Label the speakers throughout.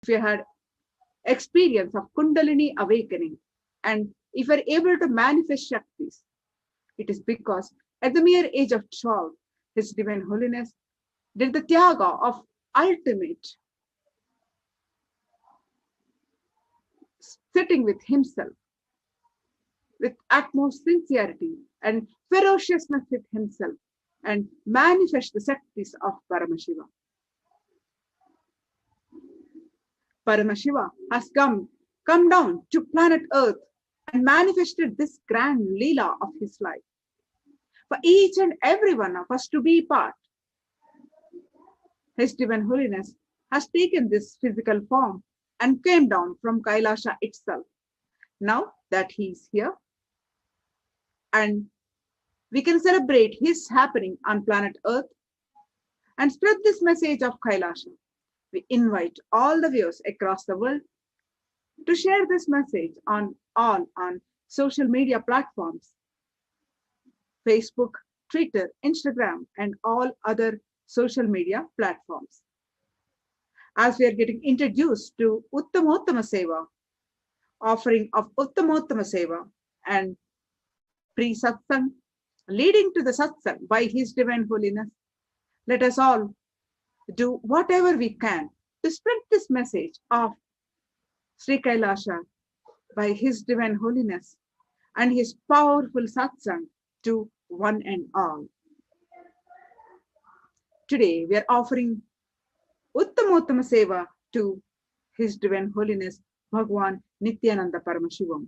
Speaker 1: we had experience of Kundalini awakening, and if we're able to manifest Shaktis, it is because at the mere age of 12, His Divine Holiness did the Tyaga of ultimate sitting with Himself, with utmost sincerity and ferociousness with Himself, and manifest the Shaktis of Paramashiva. Paramashiva has come down to planet Earth and manifested this grand Leela of His life for each and every one of us to be part. His Divine Holiness has taken this physical form and came down from Kailasa itself. Now that He is here, and we can celebrate His happening on planet Earth and spread this message of Kailasa. We invite all the viewers across the world to share this message on social media platforms, Facebook, Twitter, Instagram, and all other social media platforms. As we are getting introduced to Uttama Seva, offering of Uttama Seva and pre-satsang, leading to the satsang by His Divine Holiness, let us all do whatever we can to spread this message of Sri Kailasa by His Divine Holiness and His powerful satsang to one and all. Today we are offering Uttama Seva to His Divine Holiness Bhagavan Nithyananda Paramashivam.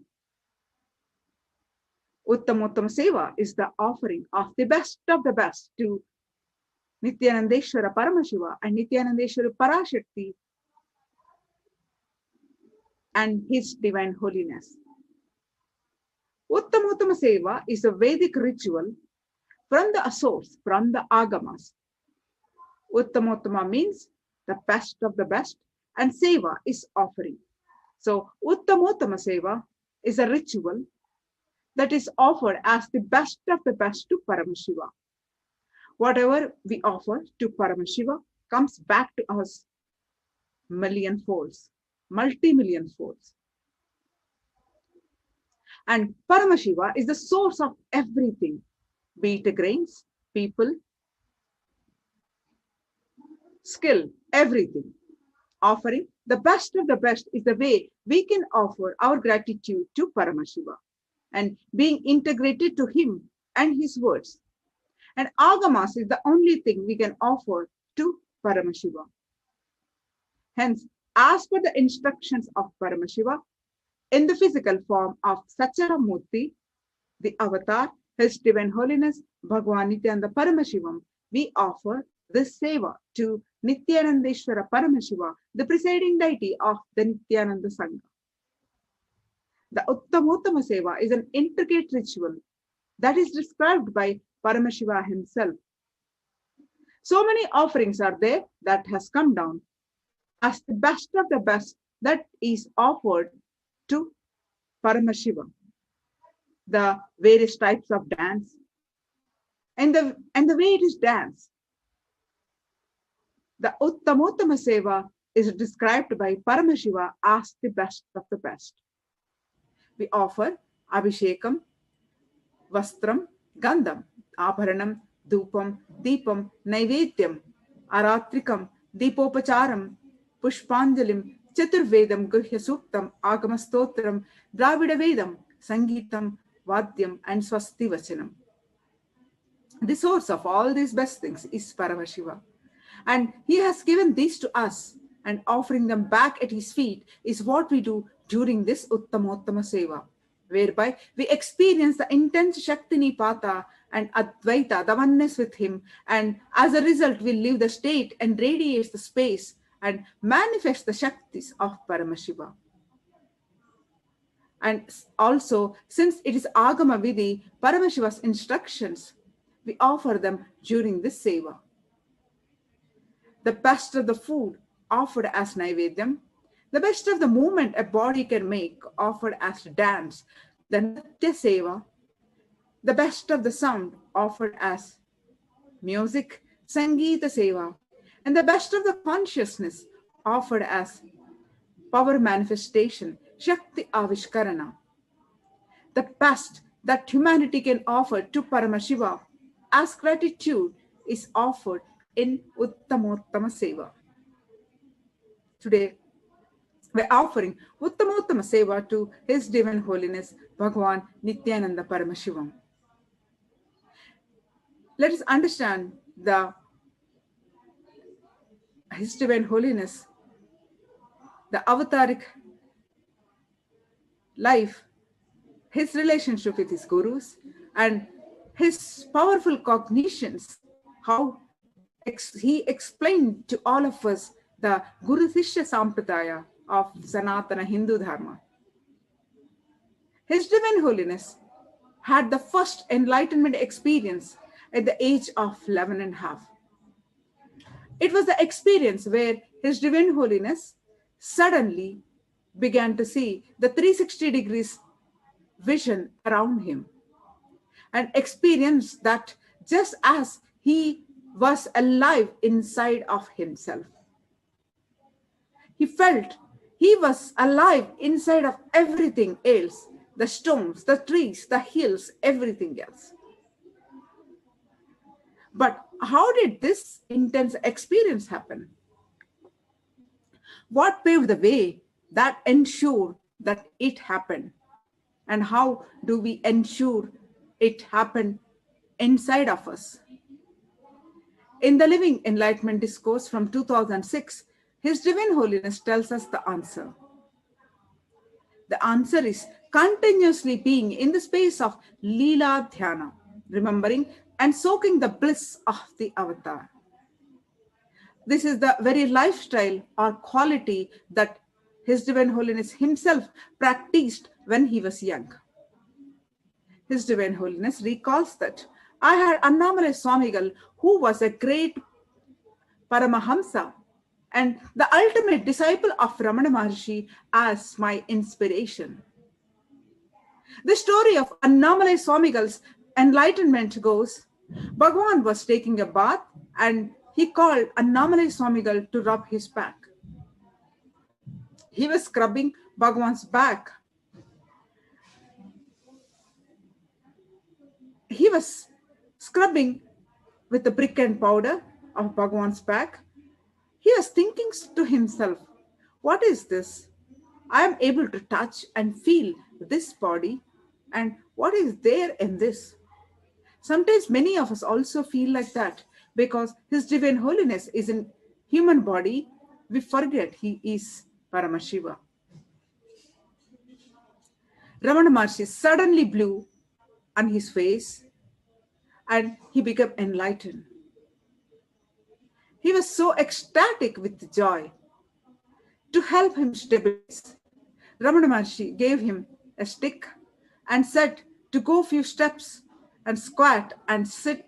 Speaker 1: Uttama Seva is the offering of the best to Nithyanandeshwara Paramashiva and Nithyanandeshwara Parashakti and His Divine Holiness. Uttama Seva is a Vedic ritual from the source, from the Agamas. Uttama means the best of the best, and Seva is offering. So Uttama Seva is a ritual that is offered as the best of the best to Paramashiva. Whatever we offer to Paramashiva comes back to us million folds, multi-million folds. And Paramashiva is the source of everything, be it grains, people, skill, everything. Offering the best of the best is the way we can offer our gratitude to Paramashiva and being integrated to Him and His words. And Agamas is the only thing we can offer to Paramashiva. Hence, as per the instructions of Paramashiva, in the physical form of Satcharamurti, the avatar, His Divine Holiness, Bhagavan Nithyananda Paramashivam, we offer this seva to Nithyanandeshwara Paramashiva, the presiding deity of the Nithyananda Sangha. The Uttama Seva is an intricate ritual that is described by Paramashiva Himself. So many offerings are there that has come down as the best of the best that is offered to Paramashiva. The various types of dance and the way it is danced. The Uttama Seva is described by Paramashiva as the best of the best. We offer Abhishekam, Vastram, Gandham, Abharanam, Dupam, Deepam, Naivedyam, Aratrikam, Deepopacharam, Pushpanjalim, Chaturvedam, Guhya Suktam, Agamastotram, Dravida Vedam, Sangeetam, Vadyam, and Swasti Vachanam. The source of all these best things is Paramashiva. And He has given these to us, and offering them back at His feet is what we do during this Uttama Seva, whereby we experience the intense Shakti Nipata and Advaita, the oneness with Him, and as a result we live the state and radiates the space and manifest the Shaktis of Paramashiva. And also, since it is Agama Vidhi, Paramashiva's instructions, we offer them during this seva. The best of the food offered as Naivedyam, the best of the movement a body can make offered as dance, the Nitya Seva, the best of the sound offered as music, Sangeeta Seva, and the best of the consciousness offered as power manifestation, Shakti Avishkarana. The best that humanity can offer to Paramashiva as gratitude is offered in Uttamottama Seva. Today, we're offering Uttamottama Seva to His Divine Holiness Bhagavan Nithyananda Paramashivam. Let us understand His Divine Holiness, the avataric life, his relationship with his gurus, and his powerful cognitions, how he explained to all of us the Guru Shishya Sampradaya of Sanatana Hindu Dharma. His Divine Holiness had the first enlightenment experience at the age of 11 and a half. It was the experience where His Divine Holiness suddenly began to see the 360 degrees vision around him and experienced that just as he was alive inside of himself. He felt he was alive inside of everything else, the stones, the trees, the hills, everything else. But how did this intense experience happen? What paved the way that ensured that it happened? And how do we ensure it happened inside of us? In the Living Enlightenment Discourse from 2006, His Divine Holiness tells us the answer. The answer is continuously being in the space of Leela Dhyana, remembering and soaking the bliss of the avatar. This is the very lifestyle or quality that His Divine Holiness himself practiced when he was young. His Divine Holiness recalls that I had Annamalai Swamigal, who was a great Paramahamsa and the ultimate disciple of Ramana Maharshi, as my inspiration. The story of Annamalai Swamigal's enlightenment goes, Bhagavan was taking a bath and he called Annamalai Swamigal to rub his back. He was scrubbing Bhagavan's back. He was scrubbing with the brick and powder of Bhagavan's back. He was thinking to himself, what is this? I am able to touch and feel this body, and what is there in this? Sometimes many of us also feel like that because His Divine Holiness is in human body. We forget He is Paramashiva. Ramana Maharshi suddenly blew on his face and he became enlightened. He was so ecstatic with joy. To help him stabilize, Ramana Maharshi gave him a stick and said to go a few steps and squat and sit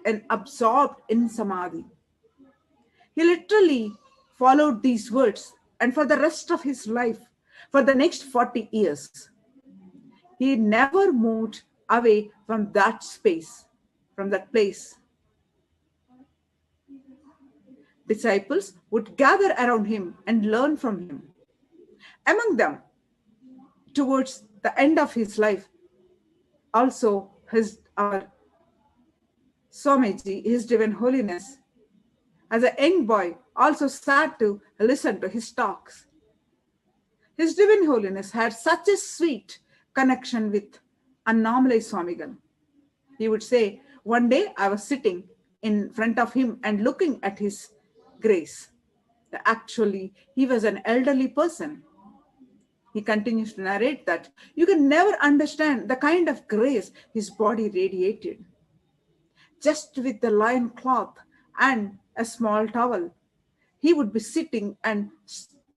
Speaker 1: and absorbed in samadhi. He literally followed these words, and for the rest of his life, for the next 40 years, he never moved away from that space, from that place. Disciples would gather around him and learn from him. Among them, towards the end of his life, also our Swamiji, His Divine Holiness, as a young boy, also sat to listen to his talks. His Divine Holiness had such a sweet connection with Annamalai Swamigal. He would say, one day I was sitting in front of him and looking at his grace. Actually, he was an elderly person. He continues to narrate that you can never understand the kind of grace his body radiated. Just with the lion cloth and a small towel, he would be sitting and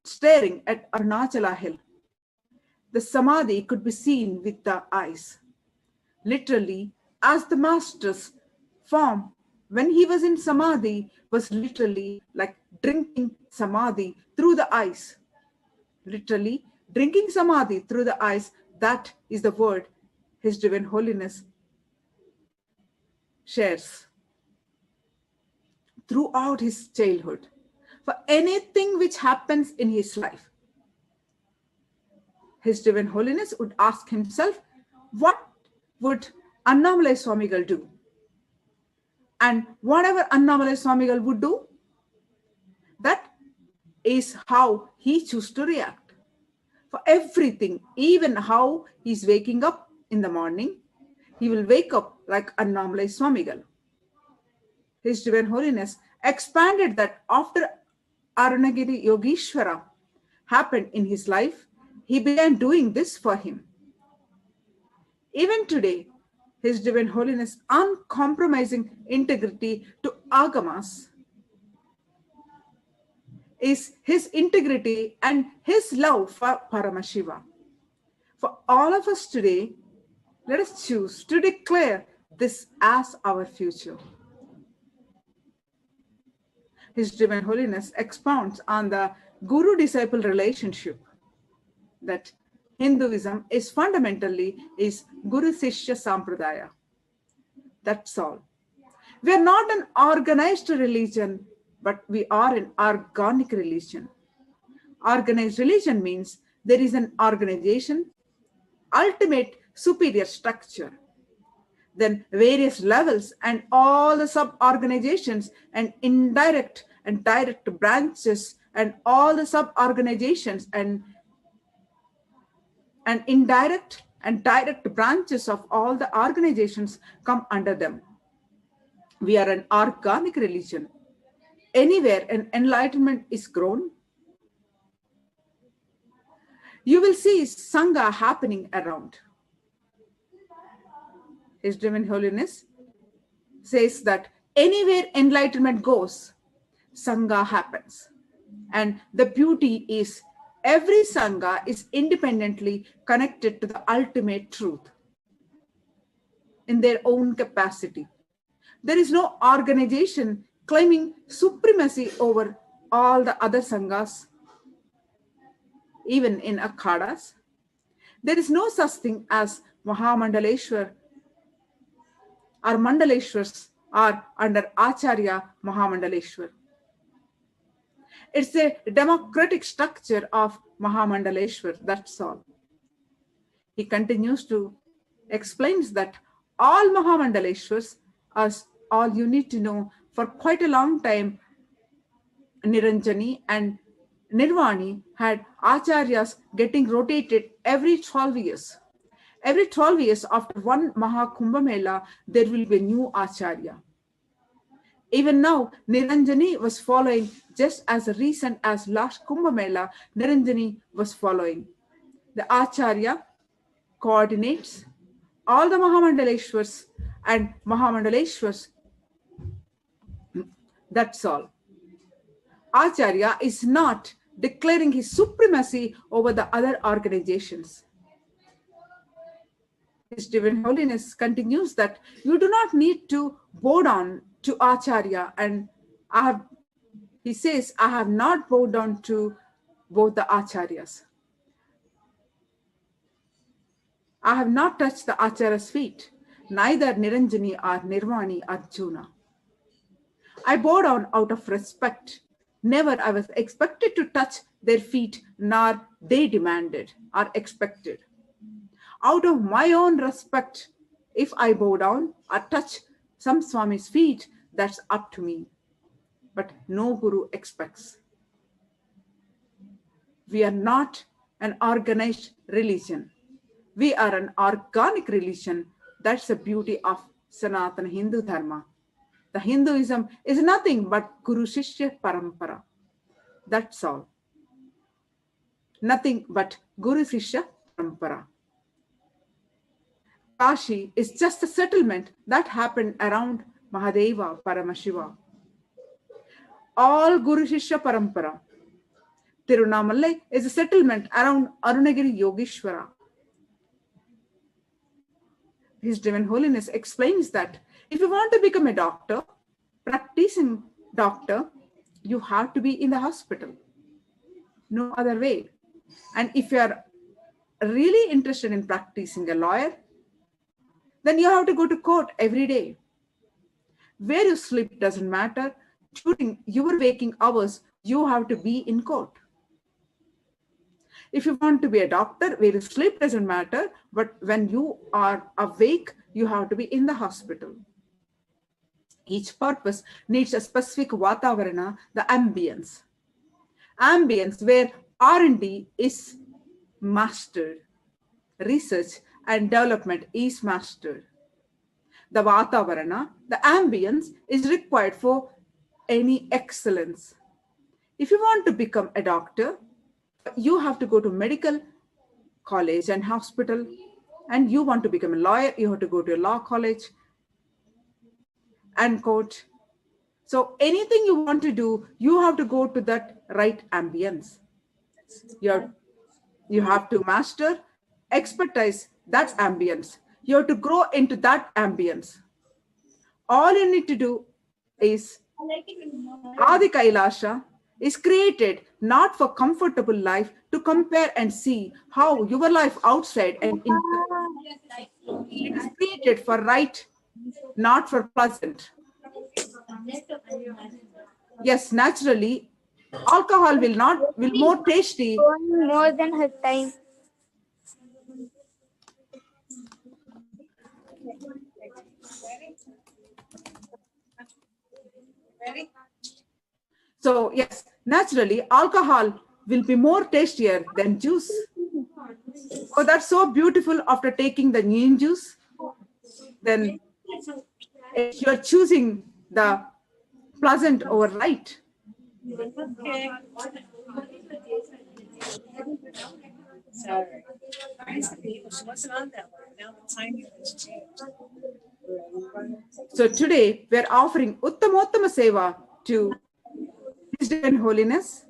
Speaker 1: staring at Arunachala Hill. The samadhi could be seen with the eyes. Literally, as the master's form, when he was in samadhi, was literally like drinking samadhi through the eyes. Literally, drinking samadhi through the eyes, that is the word His Divine Holiness shares throughout his childhood. For anything which happens in his life, His Divine Holiness would ask himself, what would Annamalai Swamigal do? And whatever Annamalai Swamigal would do, that is how he chose to react. For everything, even how he's waking up in the morning, he will wake up like Annamalai Swamigal. His Divine Holiness expanded that after Arunagiri Yogeshwara happened in his life, he began doing this for him. Even today, His Divine Holiness' uncompromising integrity to Agamas is his integrity and his love for Paramashiva. For all of us today, let us choose to declare this as our future. His Divine Holiness expounds on the Guru-disciple relationship, that Hinduism is fundamentally is Guru-Shishya Sampradaya. That's all. We are not an organized religion, but we are an organic religion. Organized religion means there is an organization, ultimate superior structure, then various levels and all the sub-organizations and indirect and direct branches and all the sub-organizations and indirect and direct branches of all the organizations come under them. We are an organic religion. Anywhere an enlightenment is grown, you will see Sangha happening around. His Divine Holiness says that anywhere enlightenment goes, Sangha happens. And the beauty is every Sangha is independently connected to the ultimate truth in their own capacity. There is no organization claiming supremacy over all the other Sanghas, even in Akhadas. There is no such thing as Mahamandaleshwar or Mandaleshwars are under Acharya Mahamandaleshwar. It's a democratic structure of Mahamandaleshwar, that's all. He continues to explains that all Mahamandaleshwars, as all you need to know, for quite a long time, Niranjani and Nirvani had Acharyas getting rotated every 12 years. Every 12 years after one Mahakumbha Mela, there will be a new Acharya. Even now, Niranjani was following just as recent as last Kumbha Mela, Niranjani was following. The Acharya coordinates all the Mahamandaleshwars and Mahamandaleshwars. That's all. Acharya is not declaring his supremacy over the other organizations. His Divine Holiness continues that you do not need to bow down to Acharya, and he says, I have not bowed down to both the Acharyas. I have not touched the Acharya's feet, neither Niranjani or Nirvani or Juna. I bow down out of respect. Never I was expected to touch their feet, nor they demanded or expected. Out of my own respect, if I bow down or touch some Swami's feet, that's up to me. But no Guru expects. We are not an organized religion. We are an organic religion. That's the beauty of Sanatana Hindu Dharma. The Hinduism is nothing but Guru Shishya Parampara. That's all. Nothing but Guru Shishya Parampara. Kashi is just a settlement that happened around Mahadeva Paramashiva. All Guru Shishya Parampara. Tirunamalai is a settlement around Arunagiri Yogeshwara. His Divine Holiness explains that if you want to become a doctor, practicing doctor, you have to be in the hospital. No other way. And if you are really interested in practicing a lawyer, then you have to go to court every day. Where you sleep doesn't matter. During your waking hours, you have to be in court. If you want to be a doctor, where sleep doesn't matter, but when you are awake, you have to be in the hospital. Each purpose needs a specific vatavarana, the ambience. Ambience where R&D is mastered, research and development is mastered. The vatavarana, the ambience is required for any excellence. If you want to become a doctor, you have to go to medical college and hospital, and you want to become a lawyer, you have to go to a law college and court. So anything you want to do, you have to go to that right ambience. You have to master, expertise that ambience. You have to grow into that ambience. All you need to do is Adi Kailasa is created not for comfortable life, to compare and see how your life outside and inside. It is created for right, not for pleasant. Yes, naturally, alcohol will more tasty.
Speaker 2: More than her time.
Speaker 1: So yes, naturally, alcohol will be more tastier than juice. Oh, that's so beautiful. After taking the neem juice, then you're choosing the pleasant over right. So today we're offering Uttama Seva to His Divine Holiness.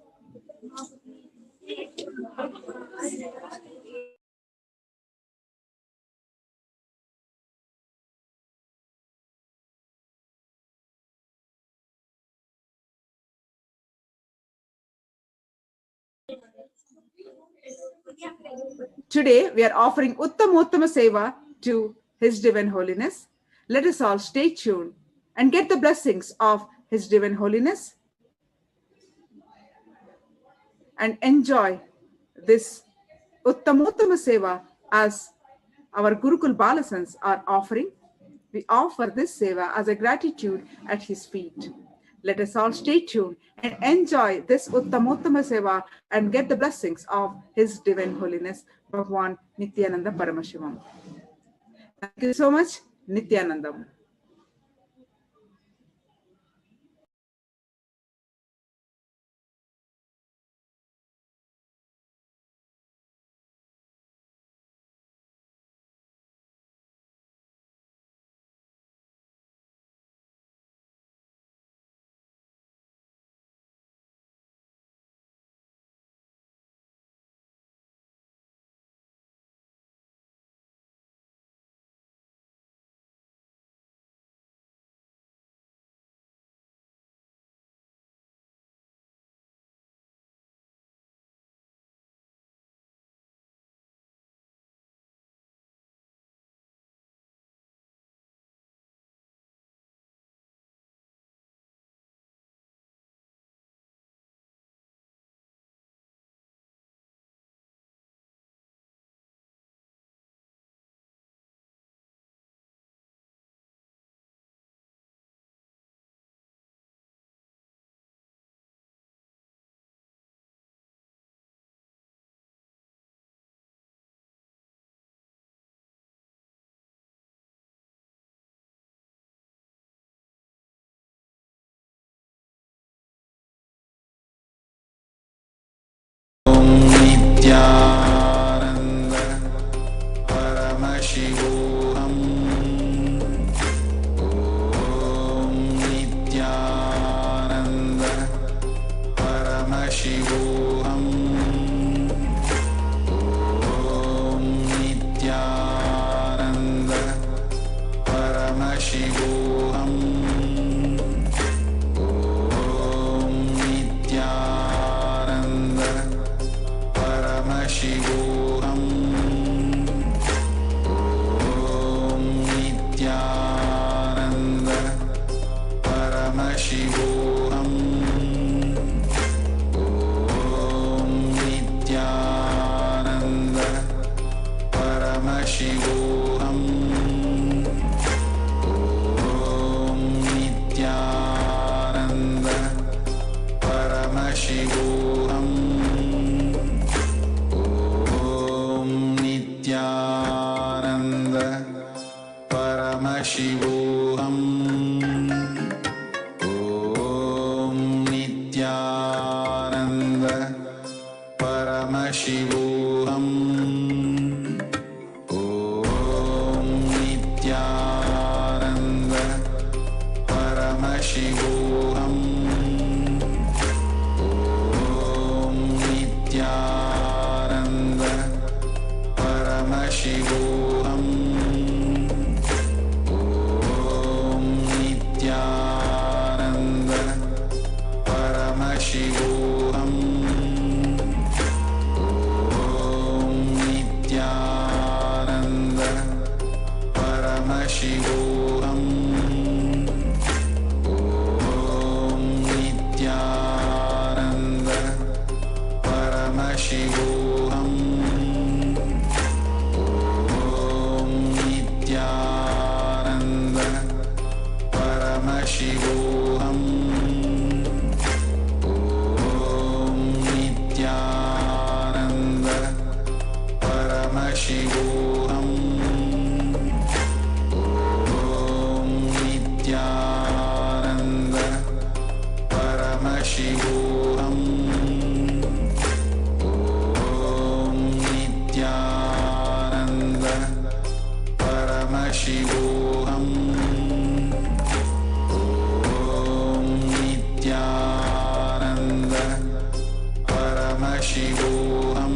Speaker 1: Today we are offering Uttama Seva to His Divine Holiness. Let us all stay tuned and get the blessings of His Divine Holiness and enjoy this Uttama Seva as our Gurukul Balasans are offering. We offer this seva as a gratitude at his feet. Let us all stay tuned and enjoy this Uttama Seva and get the blessings of His Divine Holiness, Bhagavan Nithyananda Paramashivam. Thank you so much, Nithyanandam.
Speaker 3: Paramashivoham. Om Nithyananda Paramashivoham. Om Nithyananda Paramashivoham. Om Nithyananda Paramashivoham. Paramashivoham. Om Nithyananda Paramashivoham. Om Nithyananda Paramashivoham. Om Nithyananda Paramashivoham. Om Nithyananda Paramashivoham. Om Nithyananda Paramashivoham. Om Nithyananda Paramashivoham. Om Nithyananda Paramashivoham. Om Nithyananda Paramashivoham. Om Nithyananda Paramashivoham. Om Nithyananda Paramashivoham. Om Nithyananda Paramashivoham. Om Nithyananda Paramashivoham.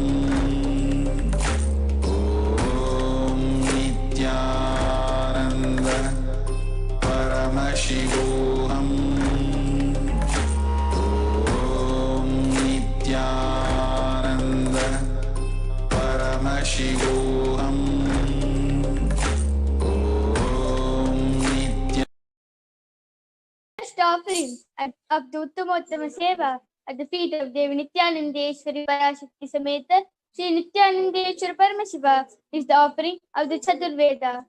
Speaker 3: Om Nithyananda Paramashivoham. Om Nithyananda Paramashivoham. Om Nithyananda
Speaker 2: First offering of the Uttama Seva at the feet of Devi Nithyanandeshwari Parashakti Sameta Sri Nithyanandeshwara Paramashiva is the offering of the Chaturveda.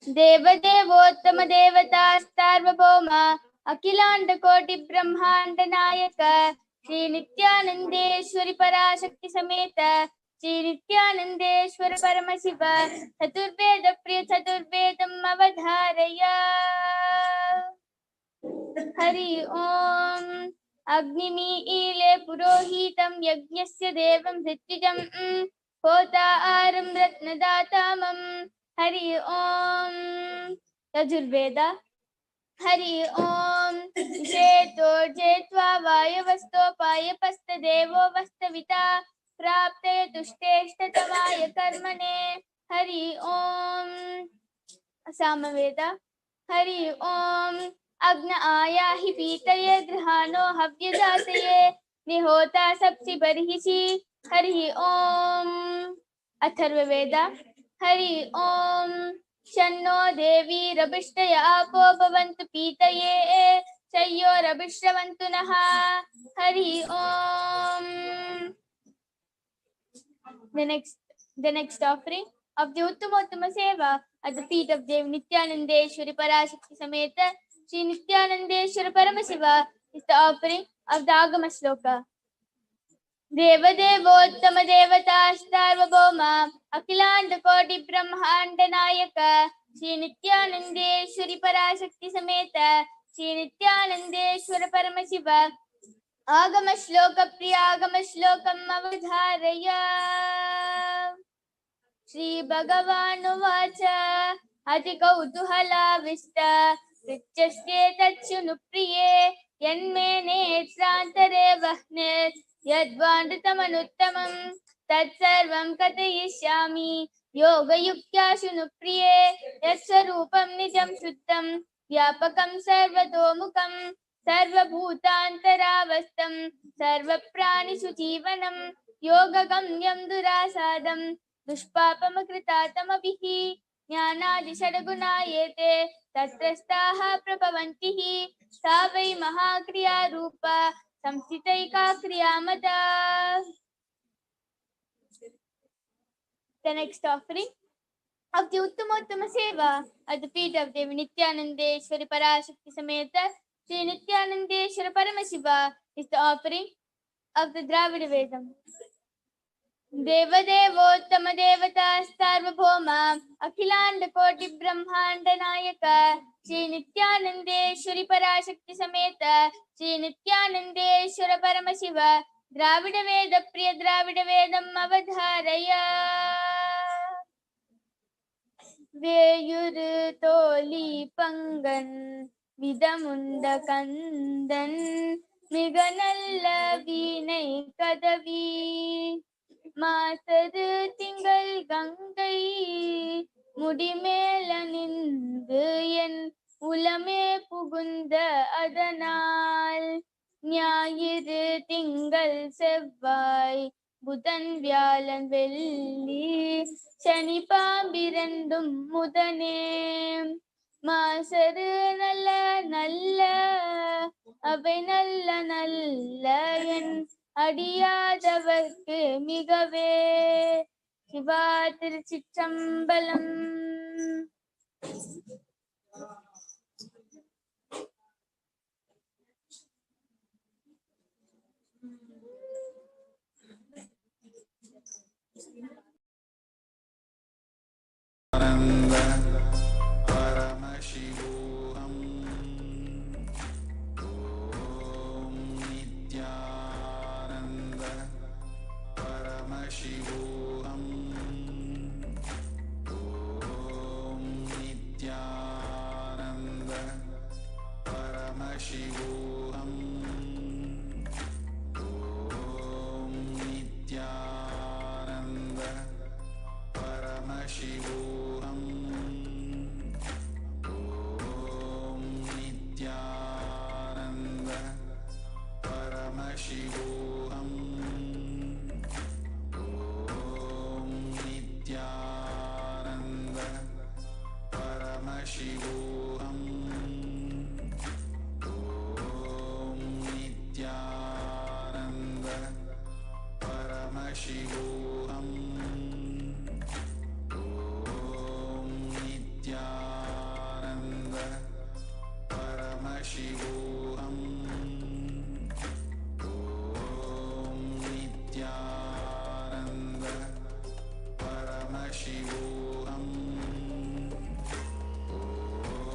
Speaker 2: Deva Devottama Devata Sarvabhauma Akilanda Koti Brahmanda Nayaka Sri Nithyanandeshwari Parashakti Sameta Sri Nithyanandeshwara Paramashiva Chaturveda Priya Chaturvedam Avadharaya. Hari Om Agnimi Ile Purohitam Yajnasya Devam Ritijam Hota Aram Ratnadatamam. Hari Om Yajurveda. Hari Om Jeto Jetva Vayavasto Payapasta Devo Vastavita Prapte Tushteshta Tavaya Karmane. Hari Om Samaveda. Hari Om Agna Ayahi Pitaye Grihano Havyajataye Nihota Sapsi Barhishi. Hari Om Atharvaveda. Hari Om Shanno Devi Rabishtaya Apo Bhavantu Pitaye Chayo Rabishravantu Naha. Hari Om. The next offering of the Uttama Seva at the feet of Devi Nithyanandeshwari Parashakti Sameta Sri Nithyanandeshwara Paramashiva is the offering of the Agama Shloka. Deva Devottama Devata Sarvabhauma Akilanda Koti Brahmanda Nayaka Sri Nithyanandeshwari Parashakti Sameta Sri Nithyanandeshwara Paramashiva Agama Shloka Priya Agama Shlokam Avadharaya. Shri Bhagavan Vacha Ati Kautuhala Vista Vichasye Tachunu Priye Yanme Netrantare Vahnet Yadvanditamanuttamam Tatsarvam Katayishyami Yoga Yukyashunu Priye Yatsarupam Nijam Shuddham Vyapakam Sarvatomukam Sarvabhutantaravastam Sarvapranishu Jivanam Yoga Gamyam Durasadam Dushpapamakritamavihi Jnanadi Shadagunayete Tatrastaha Prabhavantihi Savai Mahakriya Rupa Samsitaika Kriyamata. The next offering of the Uttama Seva at the feet of Devi Nithyanandeshwari Parashakti Sameta Sri Nithyanandeshwara Paramashiva is the offering of the Dravida Vedam. देवदेवोत्तम देवता सार्वभौम अखिलांड कोटि ब्रह्मांड नायक श्री नित्यानंदेश्वरी पराशक्ति समेत श्री नित्यानंदेश्वर परमशिव द्राविड वेद प्रिय द्राविड वेदम अवधारय वेयुरु तोली पंगन विदमुंड कंदन मिगनल्ल वीणை கதவி மாசரு திங்கள் கங்கை முடிமேல நின்று என் உளமே புகுந்த அதனால் ஞாயிறு திங்கள் செவ்வாய் புதன் வியாழன் வெள்ளி சனி பாம்பிரண்டும் முதனே மாசரு நல்ல நல்ல அவை நல்ல நல்ல என் அடியாதவர்க்கு மிகவே சிவா திருச்சிற்றம்பலம்.
Speaker 3: Paramashivoham. Om Nithyananda Paramashivoham. Om Nithyananda Paramashivoham. Om Nithyananda Paramashivoham. Om Nithyananda Paramashivoham. Om Nithyananda Paramashivoham. Om Nithyananda Paramashivoham. Om Nithyananda Paramashivoham. Om Nithyananda Paramashivoham. Om Nithyananda Paramashivoham. Om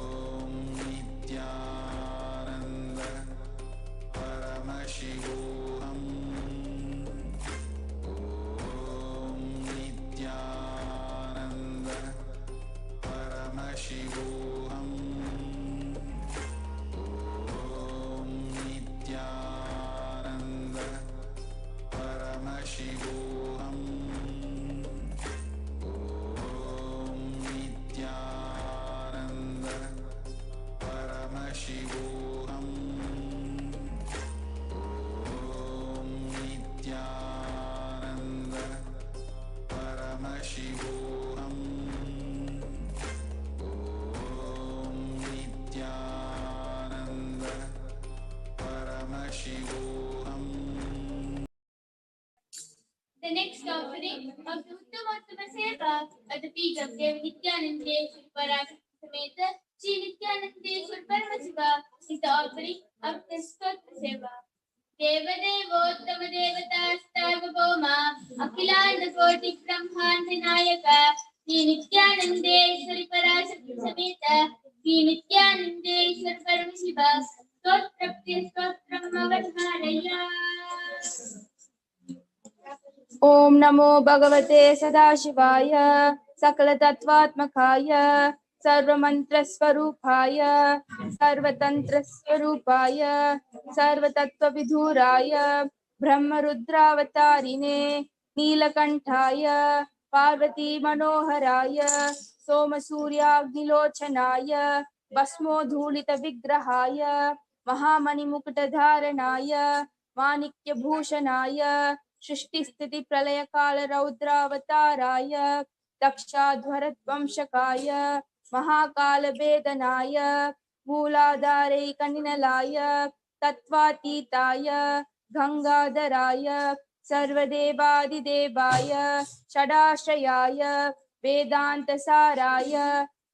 Speaker 3: Nithyananda Paramashivoham. Om Nithyananda Paramashivoham. Om Nithyananda Paramashivoham. Om Nithyananda Paramashivoham. Om Nithyananda Paramashivoham.
Speaker 2: The next offering of the Uttama Seva at the feet of Dev Nithyanandeshwar Parashakti Sameta Shri Nithyanandeshwar Paramashiva is the offering of the Stotra Seva. Devadevottama Devata Sarvabhauma Akhilanda Koti Brahmanda Nayaka Shri Nithyanandeshwar Parashakti Sameta Shri Nithyanandeshwar Paramashiva Stotra Stotram Avadharaya.
Speaker 4: ओम नमो भगवते सदाशिवाय सकल तत्वात्मकाय सर्वमंत्र स्वरूपाय सर्वतंत्र स्वरूपाय सर्वतत्व विधुराय ब्रह्मरुद्रावतारिणे नीलकंठाय पार्वती मनोहराय सोमसूर्याग्निलोचनाय भस्मोधूलित विग्रहाय महामणिमुकुटधारणाय माणिक्यभूषणाय सृष्टि स्थिति प्रलय काल रौद्रावताराय दक्षाध्वरध्वंसकाय महाकाल वेदनाय मूलाधारैकनिनलाय तत्त्वातीताय गंगाधराय सर्वदेवादिदेवाय षडाश्रयाय वेदांतसाराय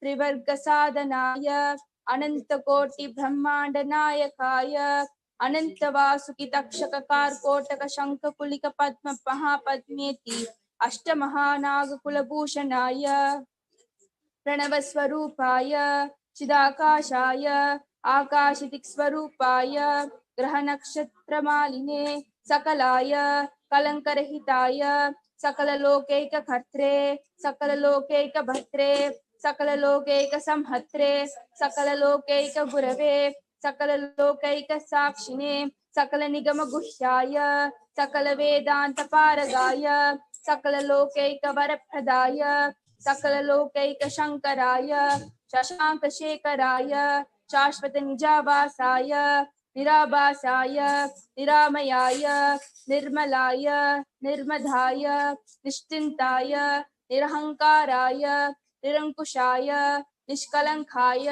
Speaker 4: त्रिवर्ग साधनाय अनंत कोटि ब्रह्मांड नायकाय अनंत वासुकी तक्षक कार्कोटक शंख कुलिक पद्म महापद्मेति अष्ट महानाग कुलभूषणाय प्रणव स्वरूपाय चिदाकाशाय आकाशदिक् स्वरूपाय ग्रह नक्षत्र मालिने सकलाय कलंकरहिताय सकल लोकैक कर्त्रे सकल लोकैक भद्रे सकल लोकैक संहत्रे सकल लोकैक गुरवे सकल लोकैक साक्षिणे सकल निगम गुह्याय सकल वेदांत पारगाय सकल लोकैक वरप्रदाय सकल लोकैक शंकराय शशांक शेखराय शाश्वत निजावासाय निराभासाय निरामयाय निर्मलाय निर्मधाय निश्चिन्ताय निरहंकाराय निरंकुशाय निष्कलंकाय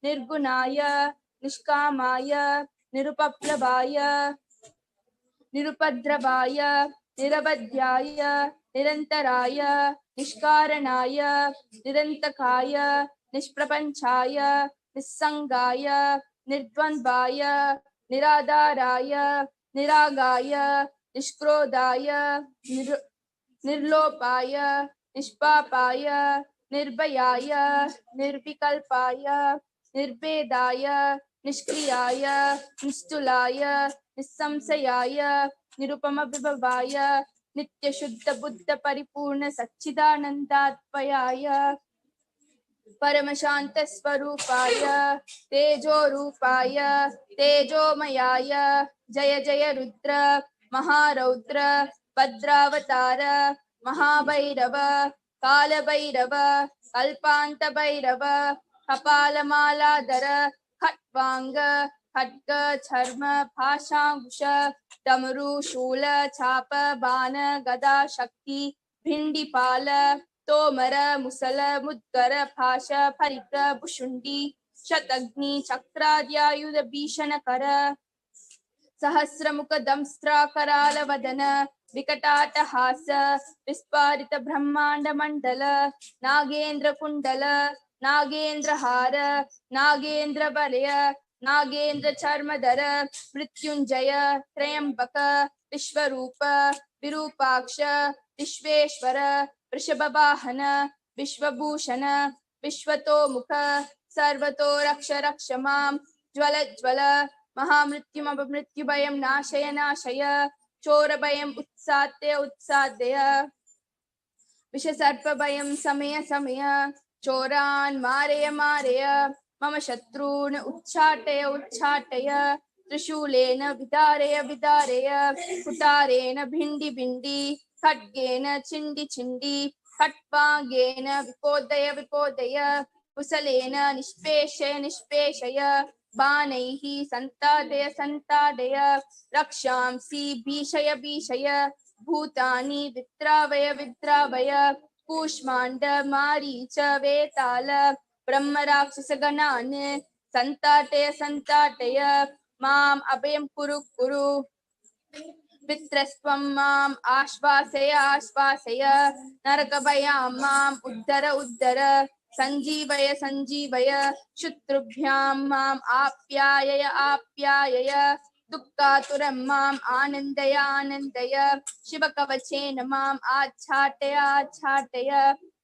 Speaker 4: निर्गुणाय निष्कामाय निरुपप्लवाय निरुपद्रवाय निरवध्याय निरंतराय निष्कारणाय निरंतकाय निष्प्रपंचाय निस्संगाय निर्द्वन्द्वाय निराधाराय निरागाय निष्क्रोधाय निर्लोपाय निष्पापाय निर्भयाय निर्विकल्पाय निर्भेदाय निष्क्रियाय निष्ठुलाय निस्संशयाय निरुपम विभवाय नित्य शुद्ध बुद्ध परिपूर्ण सच्चिदानंदात्मयाय परम शांत स्वरूपाय तेजो रूपाय तेजोमयाय जय जय रुद्र महारौद्र भद्रावतार महाभैरव कालभैरव कल्पांत भैरव कपालमालाधर खट्वांग खड्ग चर्म भाषांकुश डमरू शूल चाप बाण गदा शक्ति भिंडीपाल तोमर मुसल मुद्गर भाष परिग्र भुषुंडी शतग्नि चक्राद्यायुध भीषण कर सहस्रमुख दंष्ट्राकराल वदन विकटाटहास विस्फारित ब्रह्मांड मंडल नागेंद्र कुंडल नागेंद्र हार नागेंद्र वलय नागेंद्र चर्मधर मृत्युंजय त्रयंबक विश्वरूप विरूपाक्ष विश्वेश्वर वृषभवाहन विश्वभूषण विश्वतोमुख सर्वतो रक्ष रक्ष मां ज्वल ज्वल महामृत्युमपमृत्युभयं नाशय नाशय चोरभयं उत्साद्य उत्साद्य विषसर्पभयं समय समय चोरान् मारय मारय मम शत्रून् उच्चाटय उच्चाटय त्रिशूलेन विदारय विदारय कुटारेण भिंडी भिंडी खड्गेन छिंडी छिंडी खट्वांगेन विपोदय विपोदय कुशलेन निष्पेषय निष्पेषय बाणैः संताडय संताडय रक्षांसि भीषय भीषय भूतानि विद्रावय विद्रावय कूष्मांड मारीच वेताल ब्रह्म राक्षस गणान् संताटय संताटय माम् अभयं कुरु कुरु पितृस्त्वं माम् आश्वासय आश्वासय नरकभयां माम् उद्धर उद्धर संजीवय संजीवय शत्रुभ्यां माम् आप्यायय आप्यायय दुःखातुरं माम् आनन्दय आनन्दय शिवकवचेन माम् आच्छाटय आच्छाटय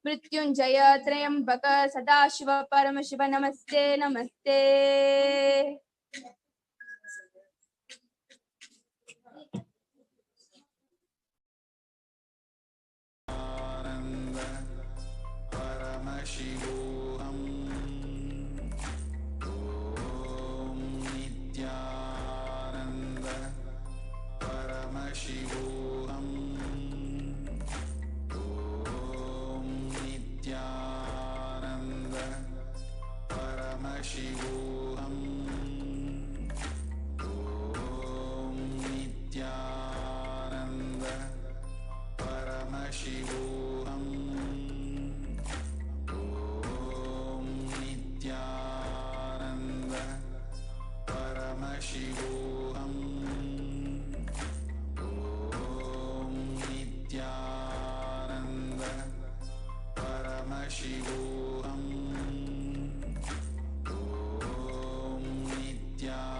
Speaker 4: मृत्युंजय त्र्यंबक सदाशिव परमशिव नमस्ते नमस्ते।
Speaker 3: Paramashivoham. Om Nithyananda Paramashivoham. Om Nithyananda Paramashivoham. Om Nithyananda Paramashivoham. Paramashivoham. Om Nithyananda Paramashivoham. Om Nithyananda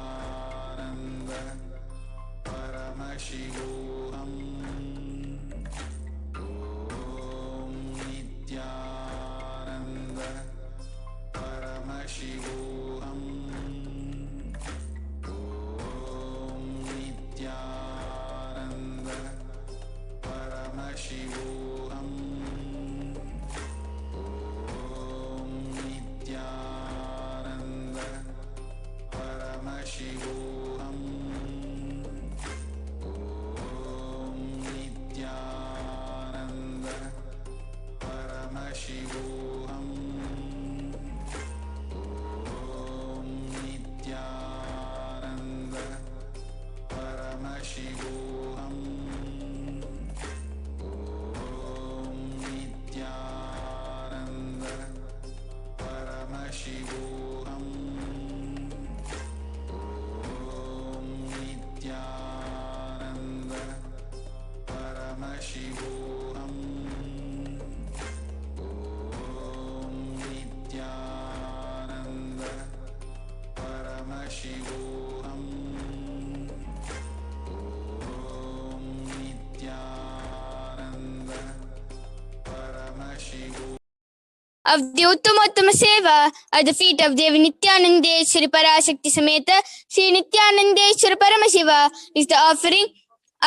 Speaker 2: of the Uttama Seva at the feet of Devi Nithyananda Parashakti Sameta Sri Nithyananda Paramashiva is the offering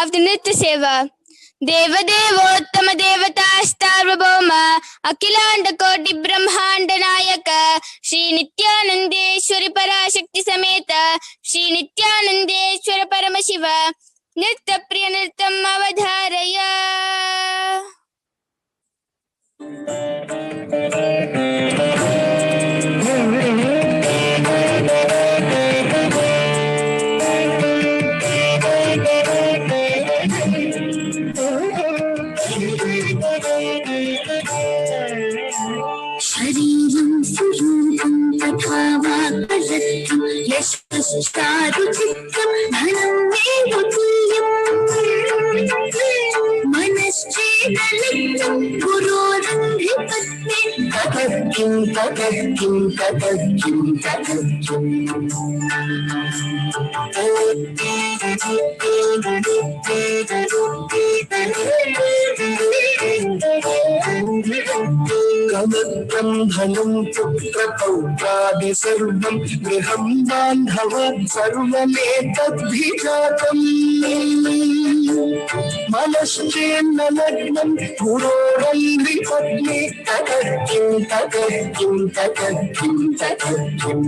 Speaker 2: of the Nitya Seva. Deva Devottama Devata Starvabhoma Akilanda Koti Brahmanda Nayaka Sri Nithyanandeshwari Parashakti Sameta Sri Nithyanandeshwara Paramashiva Nitya Priya Nritam Avadharaya.
Speaker 5: Shariram surupam tatha vaakalatam yashascharu chittam dhanam vedutyam manaschenalittam gurorandhipatne tatakim tatakim tatakim tatakim Kamatram dhanam putra paujadi sarvam griham bandhava sarvametat bhijatam manaschenna lagnam puroram vipatne tatakim tatakim tatakim tatakim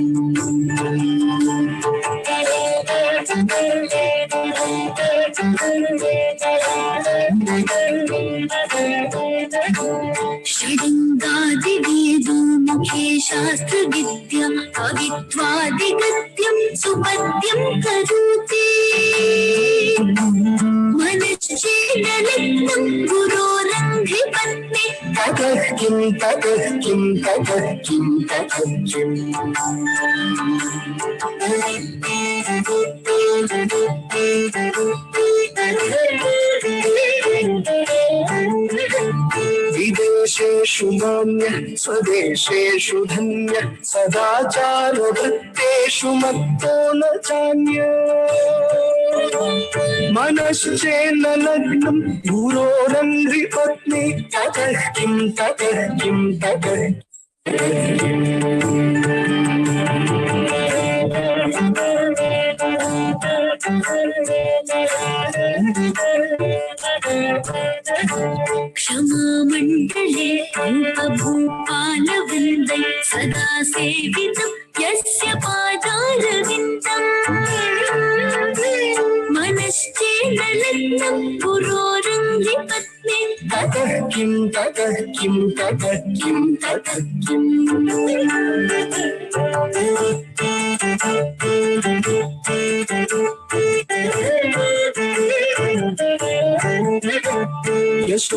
Speaker 5: Shridangadi Vedu Mukhe Shastra Vidya Kavitwadigatyam Supadyam Karute Manaschenalittam Gurorandhipatne Tatakim Tatakim Tatakim Tatakim Videsheshu manya swadesheshu dhanya sadachara vritteshu matto na chanya manaschenna lagnam gurorandhipatne tatakim tatakim tatakim Kshama mandale bhupalavindai sada sevitam yasya padarvindam manaschenalittam gurorandhipatne tatakim tatakim tatakim tatakim Yes.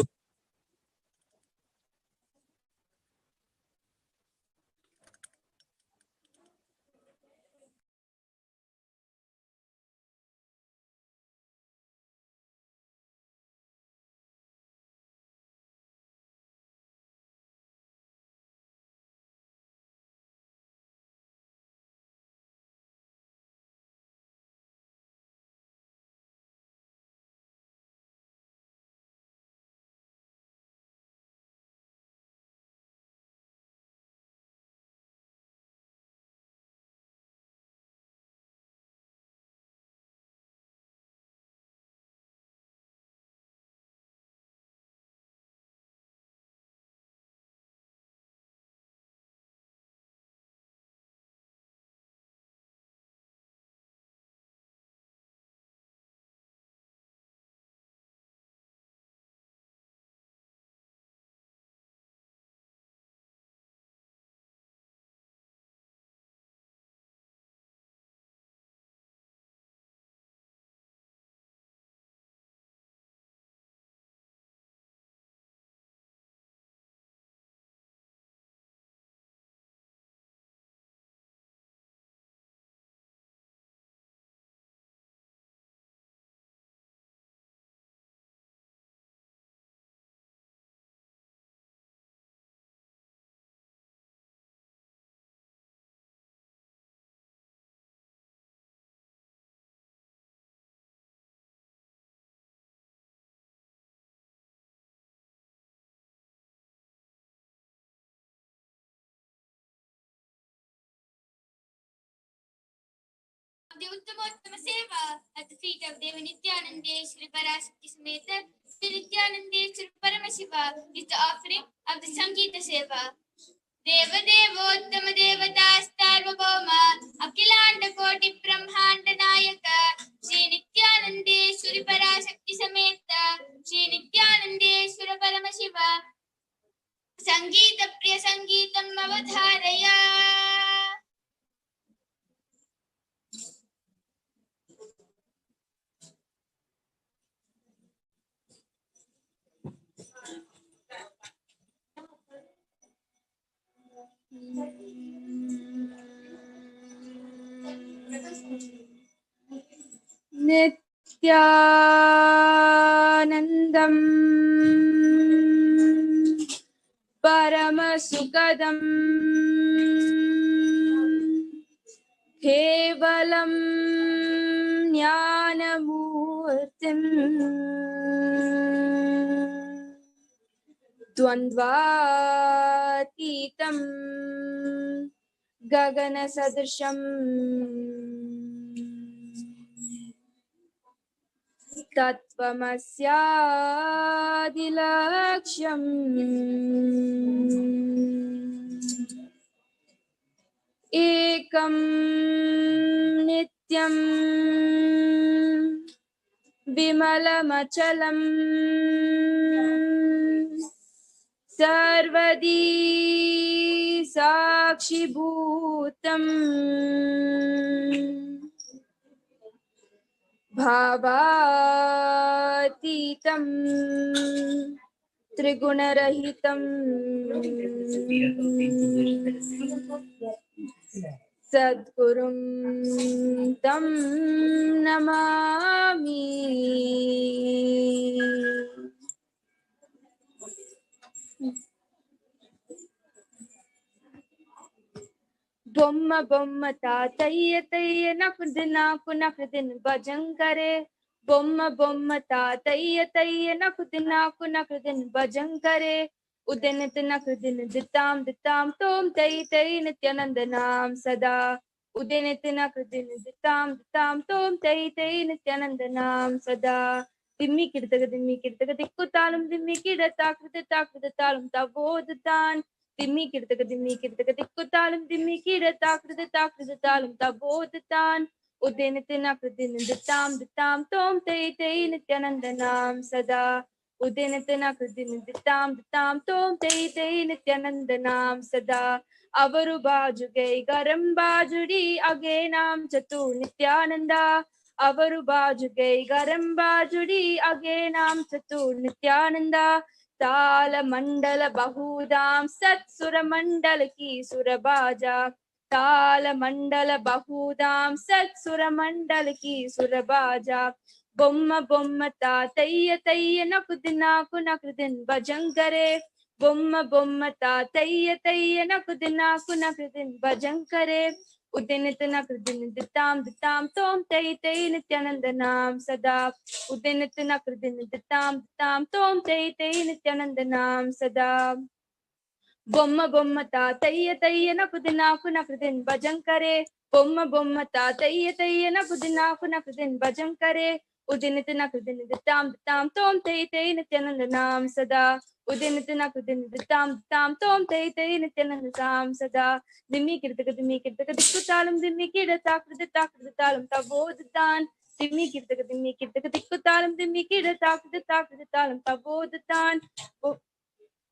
Speaker 2: the Uttama Seva at the feet of Devi Nithyananda Shri Parashakti Sameta Shri Nithyananda Shri Paramashiva is the offering of the Sangeeta Seva. Deva Devottama Devata Sarvabhauma Akhilanda Koti Brahmanda Nayaka Shri Nithyananda Shri Parashakti Sameta Shri Nithyananda Shri Paramashiva Sangeeta Priya Sangeetam Avadharaya.
Speaker 4: Nithyanandam Paramasukadam Kevalam Jnanamurtim Dvandvatitam Gagana Sadrasham Tattvamasyadilaksham Ekam Nityam Vimalamachalam Sarvadi Sakshibhutam Bhavatitam Trigunarahitam Sadgurum Tam Namami. Bomma bomma tataya taya nakudin bhajan kare. Bomma bomma tataya taya nakudin bhajan kare. Udinit nakudin ditam tom tay nityanandanam sada. Udinit nakudin ditam tom tay nityanandanam sada. Dimmi kirtaga dikkutalum dimmi kidatakridatalum tavodutan. Dimmi kirtaga dikkutalum dimmi kidatakridatalum tavodutan. Udinitinakrudiniditam tom tay nityanandanam sada. Udinitinakrudiniditam tom tay nityanandanam sada. Avaru bajugai garam bajudi agenam chatu nityananda. Avaru bajugai garam bajudi agenam chatu nityananda. Tala mandala bahudam sat sura mandala ki surabaja. Tala mandala bahudam sat sura mandala ki surabaja. Bomma bomma tataya nakudin bhajankare. Bomma bomma tataya nakudin bhajankare. Udinit nakudin ditam tom tay nityanandanam sada. Udinit nakudin ditam tom tay nityanandanam sada. Bomma bomma tataya nakudin bhajankare. Bomma bomma tataya nakudin bhajankare. Udinit nakudin ditam tom tay nityanandanam sada. Udinit nakudin ditam tom tay nityanandanam sada. Dimmi kirtaga dikkutalum dimmi kidatakridatalum tavodutan. Dimmi kirtaga dikkutalum dimmi kidatakridatalum tavodutan.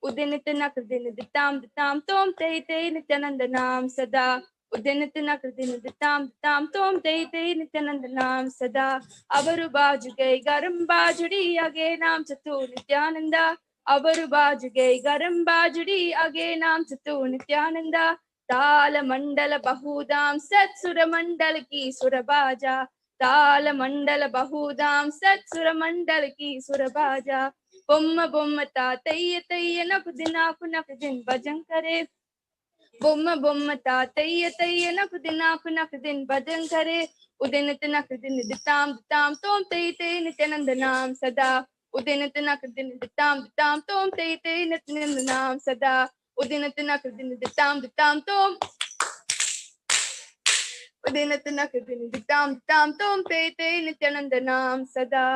Speaker 4: Udinit nakudin ditam tom tay nityanandanam sada. Udinit nakudin ditam tom tay nityanandanam sada. Avaru bajugai garam bajudi agenam chatu nityananda. Avaru bajugai garam bajudi agenam chatu nityananda. Tala mandala bahudam sat sura mandala ki surabaja. Tala mandala bahudam sat sura mandala ki surabaja. Bomma bomma tataya nakudin bhajankare. Bomma bomma tataya nakudin bhajankare. Udinit nakudin ditam tom tay nityanandanam sada. Udinit nakudin ditam tom tay nityanandanam sada. Udinit nakudin ditam tom. Udinatanakadin tam tam tom te te Nithyanandanam sada.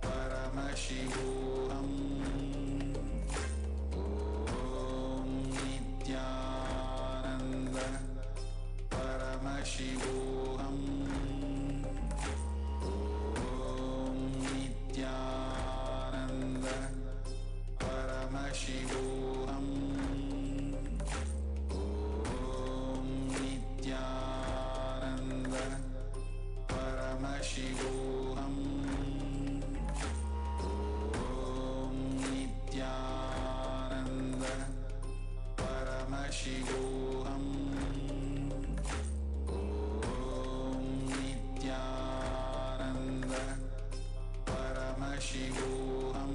Speaker 3: Paramashivoham. Om Nithyananda Paramashivoham. Om Nithyananda Paramashivoham. Om Nithyananda Paramashivoham. Nithyananda Paramashivoham. Om Nithyananda Paramashivoham.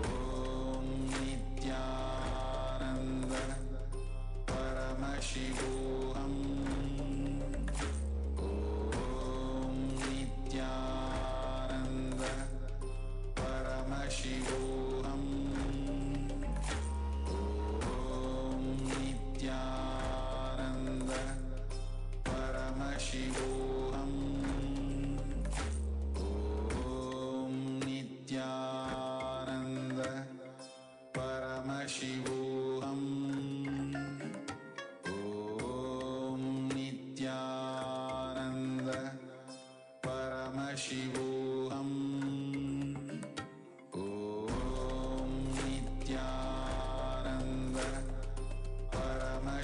Speaker 3: Om Nithyananda Paramashivoham. Om Nithyananda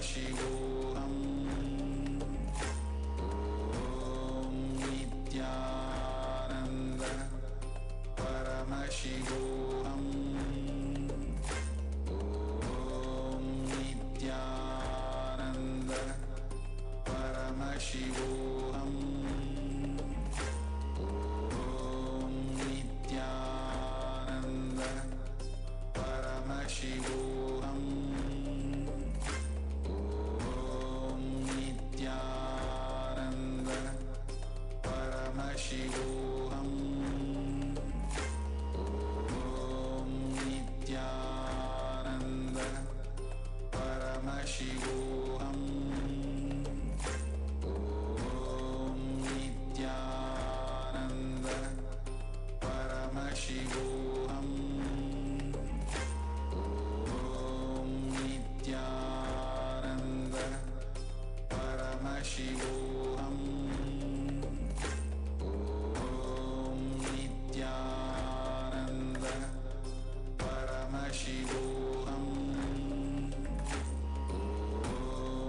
Speaker 3: Paramashivoham. Om Nityananda Paramashivoham. Om Nityananda Paramashivoham. Om Nityananda Paramashivoham. Om Nityananda Paramashivoham. Om Nityananda Paramashivoham. Om Nityananda Paramashivoham. Om Nityananda Paramashivoham. Om Nityananda Paramashivoham. Om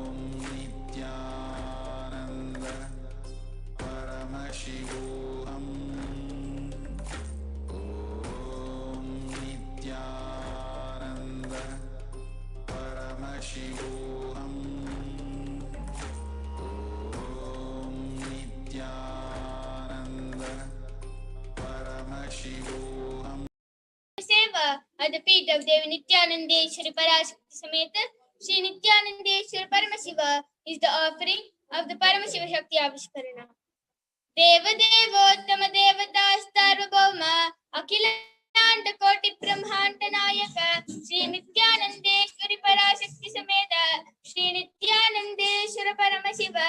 Speaker 3: Nityananda Paramashivoham. Om Nityananda Paramashivoham. Om Nityananda Paramashivoham.
Speaker 2: Seva at the feet of Devi Nithyanandeshwari Parashakti Sameta Shri Nithyanandeshwari Paramashiva is the offering of the Paramashiva Shakti Avishkarana. Deva Devottama Devata Sarvabhauma Akhilanda Koti Brahmanda Nayaka Shri Nithyanandeshwari Parashakti Sameta Shri Nithyanandeshwara Paramashiva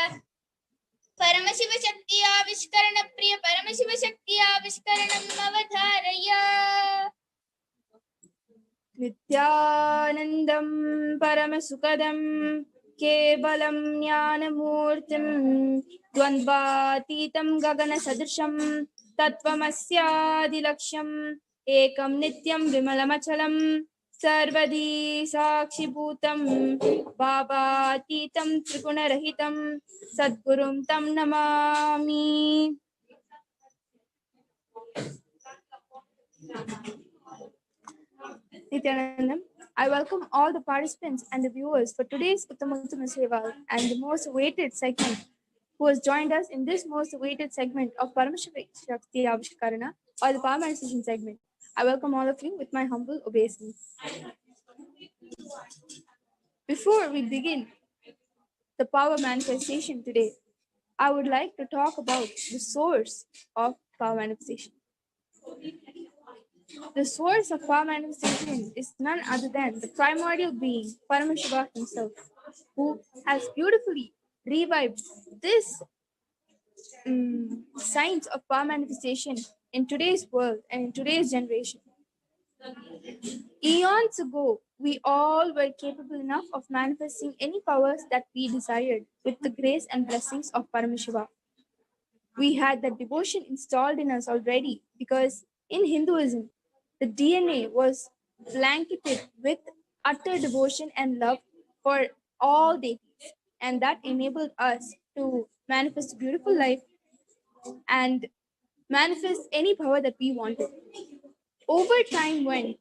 Speaker 2: Paramashiva Shakti Avishkarana Priya Paramashiva Shakti Avishkaranam Avadharaya.
Speaker 4: नित्यानन्दं परमसुखदं केवलं ज्ञानमूर्तिं द्वन्द्वातीतं गगनसदृशं तत्त्वमस्यादिलक्ष्यम् एकं नित्यं विमलमचलं सर्वदी साक्षिभूतं भावातीतं त्रिगुणरहितं सद्गुरुं तं Namami. Nithyanandam, I welcome all the participants and the viewers for today's Uttama Puja and the most awaited segment who has joined us in this most awaited segment of Paramashiva Shakti Avishkarana or the Power Manifestation segment. I welcome all of you with my humble obeisance. Before we begin the power manifestation today, I would like to talk about the source of power manifestation. The source of power manifestation is none other than the primordial being, Paramashiva himself, who has beautifully revived this science of power manifestation in today's world and in today's generation. Eons ago, we all were capable enough of manifesting any powers that we desired with the grace and blessings of Paramashiva. We had that devotion installed in us already because in Hinduism, the DNA was blanketed with utter devotion and love for all deities, and that enabled us to manifest a beautiful life and manifest any power that we wanted. Over time went,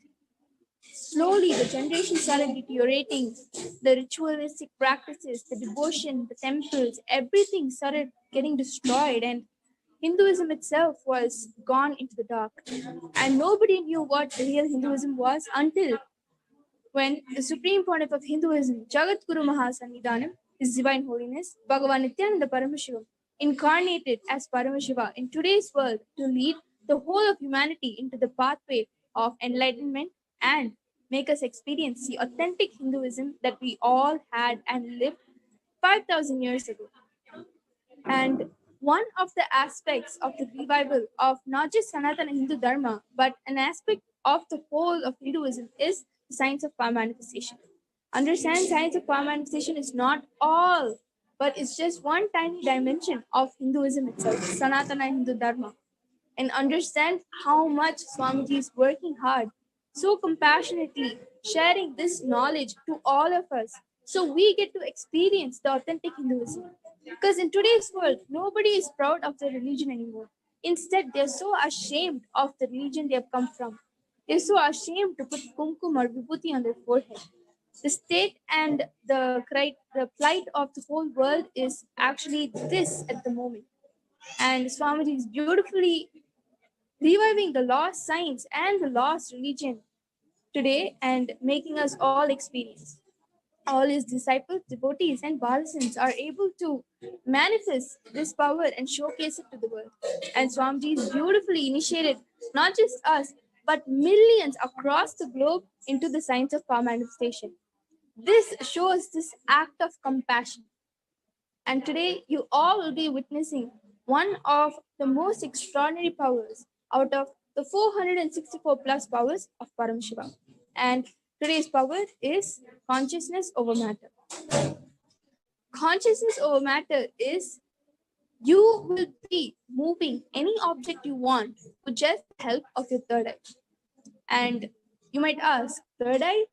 Speaker 4: slowly the generation started deteriorating, the ritualistic practices, the devotion, the temples, everything started getting destroyed, and Hinduism itself was gone into the dark. And nobody knew what real Hinduism was until when the Supreme Pontiff of Hinduism, Jagatguru Mahasannidhanam, His Divine Holiness, Bhagavan Nithyananda Paramashivam, incarnated as Paramashiva in today's world to lead the whole of humanity into the pathway of enlightenment and make us experience the authentic Hinduism that we all had and lived 5,000 years ago. And one of the aspects of the revival of not just Sanatana Hindu Dharma, but an aspect of the whole of Hinduism is the science of power manifestation. Understand, science of power manifestation is not all, but it's just one tiny dimension of Hinduism itself, Sanatana Hindu Dharma. And understand how much Swamiji is working hard, so compassionately sharing this knowledge to all of us So we get to experience the authentic Hinduism. Because in today's world, nobody is proud of their religion anymore. Instead, they're so ashamed of the religion they have come from. They're so ashamed to put kumkum or vibhuti on their forehead. The state and the plight of the whole world is actually this at the moment. And Swamiji is beautifully reviving the lost science and the lost religion today and making us all experience. All his disciples, devotees, and partisans are able to manifest this power and showcase it to the world. And Swamiji is beautifully initiated not just us, but millions across the globe into the science of power manifestation. This shows this act of compassion. And today, you all will be witnessing one of the most extraordinary powers out of the 464 plus powers of Paramashiva. And today's power is consciousness over matter. Consciousness over matter is you will be moving any object you want with just the help of your third eye. And you might ask, third eye?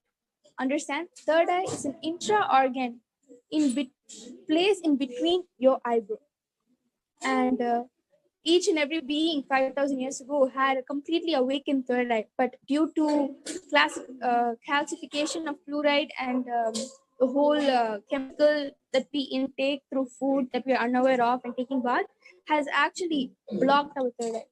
Speaker 4: Understand? Third eye is an intra organ placed in between your eyebrow. And each and every being 5,000 years ago had a completely awakened third eye, but due to calcification of fluoride and the whole chemical that we intake through food that we are unaware of and taking bath has actually blocked our third eye.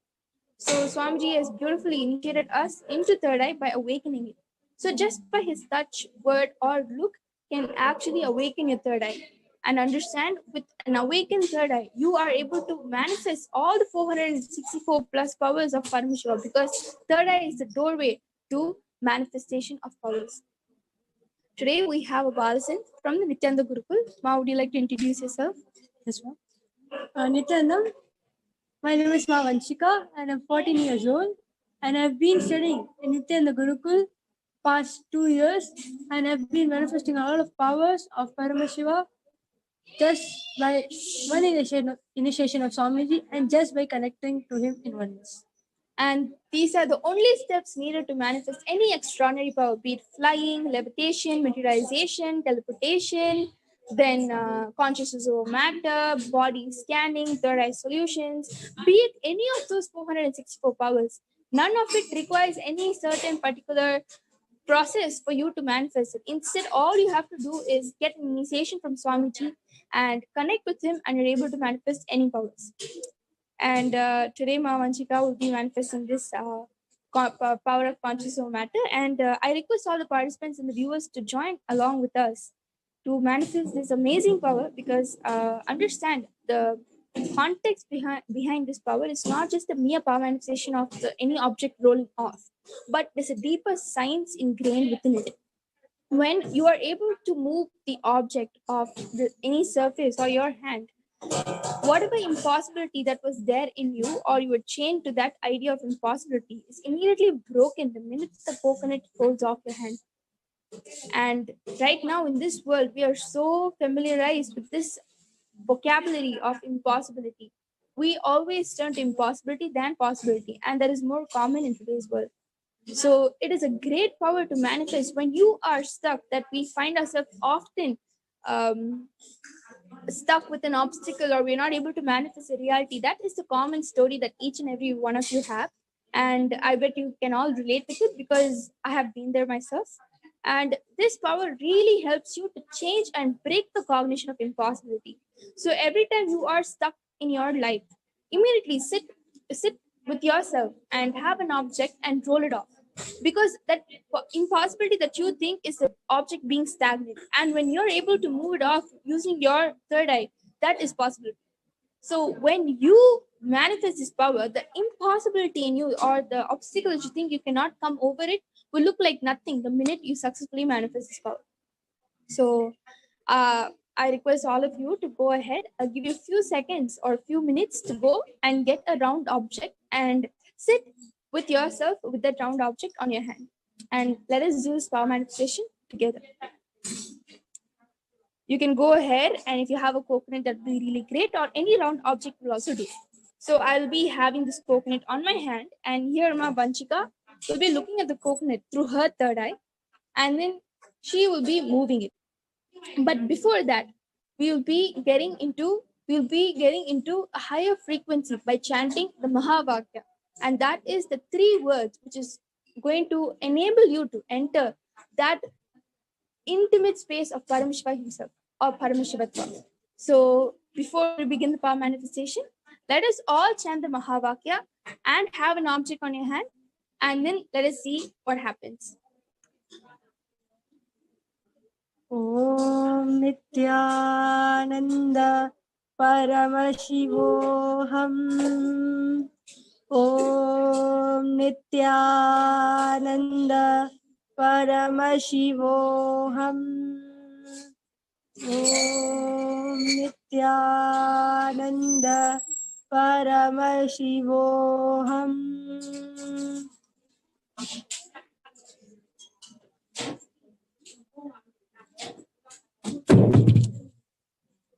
Speaker 4: So Swamiji has beautifully initiated us into third eye by awakening it. So just by his touch, word, or look can actually awaken your third eye. And understand, with an awakened third eye, you are able to manifest all the 464 plus powers of Paramashiva, because third eye is the doorway to manifestation of powers. Today we have a partisan from the Nithyananda Gurukul. Ma, would you like to introduce yourself?
Speaker 6: Yes, ma'am. Nithyanandam, my name is Ma Vanshika and I'm 14 years old, and I've been studying in Nithyananda Gurukul past 2 years, and I've been manifesting a lot of powers of Paramashiva just by one initiation of Swamiji and just by connecting to him in oneness.
Speaker 4: And these are the only steps needed to manifest any extraordinary power, be it flying, levitation, materialization, teleportation, then consciousness over matter, body scanning, third eye solutions, be it any of those 464 powers. None of it requires any certain particular process for you to manifest it. Instead, all you have to do is get an initiation from Swamiji and connect with him, and you're able to manifest any powers. And today, Ma Vanchika will be manifesting this power of consciousness over matter. And I request all the participants and the viewers to join along with us to manifest this amazing power, because understand the context behind this power is not just a mere power manifestation of any object rolling off, but there's a deeper science ingrained within it. When you are able to move the object of any surface or your hand, whatever impossibility that was there in you, or you were chained to that idea of impossibility, is immediately broken the minute the coconut falls off your hand. And right now in this world, we are so familiarized with this vocabulary of impossibility. We always turn to impossibility than possibility, and that is more common in today's world. So it is a great power to manifest when you are stuck, that we find ourselves often stuck with an obstacle, or we're not able to manifest a reality. That is the common story that each and every one of you have. And I bet you can all relate with it, because I have been there myself. And this power really helps you to change and break the cognition of impossibility. So every time you are stuck in your life, immediately sit with yourself and have an object and roll it off, because that impossibility that you think is the object being stagnant, and when you're able to move it off using your third eye, that is possible. So when you manifest this power, the impossibility in you, or the obstacle that you think you cannot come over it, will look like nothing the minute you successfully manifest this power. So I request all of you to go ahead. I'll give you a few seconds or a few minutes to go and get a round object and sit with yourself with that round object on your hand. And let us do this power manifestation together. You can go ahead, and if you have a coconut, that would be really great, or any round object will also do. So I'll be having this coconut on my hand, and here Ma Vanchika will be looking at the coconut through her third eye, and then she will be moving it. But before that, we'll be getting into a higher frequency by chanting the Mahavakya. And that is the 3 words which is going to enable you to enter that intimate space of Paramashiva himself or Paramashivatva. So before we begin the power manifestation, let us all chant the Mahavakya and have an object on your hand, and then let us see what happens.
Speaker 6: Om Nithyananda Paramashivoham. Om Nithyananda Paramashivoham. Om Nithyananda Paramashivoham.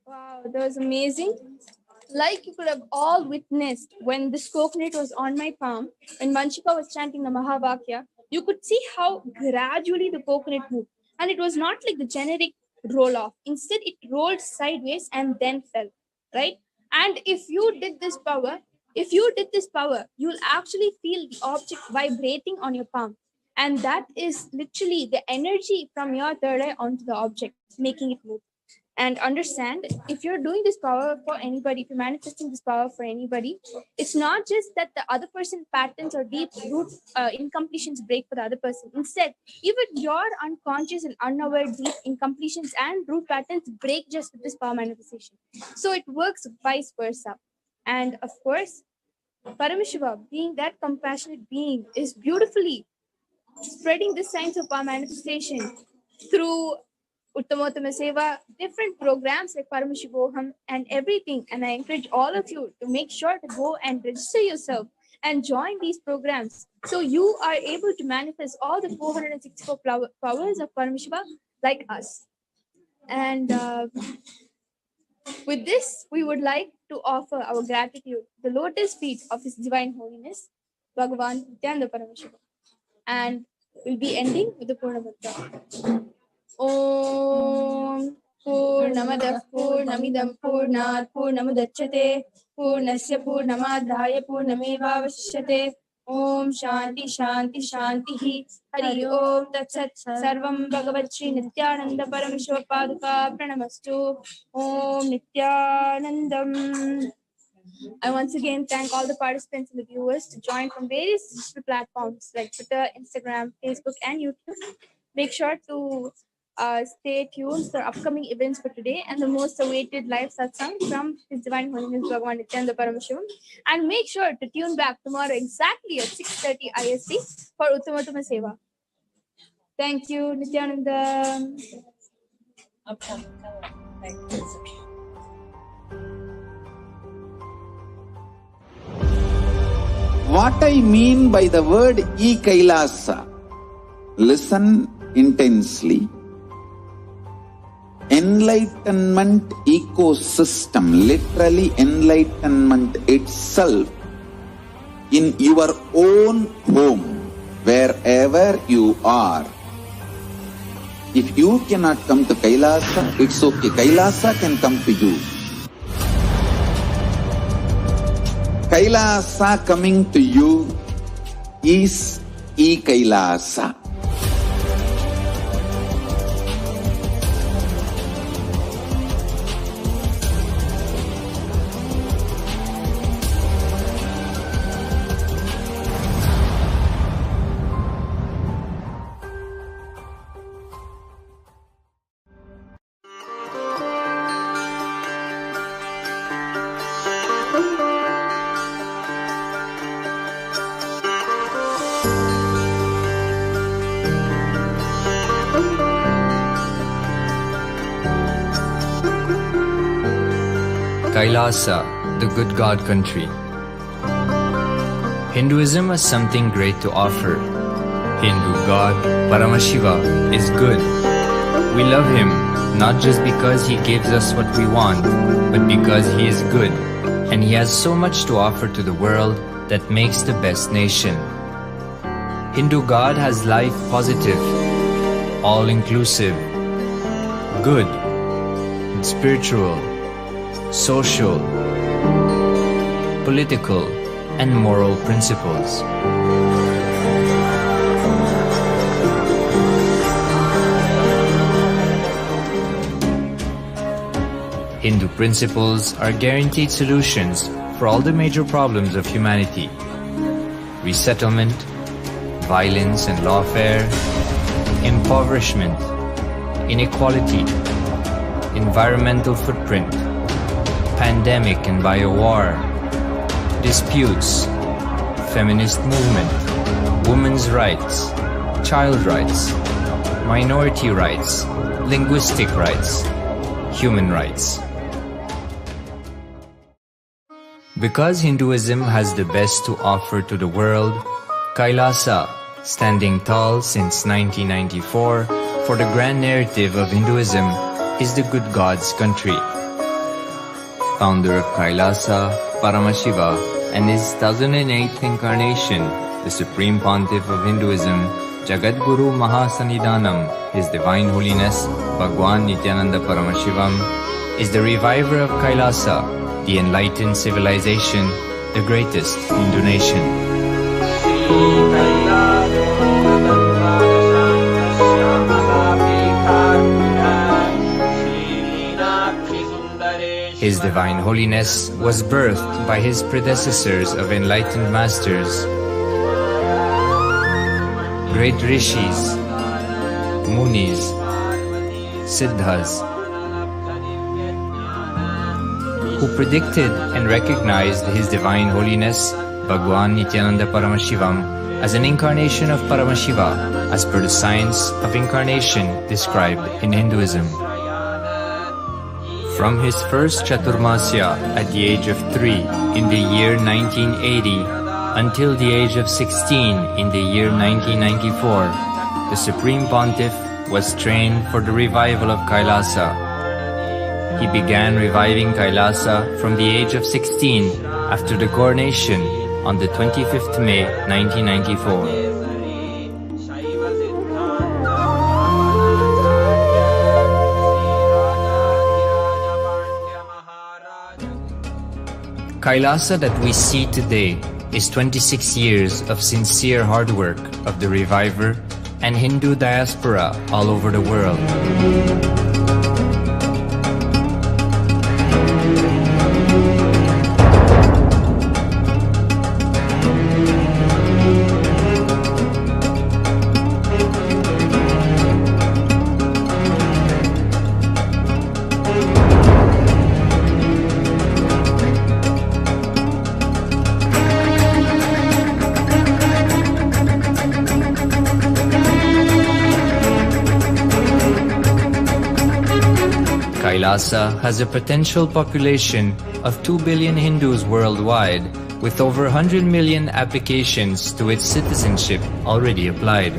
Speaker 4: Wow, that was amazing. Like you could have all witnessed when this coconut was on my palm, when Vanshika was chanting the Mahavakya, you could see how gradually the coconut moved. And it was not like the generic roll off. Instead, it rolled sideways and then fell, right? And if you did this power, you'll actually feel the object vibrating on your palm. And that is literally the energy from your third eye onto the object, making it move. And understand, if you're doing this power for anybody, if you're manifesting this power for anybody, it's not just that the other person patterns or deep root incompletions break for the other person. Instead, even your unconscious and unaware deep incompletions and root patterns break just with this power manifestation. So it works vice versa. And of course, Paramashiva, being that compassionate being, is beautifully spreading the signs of power manifestation through Uttama Seva, different programs like Paramashivoham and everything. And I encourage all of you to make sure to go and register yourself and join these programs, so you are able to manifest all the 464 powers of Paramashiva like us. And with this, we would like to offer our gratitude to the lotus feet of His Divine Holiness, Bhagavan Nithyananda Paramashivam. And we'll be ending with the Purna Mantra. Om Purnamadah Purnamidam Purnat Purnamudachyate Purnasya Purnamadhaya Purnamevavashishyate. Om Shanti Shanti Shanti Hari Om Tat Sat Sarvam Bhagavat Shri Nithyananda Paramashiva Paduka Pranamastu. Om Nithyanandam. I once again thank all the participants and the viewers to join from various digital platforms like Twitter, Instagram, Facebook, and YouTube. Make sure to stay tuned for upcoming events for today and the most awaited live satsang from His Divine Holiness Bhagavan Nithyananda Paramashivam. And make sure to tune back tomorrow exactly at 6:30 IST for Uttama Seva. Thank you, Nithyananda.
Speaker 7: What I mean by the word Kailasa, listen intensely. Enlightenment ecosystem, literally enlightenment itself, in your own home, wherever you are. If you cannot come to Kailasa, it's okay. Kailasa can come to you. Kailasa coming to you is Kailasa.
Speaker 8: Kailasa, the good God country. Hinduism has something great to offer. Hindu God, Paramashiva, is good. We love him not just because he gives us what we want, but because he is good, and he has so much to offer to the world that makes the best nation. Hindu God has life positive, all-inclusive, good, spiritual, social, political, and moral principles. Hindu principles are guaranteed solutions for all the major problems of humanity: resettlement, violence and lawfare, impoverishment, inequality, environmental footprint, pandemic and biowar, disputes, feminist movement, women's rights, child rights, minority rights, linguistic rights, human rights. Because Hinduism has the best to offer to the world, Kailasa, standing tall since 1994 for the grand narrative of Hinduism, is the good God's country. Founder of Kailasa, Paramashiva, and his 1008th incarnation, the Supreme Pontiff of Hinduism, Jagatguru Mahasannidhanam, His Divine Holiness, Bhagavan Nithyananda Paramashivam, is the reviver of Kailasa, the enlightened civilization, the greatest Hindu nation. His Divine Holiness was birthed by his predecessors of enlightened masters, great rishis, munis, siddhas, who predicted and recognized His Divine Holiness, Bhagavan Nithyananda Paramashivam, as an incarnation of Paramashiva, as per the science of incarnation described in Hinduism. From his first Chaturmasya at the age of 3 in the year 1980 until the age of 16 in the year 1994, the Supreme Pontiff was trained for the revival of Kailasa. He began reviving Kailasa from the age of 16 after the coronation on the 25th May 1994. Kailasa that we see today is 26 years of sincere hard work of the reviver and Hindu diaspora all over the world. Kailasa has a potential population of 2 billion Hindus worldwide, with over 100 million applications to its citizenship already applied.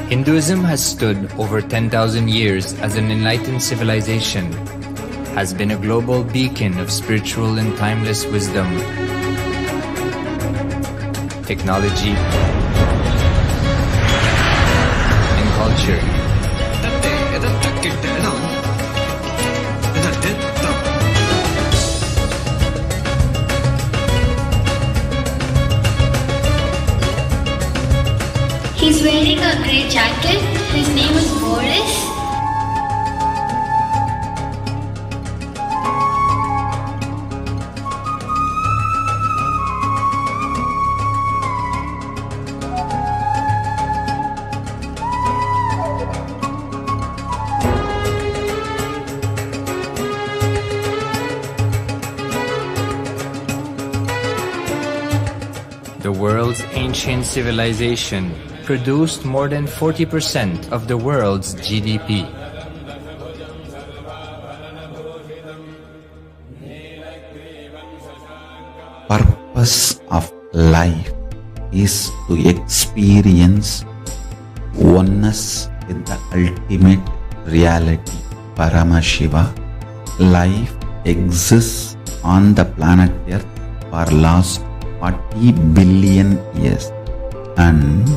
Speaker 8: Hinduism has stood over 10,000 years as an enlightened civilization, has been a global beacon of spiritual and timeless wisdom, technology, culture.
Speaker 9: He's wearing a grey jacket. His name is Boris.
Speaker 8: The world's ancient civilization produced more than 40% of the world's GDP.
Speaker 7: Purpose of life is to experience oneness with the ultimate reality, Paramashiva. Life exists on the planet Earth for last 40 billion years, and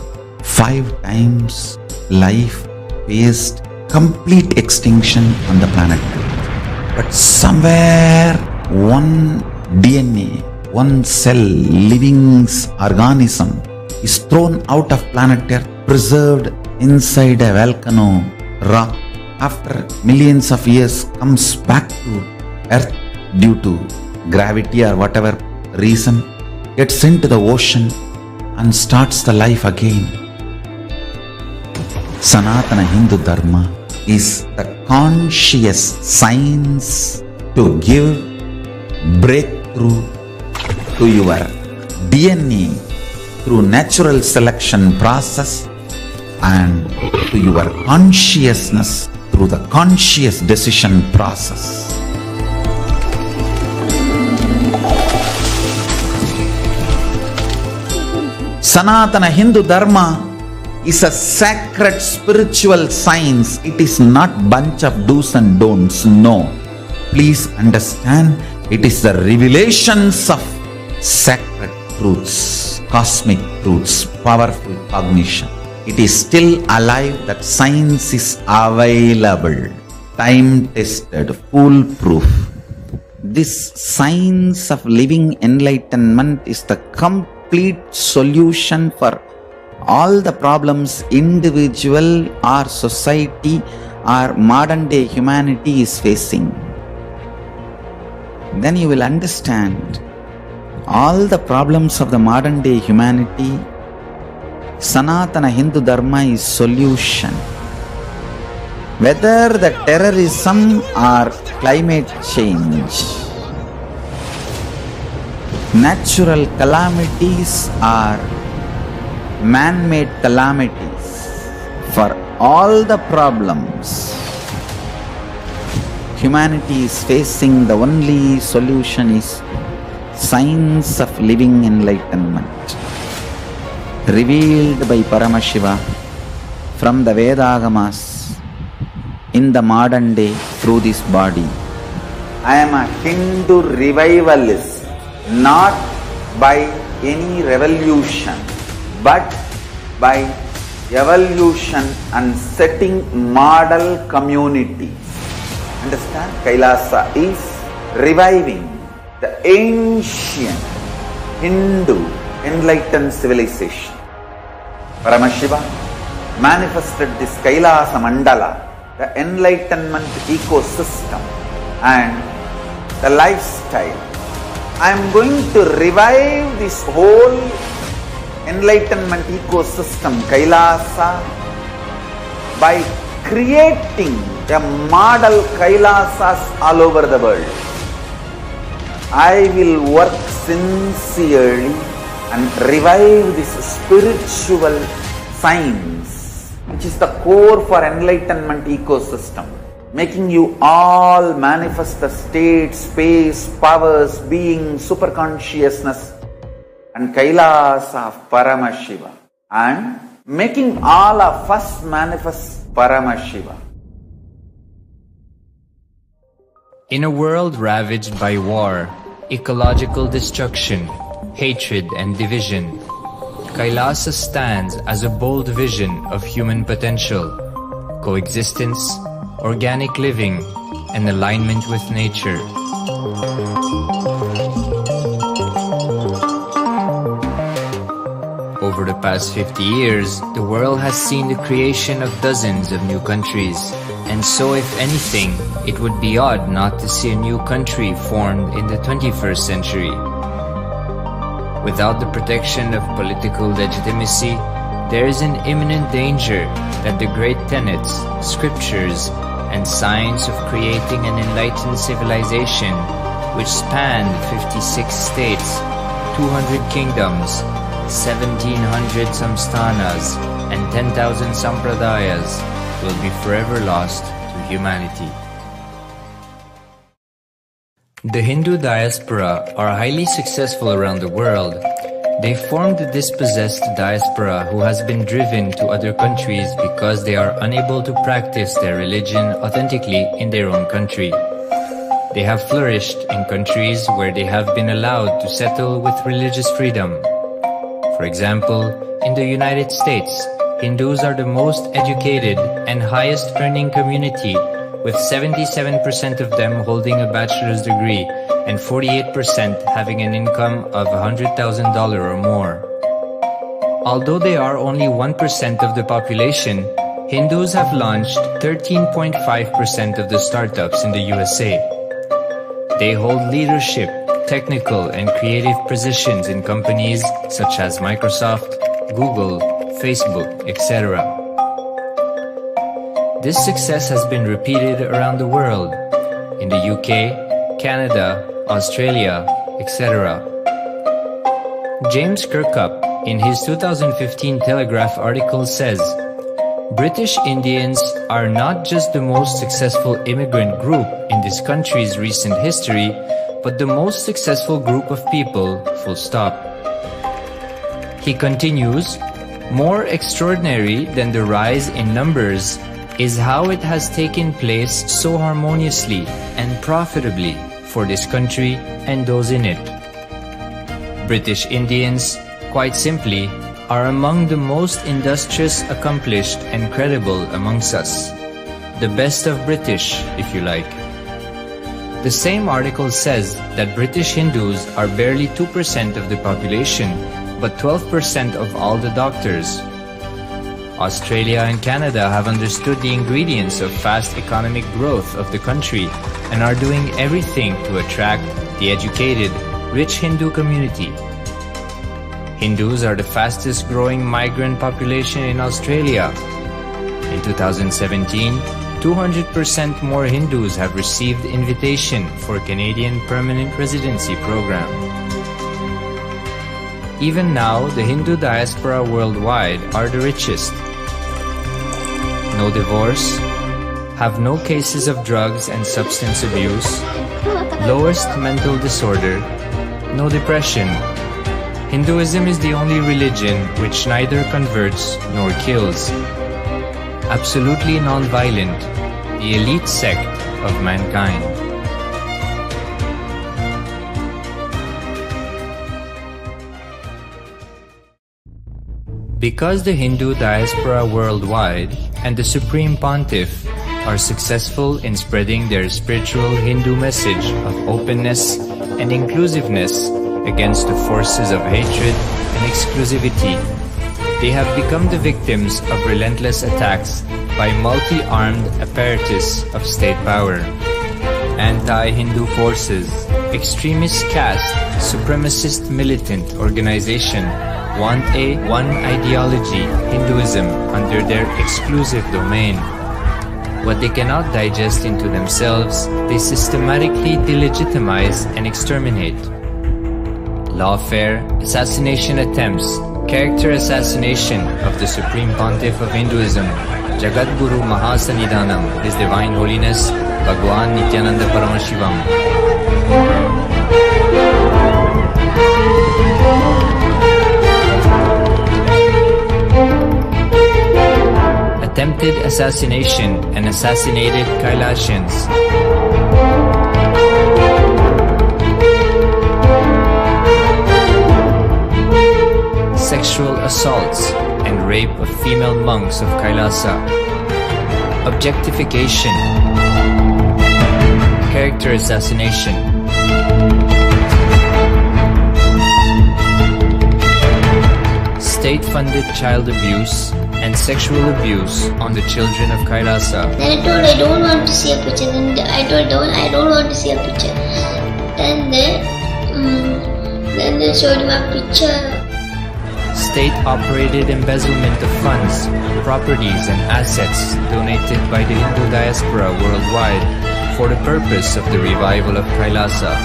Speaker 7: 5 times life faced complete extinction on the planet Earth. But somewhere one DNA, one cell, living organism is thrown out of planet Earth, preserved inside a volcano rock. After millions of years comes back to Earth due to gravity or whatever reason, gets into the ocean and starts the life again. Sanatana Hindu Dharma is the conscious science to give breakthrough to your DNA through natural selection process and to your consciousness through the conscious decision process. Sanatana Hindu Dharma is a sacred spiritual science. It is not bunch of do's and don'ts. No. Please understand, it is the revelations of sacred truths, cosmic truths, powerful cognition. It is still alive, that science is available, time-tested, foolproof. This science of living enlightenment is the complete solution for all the problems individual or society or modern day humanity is facing. Then you will understand all the problems of the modern day humanity. Sanatana Hindu Dharma is solution. Whether the terrorism or climate change, natural calamities or man-made calamities, for all the problems humanity is facing, the only solution is science of living enlightenment, revealed by Paramashiva from the Vedagamas in the modern day through this body. I am a Hindu revivalist, not by any revolution, but by evolution and setting model communities. Understand? Kailasa is reviving the ancient Hindu enlightened civilization. Paramashiva manifested this Kailasa Mandala, the enlightenment ecosystem and the lifestyle. I am going to revive this whole enlightenment ecosystem, Kailasa, by creating a model Kailasas all over the world. I will work sincerely and revive this spiritual science, which is the core for enlightenment ecosystem, making you all manifest the state, space, powers, being, superconsciousness and Kailasa of Paramashiva, and making all of us manifest Paramashiva.
Speaker 8: In a world ravaged by war, ecological destruction, hatred and division, Kailasa stands as a bold vision of human potential, coexistence, organic living, and alignment with nature. Over the past 50 years, the world has seen the creation of dozens of new countries, and so if anything, it would be odd not to see a new country formed in the 21st century. Without the protection of political legitimacy, there is an imminent danger that the great tenets, scriptures, and science of creating an enlightened civilization, which spanned 56 states, 200 kingdoms, 1700 samsthanas, and 10,000 sampradayas, will be forever lost to humanity. The Hindu diaspora are highly successful around the world. They formed the dispossessed diaspora who has been driven to other countries because they are unable to practice their religion authentically in their own country. They have flourished in countries where they have been allowed to settle with religious freedom. For example, in the United States, Hindus are the most educated and highest earning community, with 77% of them holding a bachelor's degree and 48% having an income of $100,000 or more. Although they are only 1% of the population, Hindus have launched 13.5% of the startups in the USA. They hold leadership, technical and creative positions in companies such as Microsoft, Google, Facebook, etc. This success has been repeated around the world, in the UK, Canada, Australia, etc. James Kirkup, in his 2015 Telegraph article says, British Indians are not just the most successful immigrant group in this country's recent history, but the most successful group of people, full stop. He continues, more extraordinary than the rise in numbers is how it has taken place so harmoniously and profitably for this country and those in it. British Indians, quite simply, are among the most industrious, accomplished and credible amongst us. The best of British, if you like. The same article says that British Hindus are barely 2% of the population, but 12% of all the doctors. Australia and Canada have understood the ingredients of fast economic growth of the country and are doing everything to attract the educated, rich Hindu community. Hindus are the fastest growing migrant population in Australia. In 2017, 200% more Hindus have received invitation for Canadian Permanent Residency Program. Even now, the Hindu diaspora worldwide are the richest. No divorce, have no cases of drugs and substance abuse, lowest mental disorder, no depression. Hinduism is the only religion which neither converts nor kills. Absolutely non-violent, the elite sect of mankind. Because the Hindu diaspora worldwide and the Supreme Pontiff are successful in spreading their spiritual Hindu message of openness and inclusiveness against the forces of hatred and exclusivity, they have become the victims of relentless attacks by multi-armed apparatus of state power. Anti-Hindu forces, extremist caste, supremacist militant organization want a one ideology, Hinduism, under their exclusive domain. What they cannot digest into themselves, they systematically delegitimize and exterminate. Lawfare, assassination attempts, character assassination of the Supreme Pontiff of Hinduism, Jagatguru Mahasannidhanam, His Divine Holiness, Bhagavan Nithyananda Paramashivam. Attempted assassination and assassinated Kailasians. Sexual assaults and rape of female monks of Kailasa. Objectification. Character assassination. State-funded child abuse and sexual abuse on the children of Kailasa.
Speaker 10: Then I told I don't want to see a picture. Then I told I don't want to see a picture. Then they showed me a picture.
Speaker 8: State-operated embezzlement of funds, properties and assets donated by the Hindu diaspora worldwide for the purpose of the revival of Kailasa.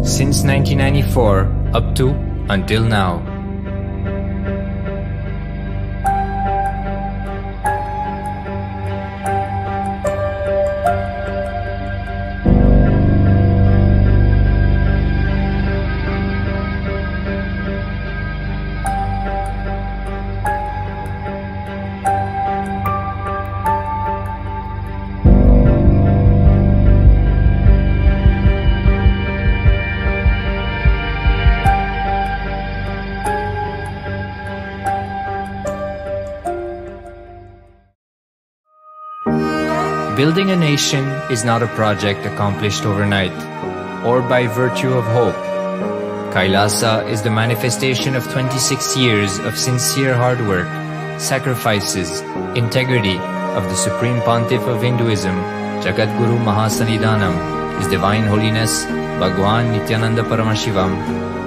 Speaker 8: Since 1994, up to until now. Building a nation is not a project accomplished overnight or by virtue of hope. Kailasa is the manifestation of 26 years of sincere hard work, sacrifices, integrity of the Supreme Pontiff of Hinduism, Jagatguru Mahasannidhanam, His Divine Holiness, Bhagavan Nithyananda Paramashivam,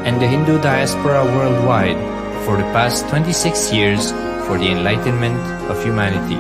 Speaker 8: and the Hindu diaspora worldwide for the past 26 years for the enlightenment of humanity.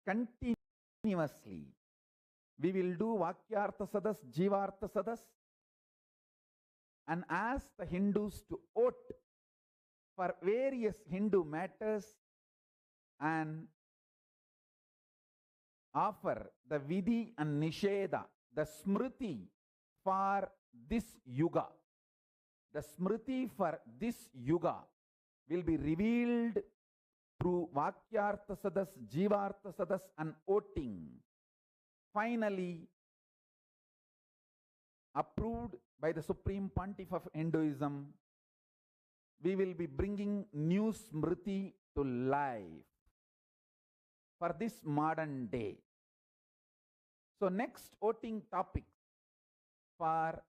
Speaker 7: Continuously, we will do Vakyartha Sadas, Jivartha Sadas, and ask the Hindus to vote for various Hindu matters and offer the Vidhi and Nisheda, the Smriti for this Yuga. The Smriti for this Yuga will be revealed through Vakyartha Sadas, Jivartha Sadas and voting. Finally, approved by the Supreme Pontiff of Hinduism, we will be bringing new Smriti to life for this modern day. So next voting topic for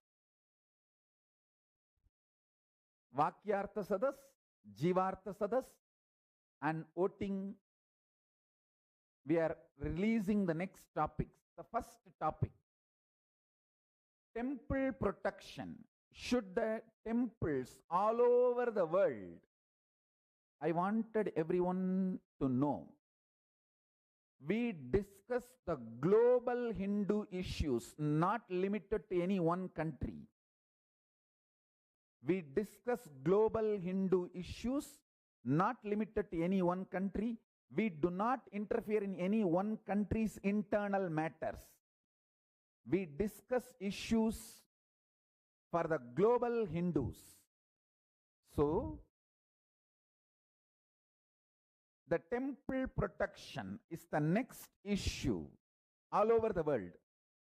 Speaker 7: Vakyartha Sadas, Jivartha Sadas and voting, we are releasing the next topics. The first topic, temple protection. Should the temples all over the world, I wanted everyone to know, we discuss the global Hindu issues, not limited to any one country. We discuss global Hindu issues, not limited to any one country. We do not interfere in any one country's internal matters. We discuss issues for the global Hindus. So, the temple protection is the next issue all over the world.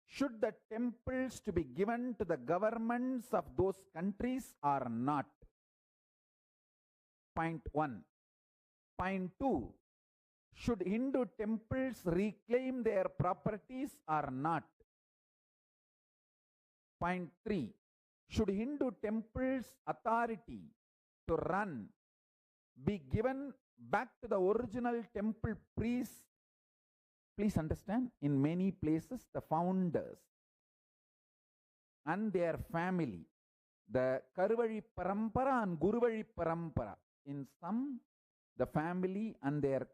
Speaker 7: Should the temples to be given to the governments of those countries or not? Point 1. Point 2. Should Hindu temples reclaim their properties or not? Point 3. Should Hindu temples authority to run be given back to the original temple priests? Please understand, in many places the founders and their family, the Karuvali Parampara and Guruvali Parampara, in some the family and their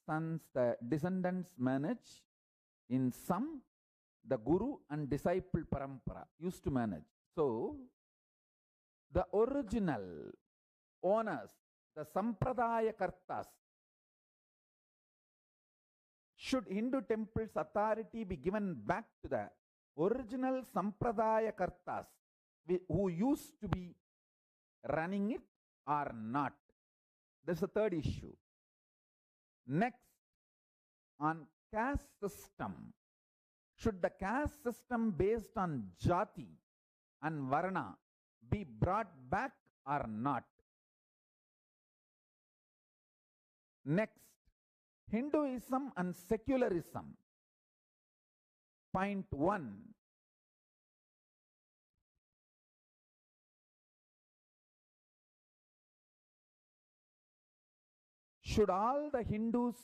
Speaker 7: sons, the descendants manage. In some, the Guru and disciple Parampara used to manage. So, the original owners, the Sampradaya Kartas, should Hindu temples authority be given back to the original Sampradaya Kartas who used to be running it or not? That's the third issue. Next, on caste system. Should the caste system based on jati and varna be brought back or not? Next, Hinduism and secularism. Point 1. Should all the Hindus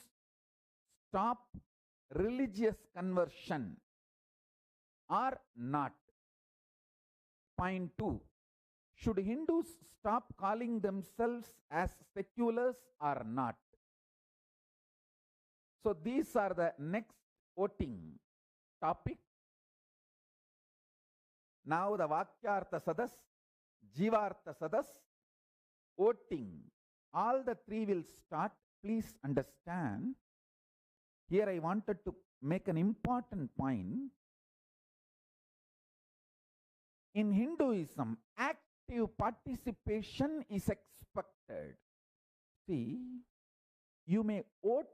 Speaker 7: stop religious conversion or not? Point 2. Should Hindus stop calling themselves as seculars or not? So these are the next voting topic. Now the Vakyartha Sadas, Jivartha Sadas, voting. All the three will start. Please understand. Here I wanted to make an important point. In Hinduism, active participation is expected. See, you may vote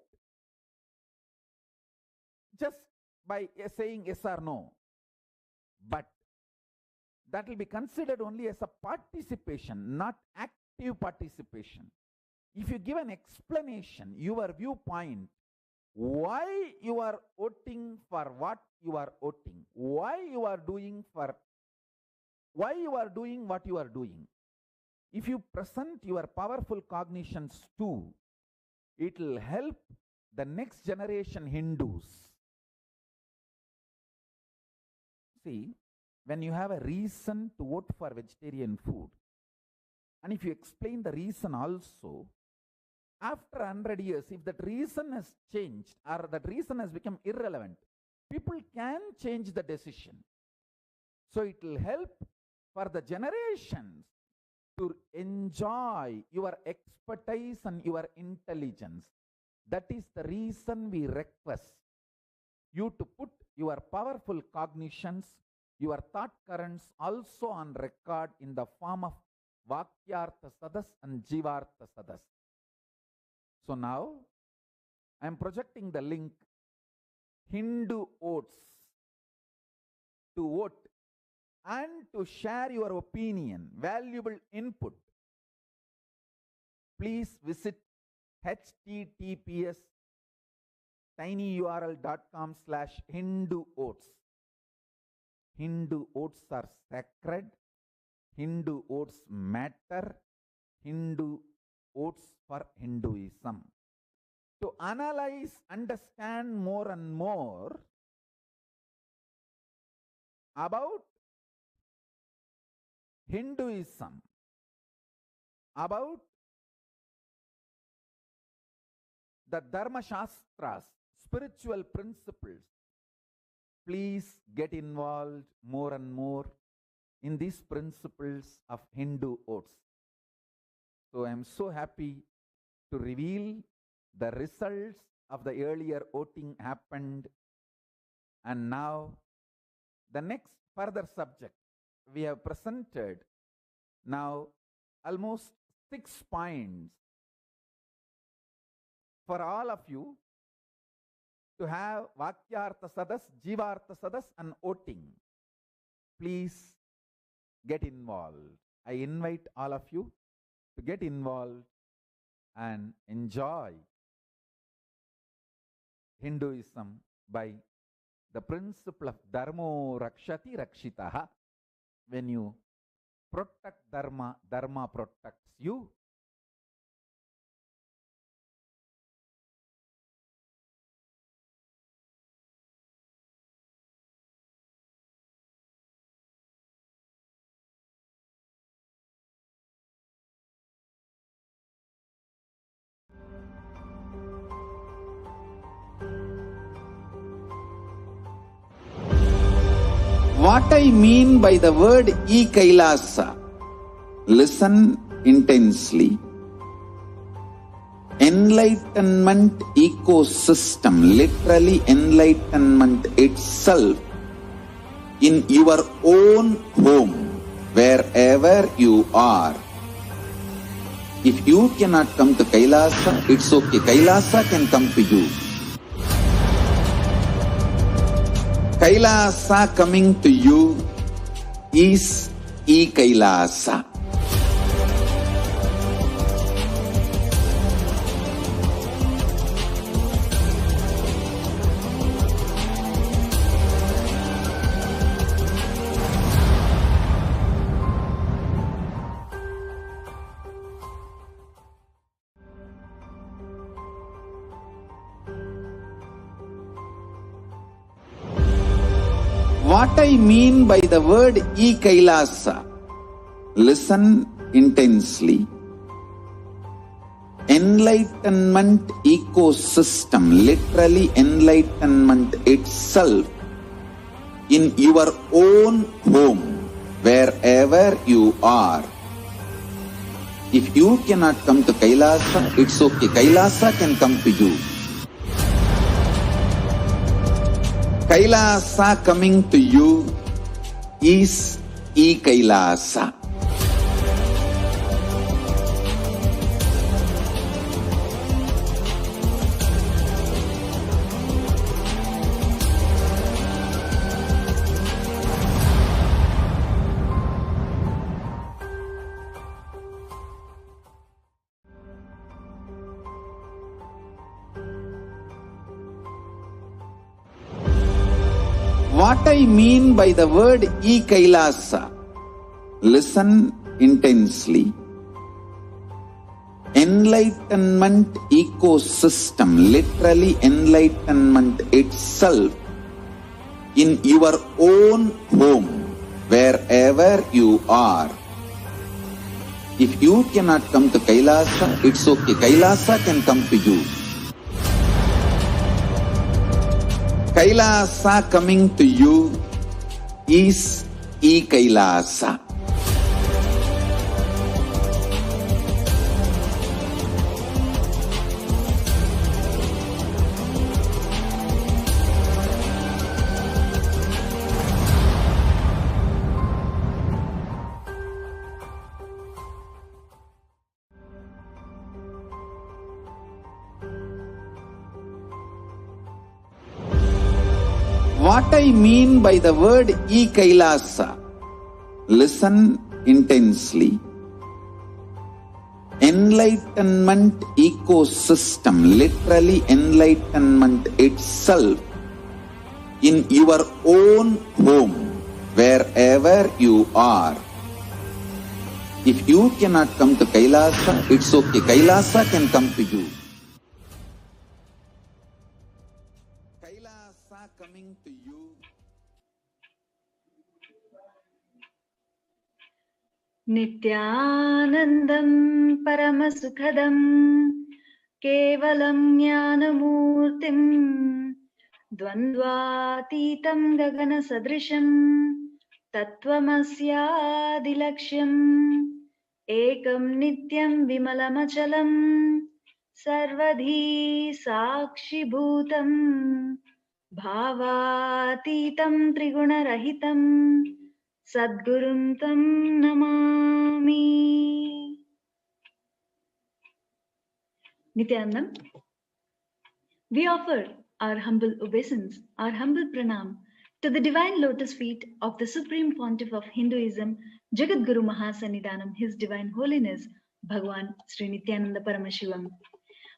Speaker 7: just by saying yes or no, but that will be considered only as a participation, not active participation. If you give an explanation, your viewpoint, why you are voting for what you are voting, why you are doing what you are doing. If you present your powerful cognitions too, it will help the next generation Hindus. See, when you have a reason to vote for vegetarian food, and if you explain the reason also, after 100 years, if that reason has changed or that reason has become irrelevant, people can change the decision. So it will help for the generations to enjoy your expertise and your intelligence. That is the reason we request you to put your powerful cognitions, your thought currents also on record in the form of Vakyartha Sadas and Jivartha Sadas. So now I am projecting the link Hindu votes to vote and to share your opinion, valuable input. Please visit https://tinyurl.com/Hindu votes. Hindu votes are sacred. Hindu votes matter. Hindu votes for Hinduism. To analyze, understand more and more about Hinduism, about the Dharma Shastras, spiritual principles, please get involved more and more in these principles of Hindu oaths. So I am so happy to reveal the results of the earlier voting happened, and now the next further subject we have presented now almost 6 points for all of you to have Vakyartha Sadas, Jivartha Sadas and voting. Please get involved. I invite all of you to get involved and enjoy Hinduism by the principle of Dharmo Rakshati Rakshitaha. When you protect Dharma, Dharma protects you. What I mean by the word Kailasa, listen intensely. Enlightenment ecosystem, literally enlightenment itself, in your own home, wherever you are. If you cannot come to Kailasa, it's okay. Kailasa can come to you. Kailasa coming to you is Kailasa. What I mean by the word Kailasa, listen intensely. Enlightenment ecosystem, literally enlightenment itself, in your own home, wherever you are. If you cannot come to Kailasa, it's okay. Kailasa can come to you. Kailasa coming to you is Kailasa. What I mean by the word Kailasa, listen intensely. Enlightenment ecosystem, literally enlightenment itself, in your own home, wherever you are. If you cannot come to Kailasa, it's okay. Kailasa can come to you. Kailasa coming to you is Kailasa. What I mean by the word Kailasa, listen intensely. Enlightenment ecosystem, literally enlightenment itself, in your own home, wherever you are. If you cannot come to Kailasa, it's okay. Kailasa can come to you. Kailasa coming to you.
Speaker 11: Nityanandam Paramasukhadam Kevalam Jnanamurtim Dvandvatitam Gagana Sadrisham Tattvamasyadilaksham Ekam Nityam Vimalamachalam Sarvadhi Sakshi Bhutam Bhavatitam Trigunarahitam Sadgurum Tam Namami. Nityanandam, we offer our humble obeisance, our humble pranam to the divine lotus feet of the Supreme Pontiff of Hinduism, Jagatguru Mahasannidhanam, His Divine Holiness, Bhagavan Sri Nithyananda Paramashivam.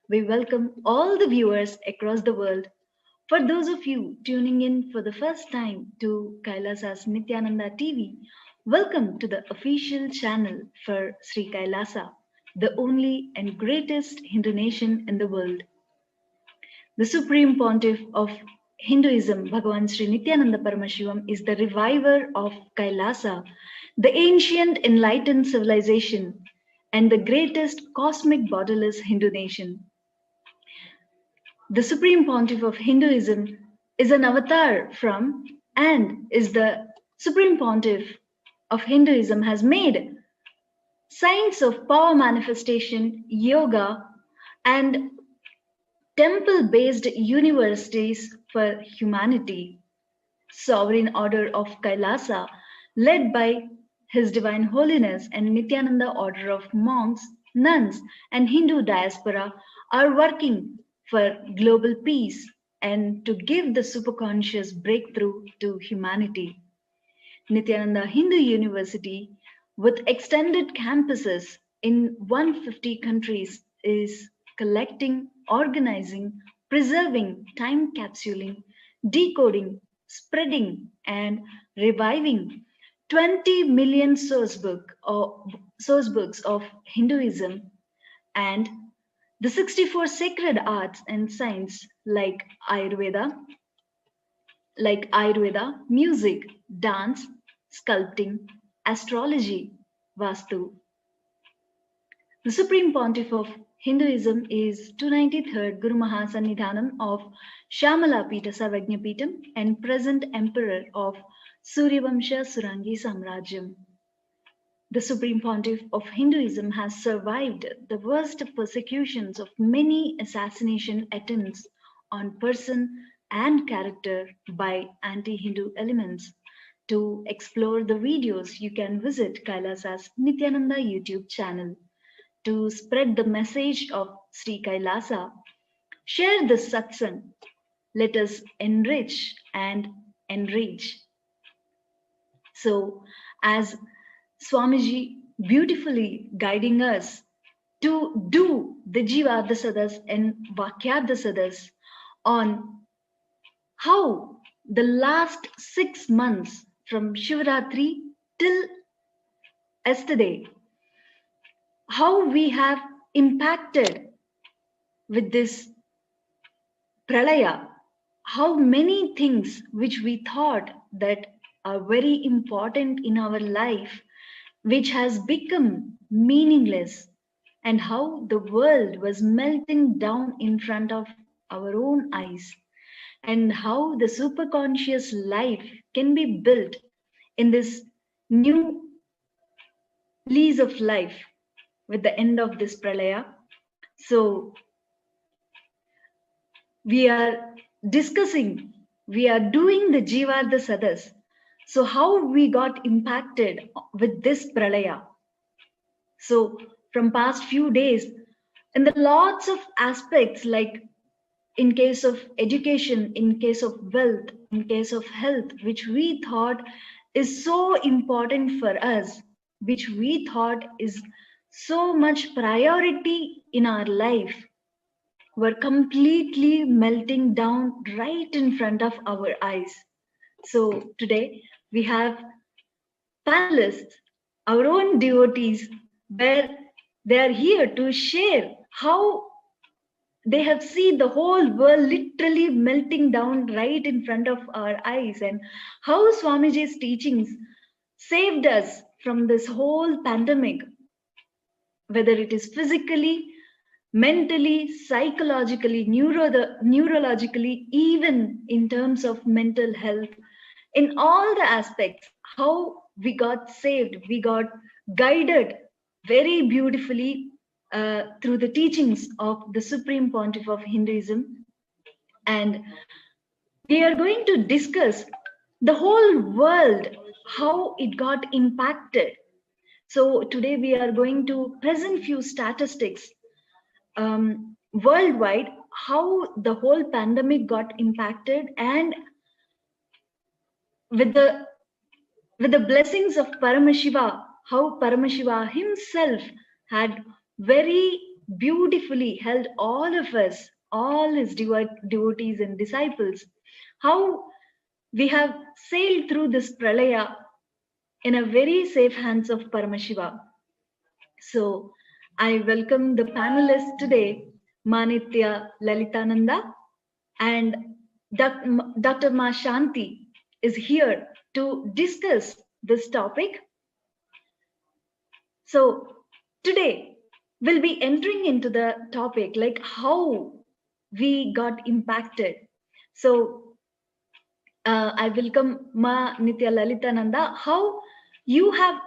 Speaker 11: We welcome all the viewers across the world. For those of you tuning in for the first time to Kailasa's Nithyananda TV, welcome to the official channel for Sri Kailasa, the only and greatest Hindu nation in the world. The Supreme Pontiff of Hinduism, Bhagavan Sri Nithyananda Paramashivam, is the reviver of Kailasa, the ancient enlightened civilization, and the greatest cosmic borderless Hindu nation. The Supreme Pontiff of Hinduism is an avatar from and is the Supreme Pontiff of Hinduism has made science of power manifestation, yoga, and temple-based universities for humanity. Sovereign Order of Kailasa, led by His Divine Holiness and Nithyananda Order of Monks, Nuns, and Hindu diaspora are working for global peace and to give the superconscious breakthrough to humanity. Nithyananda Hindu University, with extended campuses in 150 countries, is collecting, organizing, preserving, time capsuling, decoding, spreading, and reviving 20 million source books of Hinduism and the 64 sacred arts and science like Ayurveda, music, dance, sculpting, astrology, Vastu. The Supreme Pontiff of Hinduism is 293rd Guru Mahasannidhanam of Shamala Pita Sarvajna Pitam and present Emperor of Suryavamsha Surangi Samrajyam. The Supreme Pontiff of Hinduism has survived the worst persecutions of many assassination attempts on person and character by anti-Hindu elements. To explore the videos, you can visit Kailasa's Nithyananda YouTube channel. To spread the message of Sri Kailasa, share the satsang. Let us enrich and enreach. So, as Swamiji beautifully guiding us to do the Jivadasadas and Vakyadasadas on how the last 6 months from Shivaratri till yesterday, how we have impacted with this pralaya, how many things which we thought that are very important in our life, which has become meaningless, and how the world was melting down in front of our own eyes, and how the superconscious life can be built in this new lease of life with the end of this pralaya. So we are discussing, we are doing the Jivarda Sadas. So how we got impacted with this pralaya. So from past few days, in the lots of aspects, like in case of education, in case of wealth, in case of health, which we thought is so important for us, which we thought is so much priority in our life, were completely melting down right in front of our eyes. So today we have panelists, our own devotees, where they are here to share how they have seen the whole world literally melting down right in front of our eyes, and how Swamiji's teachings saved us from this whole pandemic, whether it is physically, mentally, psychologically, neurologically, even in terms of mental health, in all the aspects, how we got saved, we got guided very beautifully through the teachings of the Supreme Pontiff of Hinduism. And we are going to discuss the whole world, how it got impacted. So today we are going to present few statistics worldwide, how the whole pandemic got impacted, and with the blessings of Paramashiva, how Paramashiva himself had very beautifully held all of us, all his devotees and disciples, how we have sailed through this pralaya in a very safe hands of Paramashiva. So I welcome the panelists today, Manitya Lalitananda and Dr. Ma Shanti is here to discuss this topic. So today we'll be entering into the topic like how we got impacted. So I welcome Ma Nitya Lalitananda, how you have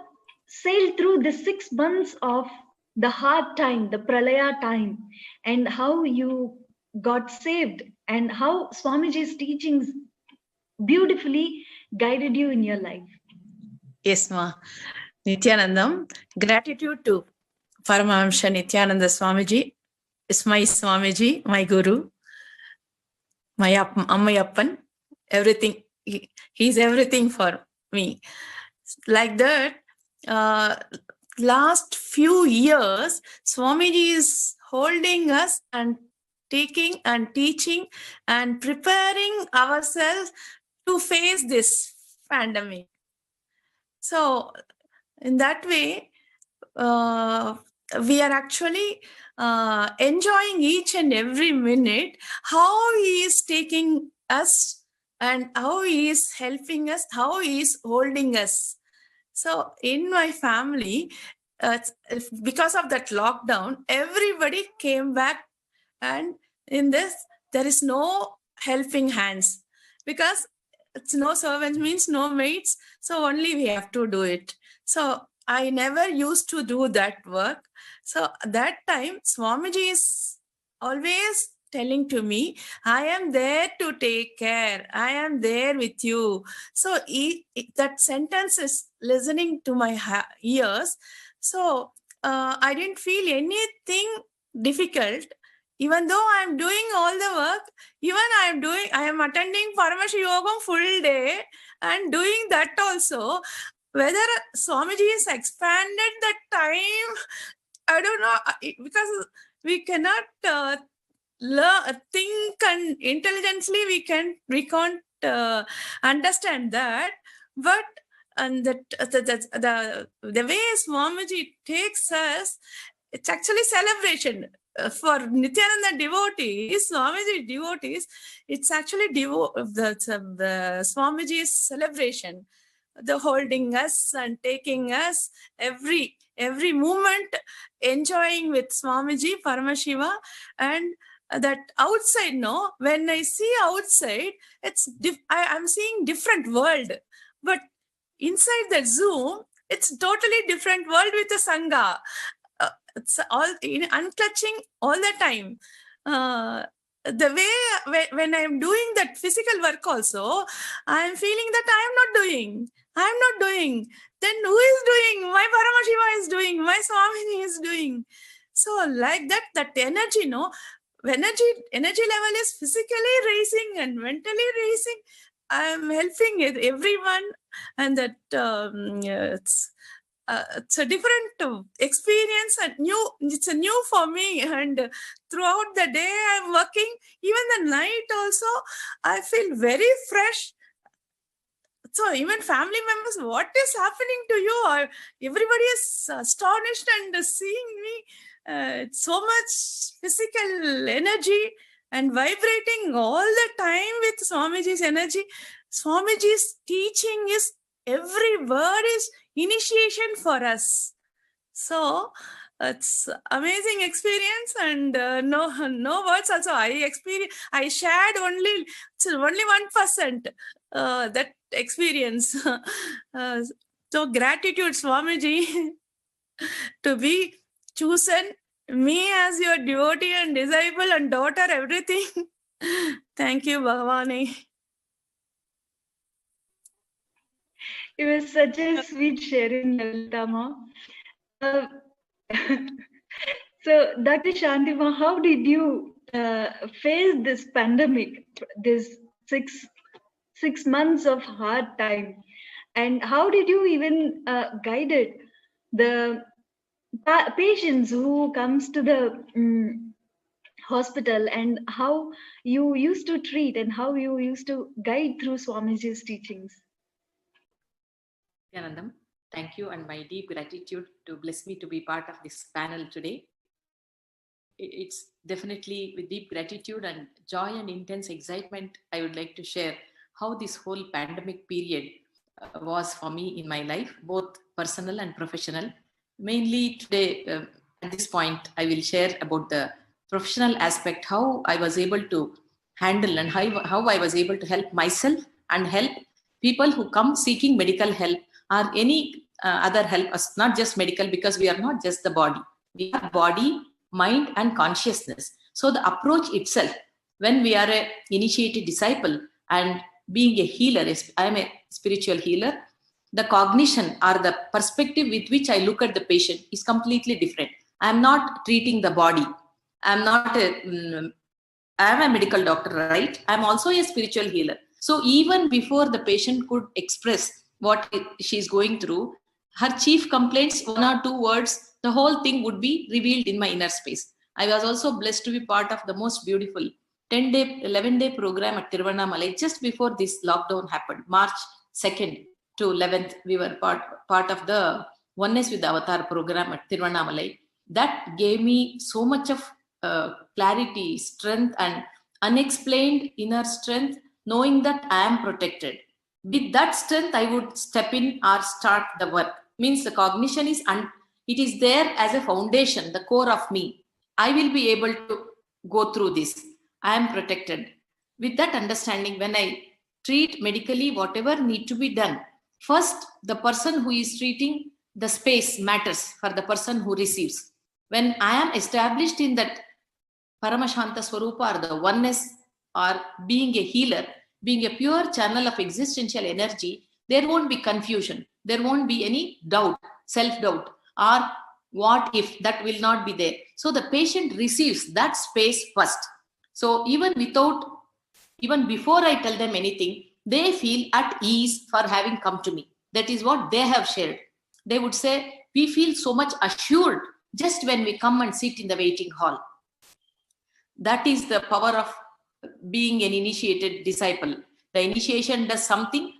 Speaker 11: sailed through the 6 months of the hard time, the pralaya time, and how you got saved, and how Swamiji's teachings beautifully guided you in your life.
Speaker 12: Yes, Ma. Nithyanandam, gratitude to Paramahamsa Nithyananda Swamiji, is my Swamiji, my Guru. my Ammayappan, everything. He's everything for me. Like that, last few years, Swamiji is holding us and taking and teaching and preparing ourselves to face this pandemic. So in that way, we are actually enjoying each and every minute how he is taking us and how he is helping us, how he is holding us. So in my family, because of that lockdown, everybody came back, and in this there is no helping hands, because it's no servants means no maids, so only we have to do it. So I never used to do that work. So that time Swamiji is always telling to me, I am there to take care, I am there with you. So that sentence is listening to my ears. So I didn't feel anything difficult. Even though I am doing all the work, even I am attending Paramashivoham full day and doing that also. Whether Swamiji has expanded that time, I don't know, because we cannot think and intelligently we can't understand that. But and the way Swamiji takes us, it's actually celebration. For Nithyananda devotees, Swamiji devotees, it's actually the Swamiji's celebration, the holding us and taking us every moment, enjoying with Swamiji, Paramashiva. And that outside, no, when I see outside, I'm seeing different world, but inside the Zoom, it's totally different world with the Sangha. It's all unclutching all the time. The way when I'm doing that physical work also, I'm feeling that I'm not doing. Then who is doing? My Paramashiva is doing. My Swamiji is doing. So like that energy, no, energy level is physically raising and mentally raising. I'm helping everyone, and that it's a different experience and it's a new for me. And throughout the day I'm working, even the night also, I feel very fresh. So even family members, what is happening to you? Everybody is astonished and seeing me. So much physical energy and vibrating all the time with Swamiji's energy. Swamiji's teaching is, every word is initiation for us. So it's amazing experience, and no words also. I shared only 1% that experience. So gratitude, Swamiji, to be chosen me as your devotee and disciple and daughter, everything. Thank you, Bhagavan.
Speaker 11: It was such a sweet sharing, Uttama. So, Dr. Shantima, how did you face this pandemic, this six months of hard time, and how did you even guided the patients who comes to the hospital, and how you used to treat and how you used to guide through Swamiji's teachings?
Speaker 13: Nityanandam, thank you, and my deep gratitude to bless me to be part of this panel today. It's definitely with deep gratitude and joy and intense excitement I would like to share how this whole pandemic period was for me in my life, both personal and professional. Mainly today, at this point, I will share about the professional aspect, how I was able to handle and how I was able to help myself and help people who come seeking medical help or any other help, not just medical, because we are not just the body. We have body, mind and consciousness. So the approach itself, when we are an initiated disciple and being a healer, I am a spiritual healer, the cognition or the perspective with which I look at the patient is completely different. I am not treating the body. I am not I am a medical doctor, right? I'm also a spiritual healer. So even before the patient could express what she's going through, her chief complaints, 1 or 2 words, the whole thing would be revealed in my inner space. I was also blessed to be part of the most beautiful 10-day, 11-day program at Tiruvannamalai just before this lockdown happened. March 2nd to 11th, we were part of the Oneness with the Avatar program at Tiruvannamalai. That gave me so much of clarity, strength, and unexplained inner strength, knowing that I am protected. With that strength, I would step in or start the work. Means the cognition is, it is there as a foundation, the core of me. I will be able to go through this. I am protected. With that understanding, when I treat medically whatever need to be done, first, the person who is treating, the space matters for the person who receives. When I am established in that Paramashanta Swarupa or the oneness or being a healer, being a pure channel of existential energy, there won't be confusion. There won't be any doubt, self-doubt, or what if, that will not be there. So the patient receives that space first. So even before I tell them anything, they feel at ease for having come to me. That is what they have shared. They would say, we feel so much assured just when we come and sit in the waiting hall. That is the power of being an initiated disciple. The initiation does something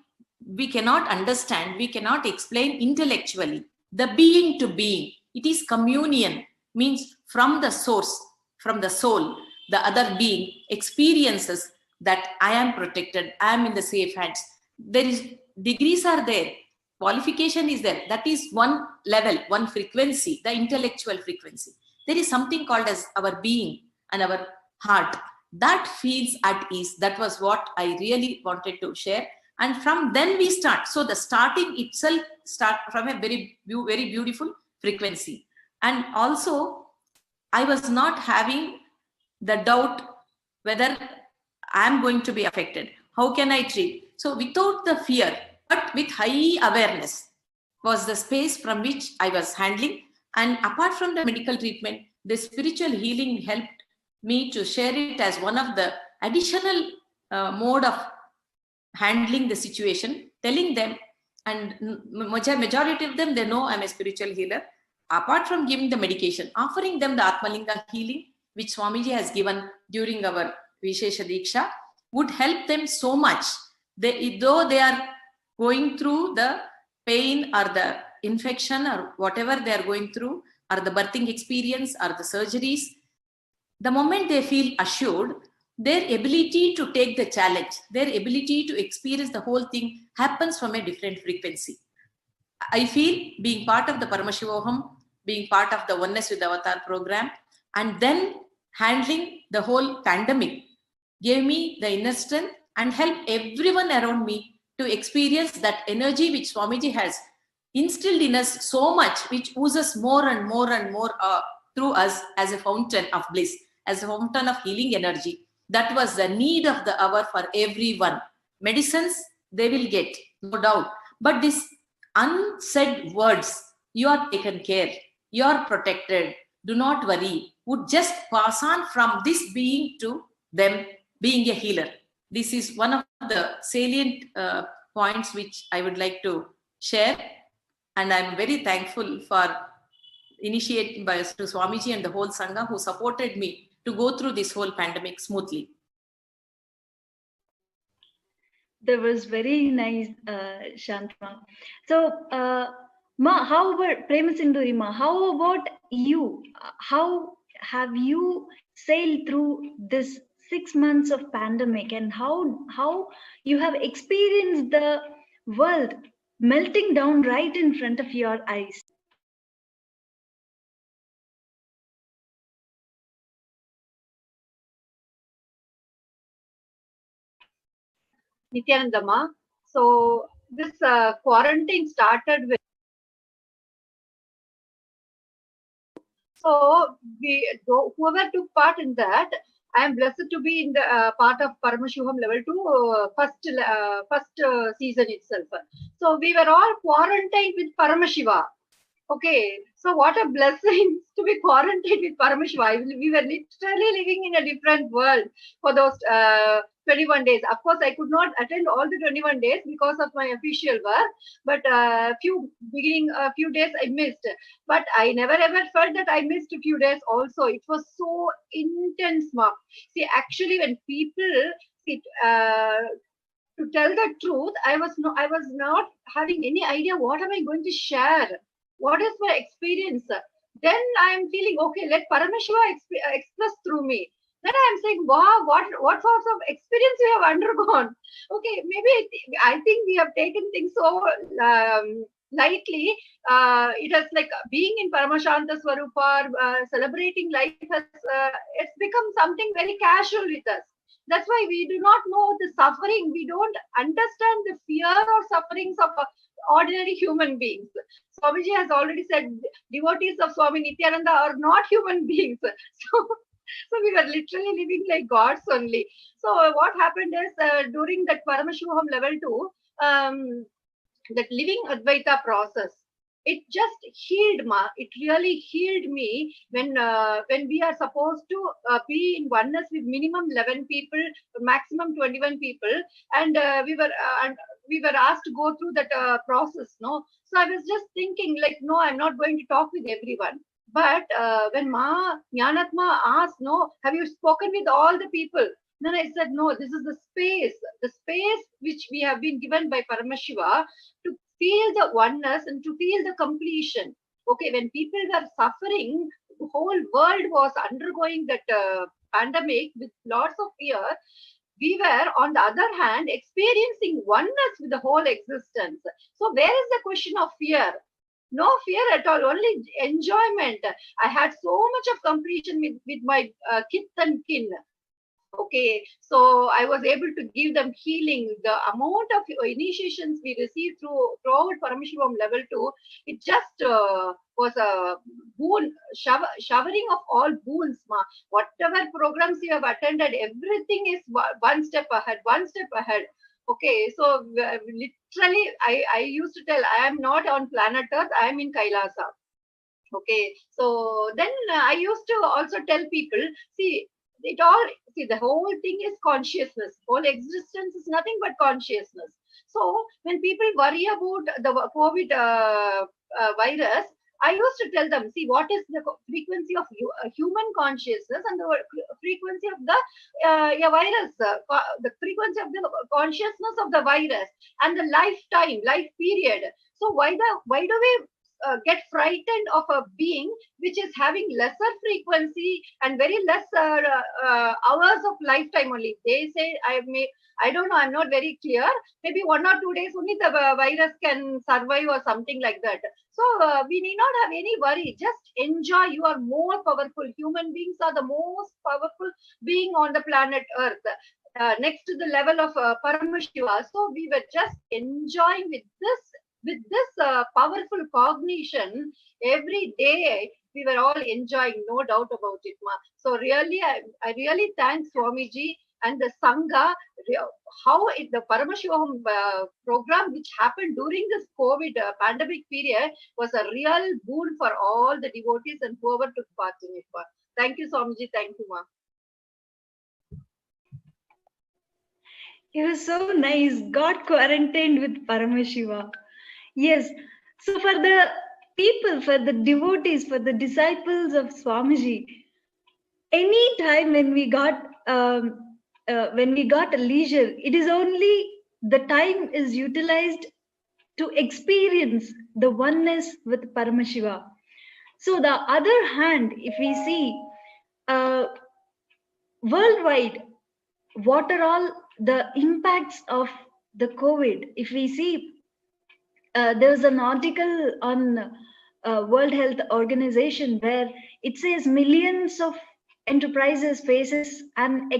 Speaker 13: we cannot understand, we cannot explain intellectually. The being to being, it is communion, means from the source, from the soul, the other being experiences that I am protected, I am in the safe hands. There is, degrees are there, qualification is there. That is one level, one frequency, the intellectual frequency. There is something called as our being and our heart. That feels at ease. That was what I really wanted to share. And from then we start. So the starting itself start from a very, very beautiful frequency. And also, I was not having the doubt whether I am going to be affected. How can I treat? So without the fear, but with high awareness was the space from which I was handling. And apart from the medical treatment, the spiritual healing helped me to share it as one of the additional mode of handling the situation, telling them, and majority of them, they know I'm a spiritual healer. Apart from giving the medication, offering them the Atmalinga healing, which Swamiji has given during our Vishesha Diksha, would help them so much. Though they are going through the pain or the infection or whatever they are going through, or the birthing experience or the surgeries, the moment they feel assured, their ability to take the challenge, their ability to experience the whole thing happens from a different frequency. I feel being part of the Paramashivoham, being part of the Oneness with Avatar program, and then handling the whole pandemic gave me the inner strength and helped everyone around me to experience that energy which Swamiji has instilled in us so much, which oozes more and more and more through us as a fountain of bliss, as a fountain of healing energy. That was the need of the hour for everyone. Medicines, they will get, no doubt. But these unsaid words, you are taken care, you are protected, do not worry, would just pass on from this being to them being a healer. This is one of the salient points which I would like to share. And I'm very thankful for initiating by to Swamiji and the whole Sangha who supported me to go through this whole pandemic smoothly.
Speaker 11: That was very nice, Shantama. So, Ma, how about Premasinduri Ma? How about you? How have you sailed through this 6 months of pandemic, and how you have experienced the world melting down right in front of your eyes?
Speaker 14: Nithyanandama. So this quarantine started with. So whoever took part in that, I am blessed to be in the part of Paramashivoham level 2 first season itself. So we were all quarantined with Paramashiva. Okay, so what a blessing to be quarantined with Paramashiva. We were literally living in a different world for those 21 days. Of course, I could not attend all the 21 days because of my official work, but a few days I missed. But I never ever felt that I missed a few days also. It was so intense, ma. See, actually, when people see, to tell the truth, I was not having any idea what am I going to share. What is my experience? Then I am feeling, okay, let Paramashiva express through me. Then I am saying, wow, what sorts of experience you have undergone? Okay, maybe I think we have taken things so lightly. It has like being in Paramashanta Swarupa, celebrating life has it's become something very casual with us. That's why we do not know the suffering. We don't understand the fear or sufferings of ordinary human beings. Swamiji has already said devotees of Swami Nithyananda are not human beings. So we were literally living like gods only. So what happened is during that Paramashivoham level 2, that living Advaita process, it just healed it really healed me when we are supposed to be in oneness with minimum 11 people, maximum 21 people, and we were asked to go through that process. No, so I was just thinking like, no, I'm not going to talk with everyone. But when Ma Jnanatma asked, no, have you spoken with all the people? Then I said, no, this is the space which we have been given by Paramashiva to feel the oneness and to feel the completion. Okay, when people were suffering, the whole world was undergoing that pandemic with lots of fear. We were, on the other hand, experiencing oneness with the whole existence. So where is the question of fear? No fear at all, only enjoyment. I had so much of completion with my kith and kin. Okay, so I was able to give them healing. The amount of initiations we received throughout Paramashivoham level 2, it just was a boon, showering of all boons. Whatever programs you have attended, everything is one step ahead. Okay, so literally, I used to tell, I am not on planet Earth, I am in Kailasa. Okay, so then I used to also tell people, the whole thing is consciousness. Whole existence is nothing but consciousness. So when people worry about the COVID virus, I used to tell them, see, what is the frequency of human consciousness and the frequency of the virus, the frequency of the consciousness of the virus and the life period. So why do we get frightened of a being which is having lesser frequency and very less hours of lifetime only? They say, I don't know, I'm not very clear. Maybe 1 or 2 days only the virus can survive or something like that. So we need not have any worry. Just enjoy. You are more powerful. Human beings are the most powerful being on the planet Earth. Next to the level of Paramashiva. So we were just enjoying with this powerful cognition every day. We were all enjoying, no doubt about it, ma. So really, I really thank Swamiji and the Sangha, how the Paramashivoham program which happened during this COVID pandemic period was a real boon for all the devotees and whoever took part in it. Ma. Thank you, Swamiji. Thank you, ma.
Speaker 11: It was so nice. Got quarantined with Paramashiva. Yes. So for the people, for the devotees, for the disciples of Swamiji, any time when we got a leisure, it is only the time is utilized to experience the oneness with Paramashiva. So the other hand, if we see worldwide, what are all the impacts of the COVID? If we see, there was an article on World Health Organization where it says millions of enterprises faces an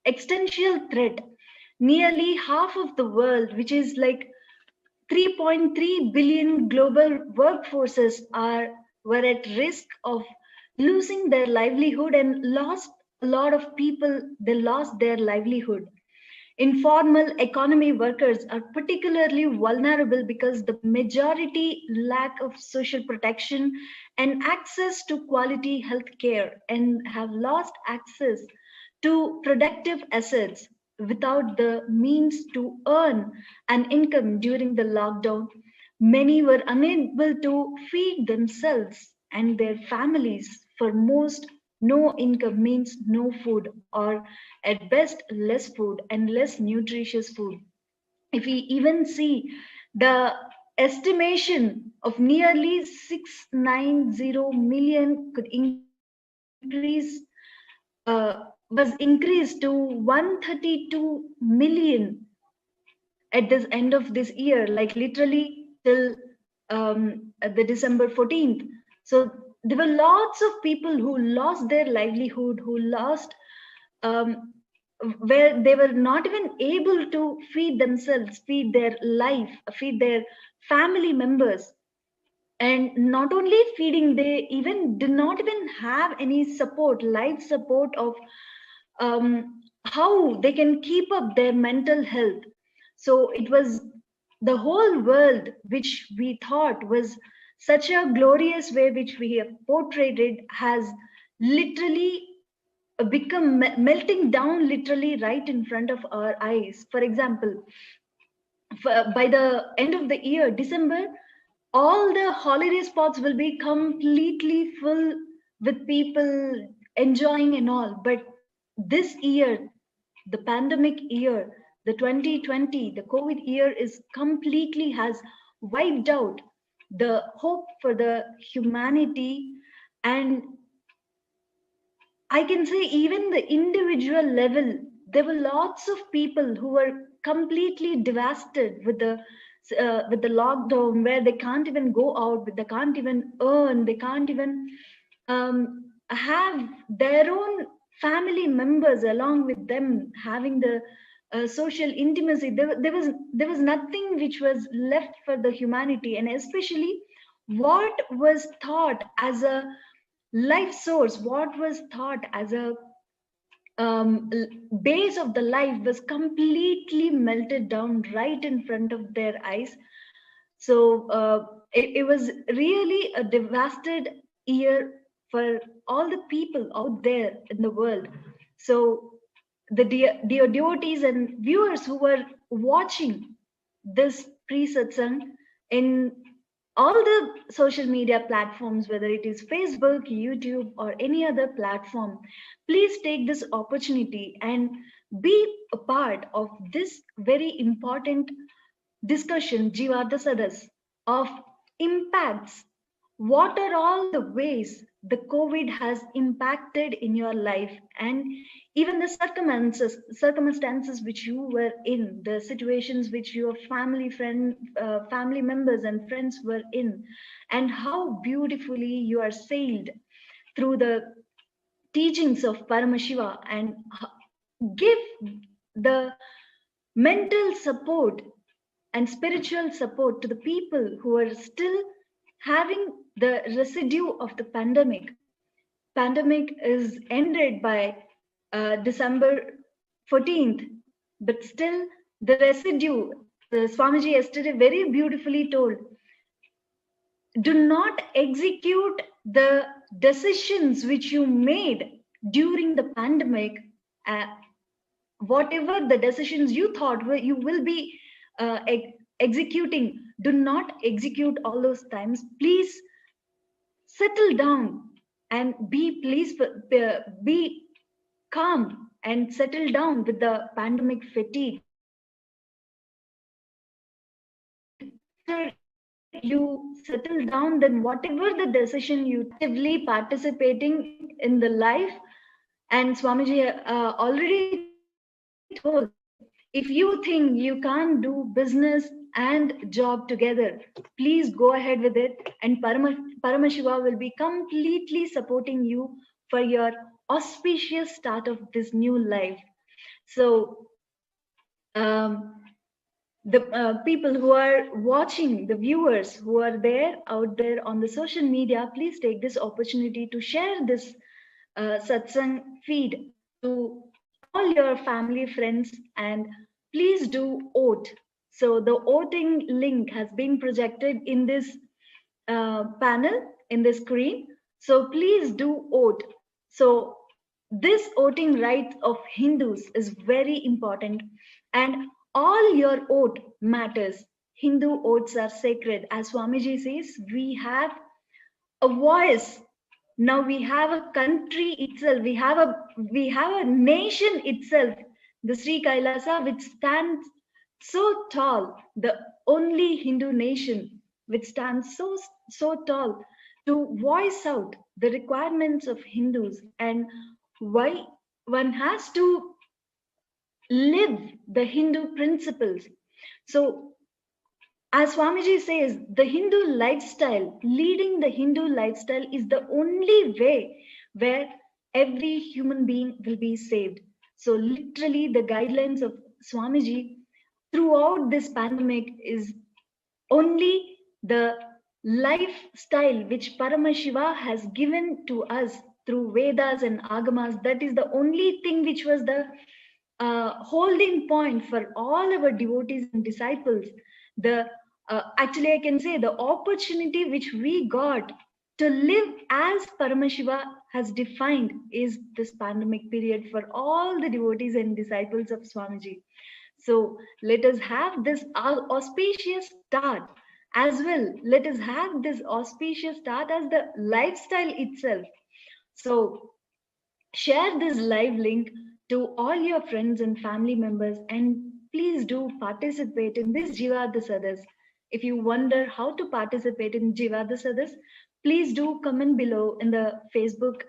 Speaker 11: existential threat. Nearly half of the world, which is like 3.3 billion global workforces, were at risk of losing their livelihood, and a lot of people, they lost their livelihood. Informal economy workers are particularly vulnerable because the majority lack of social protection and access to quality health care and have lost access to productive assets without the means to earn an income during the lockdown. Many were unable to feed themselves and their families. For most, no income means no food, or at best, less food and less nutritious food. If we even see the estimation of nearly 690 million could increase, was increased to 132 million at this end of this year, like literally till the December 14th. So there were lots of people who lost their livelihood, who lost, where they were not even able to feed themselves, feed their life, feed their family members. And not only feeding, they even did not even have any support, life support of how they can keep up their mental health. So it was the whole world which we thought was such a glorious way which we have portrayed it has literally become melting down literally right in front of our eyes. For example, by the end of the year, December, all the holiday spots will be completely full with people enjoying and all. But this year, the pandemic year, the 2020, the COVID year is completely has wiped out the hope for the humanity. And I can say even the individual level, there were lots of people who were completely devastated with the lockdown, where they can't even go out, they can't even earn, they can't even have their own family members along with them having the social intimacy. There was nothing which was left for the humanity, and especially what was thought as a life source, what was thought as a base of the life was completely melted down right in front of their eyes. So it was really a devastated year for all the people out there in the world. So the dear devotees and viewers who were watching this pre-satsang in all the social media platforms, whether it is Facebook, YouTube, or any other platform, please take this opportunity and be a part of this very important discussion, Jivartha Sadas, of impacts. What are all the ways the COVID has impacted in your life, and even the circumstances which you were in, the situations which your family members and friends were in, and how beautifully you are sailed through the teachings of Paramashiva, and give the mental support and spiritual support to the people who are still having the residue of the pandemic. Pandemic is ended by December 14th, but still the residue, Swamiji yesterday very beautifully told, do not execute the decisions which you made during the pandemic. Whatever the decisions you thought you will be executing, do not execute all those times. Please settle down and be calm and settle down with the pandemic fatigue. You settle down, then whatever the decision you actively participating in the life. And Swamiji already told, if you think you can't do business and job together, please go ahead with it, and Paramashiva will be completely supporting you for your auspicious start of this new life. So the people who are watching, the viewers who are there out there on the social media, please take this opportunity to share this satsang feed to all your family, friends, and please do vote. So the voting link has been projected in this panel, in the screen. So please do vote. So this voting right of Hindus is very important, and all your vote matters. Hindu votes are sacred. As Swamiji says, we have a voice. Now we have a country itself. We have a nation itself, the Sri Kailasa, which stands so tall, the only Hindu nation which stands so tall to voice out the requirements of Hindus and why one has to live the Hindu principles. So as Swamiji says, the Hindu lifestyle, leading the Hindu lifestyle is the only way where every human being will be saved. So literally the guidelines of Swamiji throughout this pandemic is only the lifestyle which Paramashiva has given to us through Vedas and Agamas. That is the only thing which was the holding point for all our devotees and disciples. Actually, I can say the opportunity which we got to live as Paramashiva has defined is this pandemic period for all the devotees and disciples of Swamiji. So let us have this auspicious start as well. Let us have this auspicious start as the lifestyle itself. So share this live link to all your friends and family members, and please do participate in this Jivada Sadas. If you wonder how to participate in Jivada Sadas, please do comment below in the Facebook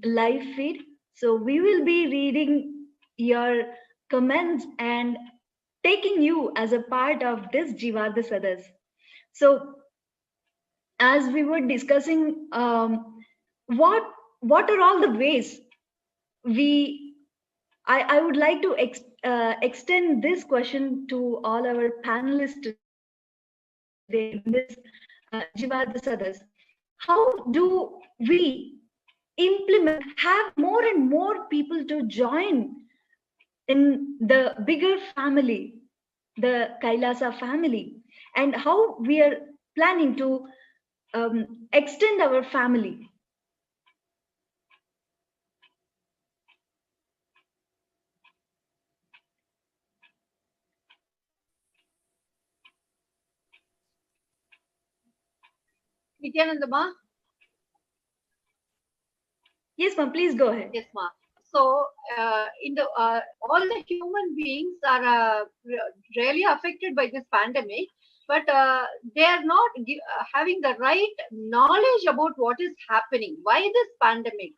Speaker 11: live feed. So we will be reading your comments and taking you as a part of this Jivada Sadas. So as we were discussing, what are all the ways I would like to extend this question to all our panelists today in this Jivada Sadas. How do we implement, have more and more people to join in the bigger family, the Kailasa family, and how we are planning to extend our family?
Speaker 14: Nithyananda ma?
Speaker 11: Yes, ma'am, please go ahead.
Speaker 14: Yes, ma. So, all the human beings are really affected by this pandemic, but they are not having the right knowledge about what is happening, why this pandemic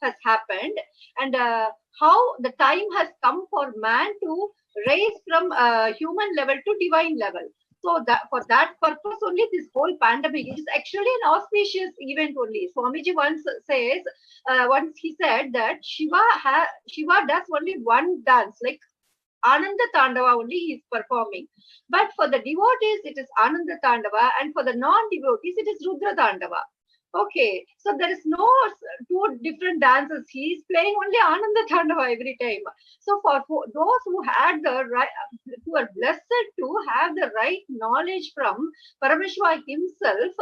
Speaker 14: has happened, and how the time has come for man to raise from human level to divine level. So that for that purpose only, this whole pandemic is actually an auspicious event only. Swamiji once says, once he said that Shiva does only one dance, like Ananda Tandava only he is performing. But for the devotees, it is Ananda Tandava, and for the non-devotees, it is Rudra Tandava. Okay, so there is no two different dances. He is playing only Ananda Tandava every time. So for those who had the right, who are blessed to have the right knowledge from Paramashiva himself,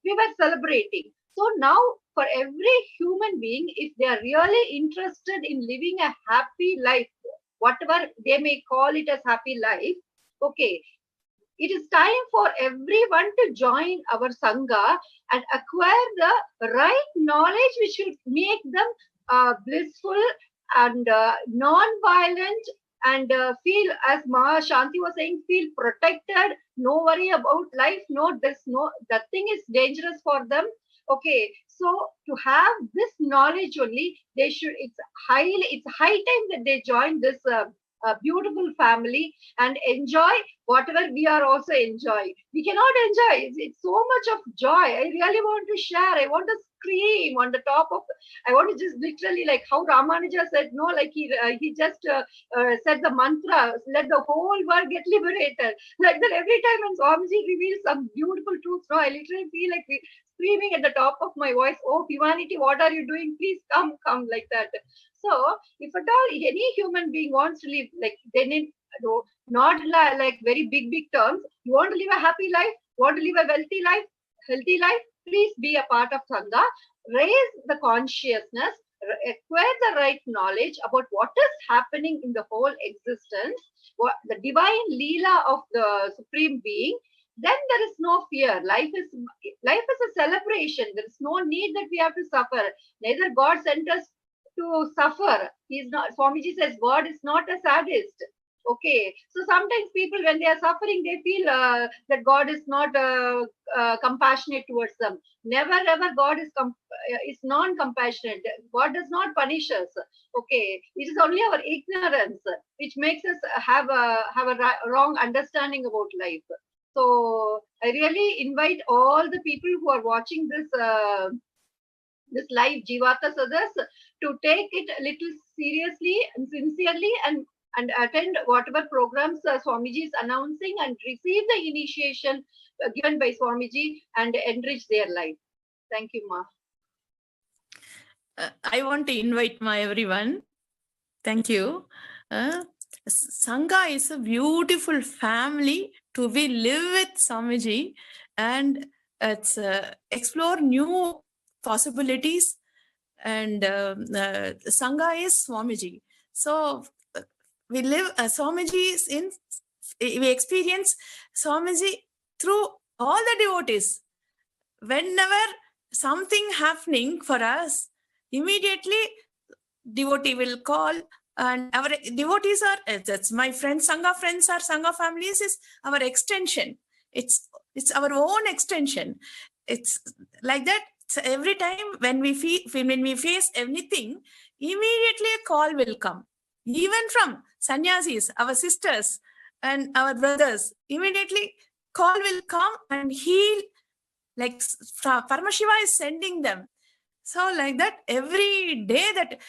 Speaker 14: we were celebrating. So now for every human being, if they are really interested in living a happy life, whatever they may call it as happy life, okay, it is time for everyone to join our Sangha and acquire the right knowledge which will make them blissful and non-violent and feel, as Ma Shanti was saying, feel protected, no worry about life, that thing is dangerous for them. Okay, so to have this knowledge only, it's high time that they join this beautiful family and enjoy whatever we are also enjoying. We cannot enjoy. It's so much of joy. I really want to share. I want to scream on the top of. I want to just literally, like how Ramanuja said, no, like he just said the mantra, let the whole world get liberated. Like that, every time when Swamiji reveals some beautiful truths, no, I literally feel like screaming at the top of my voice, oh humanity, what are you doing? Please come, like that. So if at all any human being wants to live, like they need not like very big terms, you want to live a happy life, want to live a wealthy life, healthy life, please be a part of Sangha, raise the consciousness, acquire the right knowledge about what is happening in the whole existence, what the divine Leela of the Supreme Being. Then there is no fear. Life is a celebration. There is no need that we have to suffer. Neither God sent us to suffer. He's not. Swamiji says God is not a sadist. Okay, so sometimes people, when they are suffering, they feel that God is not compassionate towards them. Never ever God is non-compassionate. God does not punish us. Okay, it is only our ignorance which makes us have a wrong understanding about life. So I really invite all the people who are watching this this live Jivata Sadas to take it a little seriously and sincerely and attend whatever programs Swamiji is announcing and receive the initiation given by Swamiji and enrich their life. Thank you, Ma.
Speaker 12: I want to invite my everyone. Thank you. Sangha is a beautiful family to be live with Swamiji, and it's explore new possibilities. And Sangha is Swamiji. So we live Swamiji is in. We experience Swamiji through all the devotees. Whenever something happening for us, immediately devotee will call, and our devotees are, that's my friends, Sangha friends or Sangha families is our extension. It's our own extension. It's like that. So every time when we face anything, immediately a call will come. Even from sannyasis, our sisters and our brothers, immediately call will come and heal. Like Paramashiva is sending them. So like that, every day that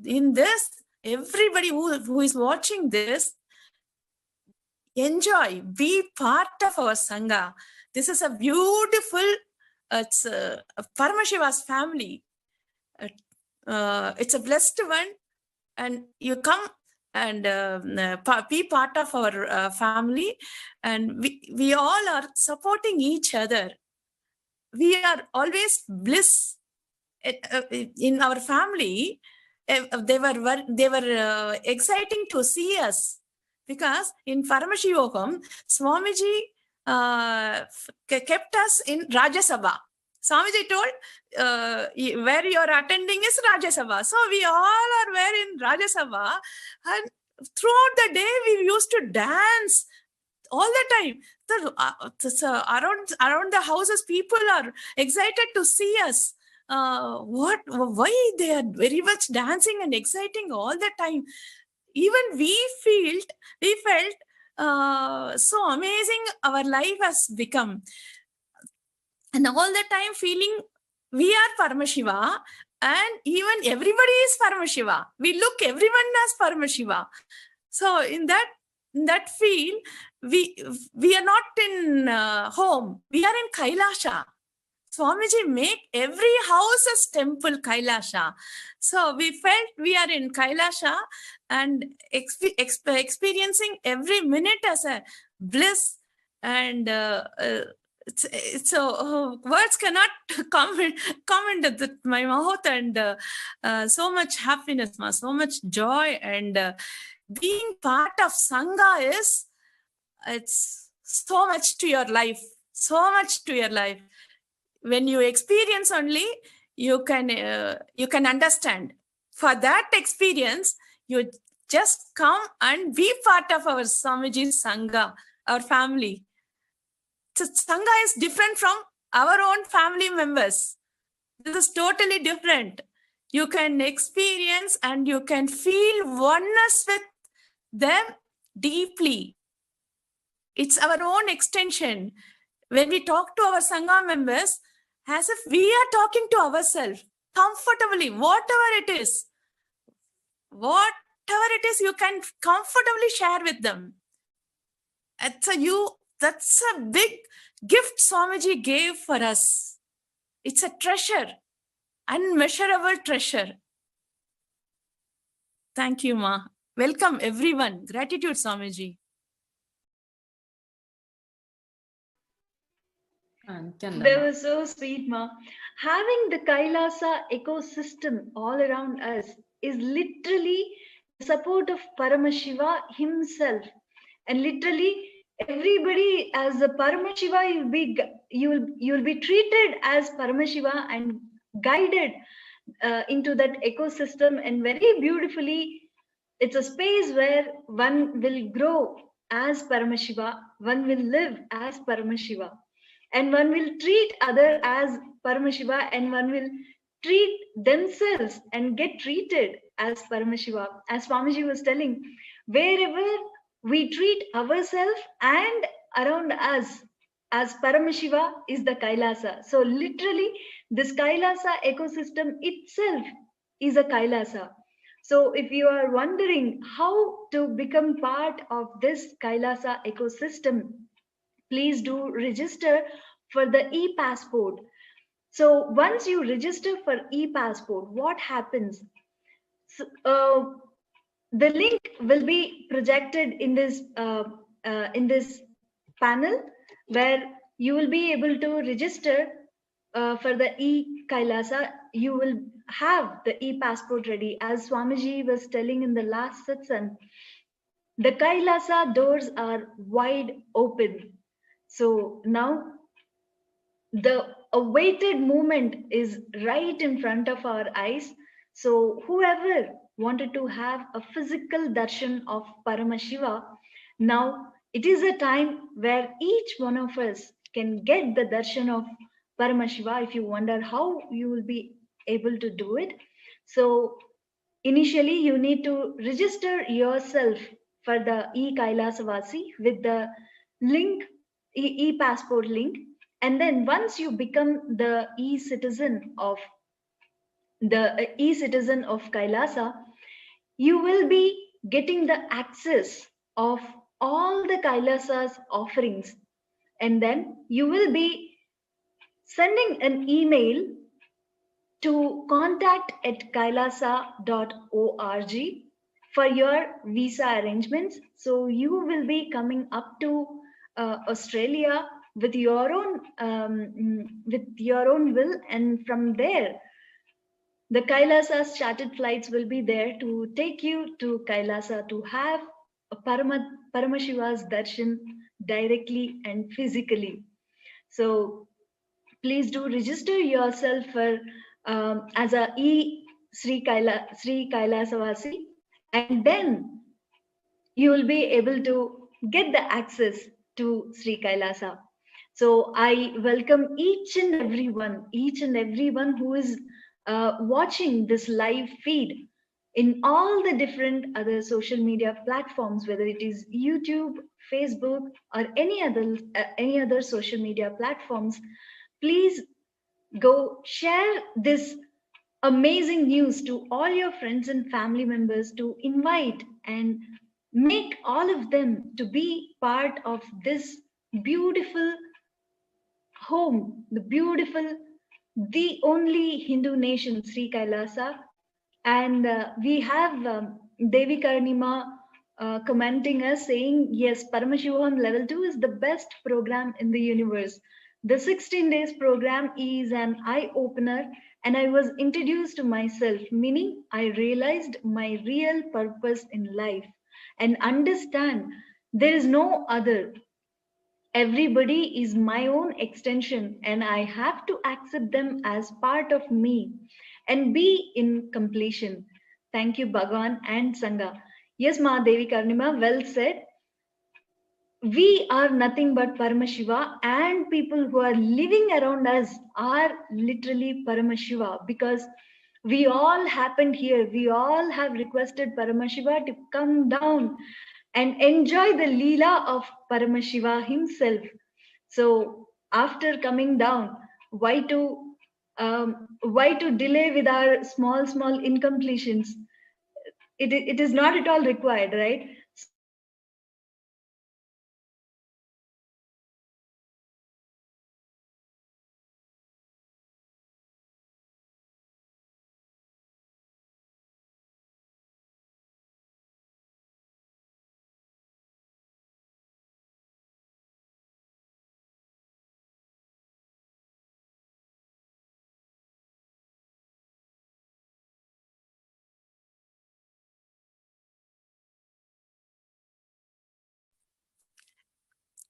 Speaker 12: in this, everybody who is watching this, enjoy, be part of our Sangha. This is a beautiful, it's Paramashiva's family. It's a blessed one, and you come and be part of our family, and we all are supporting each other. We are always bliss in our family. They were exciting to see us, because in Paramashivoham, Swamiji kept us in Rajya Sabha. Swamiji told, where you are attending is Rajya Sabha. So we all are where in Rajya Sabha, and throughout the day we used to dance all the time. Around the houses, people are excited to see us. Why they are very much dancing and exciting all the time. Even we felt so amazing our life has become. And all the time feeling we are Paramashiva, and even everybody is Paramashiva. We look everyone as Paramashiva. So in that feel, we are not in home. We are in Kailasa. Swamiji make every house as temple Kailasa. So we felt we are in Kailasa and experiencing every minute as a bliss, and words cannot come into my mouth, and so much happiness, so much joy, and being part of Sangha is, it's so much to your life, so much to your life. When you experience only, you can understand. For that experience, you just come and be part of our Swamiji's Sangha, our family. So Sangha is different from our own family members. This is totally different. You can experience and you can feel oneness with them deeply. It's our own extension. When we talk to our Sangha members, as if we are talking to ourselves comfortably, whatever it is, you can comfortably share with them. That's a big gift Swamiji gave for us. It's a treasure, unmeasurable treasure. Thank you, Ma. Welcome, everyone. Gratitude, Swamiji.
Speaker 11: That was so sweet, Ma. Having the Kailasa ecosystem all around us is literally the support of Paramashiva himself. And literally, everybody as a Paramashiva, you'll be treated as Paramashiva and guided into that ecosystem. And very beautifully, it's a space where one will grow as Paramashiva, one will live as Paramashiva, and one will treat other as Paramashiva, and one will treat themselves and get treated as Paramashiva. As Swamiji was telling, wherever we treat ourselves and around us as Paramashiva is the Kailasa. So literally, this Kailasa ecosystem itself is a Kailasa. So if you are wondering how to become part of this Kailasa ecosystem, please do register for the e-passport. So once you register for e-passport, what happens? So, the link will be projected in this panel, where you will be able to register for the e-Kailasa. You will have the e-passport ready. As Swamiji was telling in the last satsang, the Kailasa doors are wide open. So now the awaited moment is right in front of our eyes. So whoever wanted to have a physical darshan of Paramashiva, now it is a time where each one of us can get the darshan of Paramashiva. If you wonder how you will be able to do it, so initially you need to register yourself for the e-Kailasavasi with the link, e-passport link. And then once you become the e-citizen of Kailasa, you will be getting the access of all the Kailasa's offerings. And then you will be sending an email to contact@kailasa.org for your visa arrangements. So you will be coming up to Australia with your own will, and from there the Kailasa's chartered flights will be there to take you to Kailasa to have a Paramashiva's darshan directly and physically. So please do register yourself for as a Sri Kailasavasi, and then you will be able to get the access to Sri Kailasa. So I welcome each and everyone who is watching this live feed in all the different other social media platforms, whether it is YouTube, Facebook, or any other social media platforms. Please go share this amazing news to all your friends and family members, to invite and make all of them to be part of this beautiful home, the only Hindu nation, Sri Kailasa. And we have Devi Karnima commenting us saying, yes, Paramashivoham level 2 is the best program in the universe. The 16 days program is an eye-opener, and I was introduced to myself, meaning I realized my real purpose in life and understand there is no other. Everybody is my own extension, and I have to accept them as part of me and be in completion. Thank you, Bhagavan and Sangha. Yes, Mahadevi Karnima, well said. We are nothing but Paramashiva, and people who are living around us are literally Paramashiva, because we all happened here. We all have requested Paramashiva to come down and enjoy the Leela of Paramashiva himself. So after coming down, why to delay with our small incompletions? It is not at all required, right?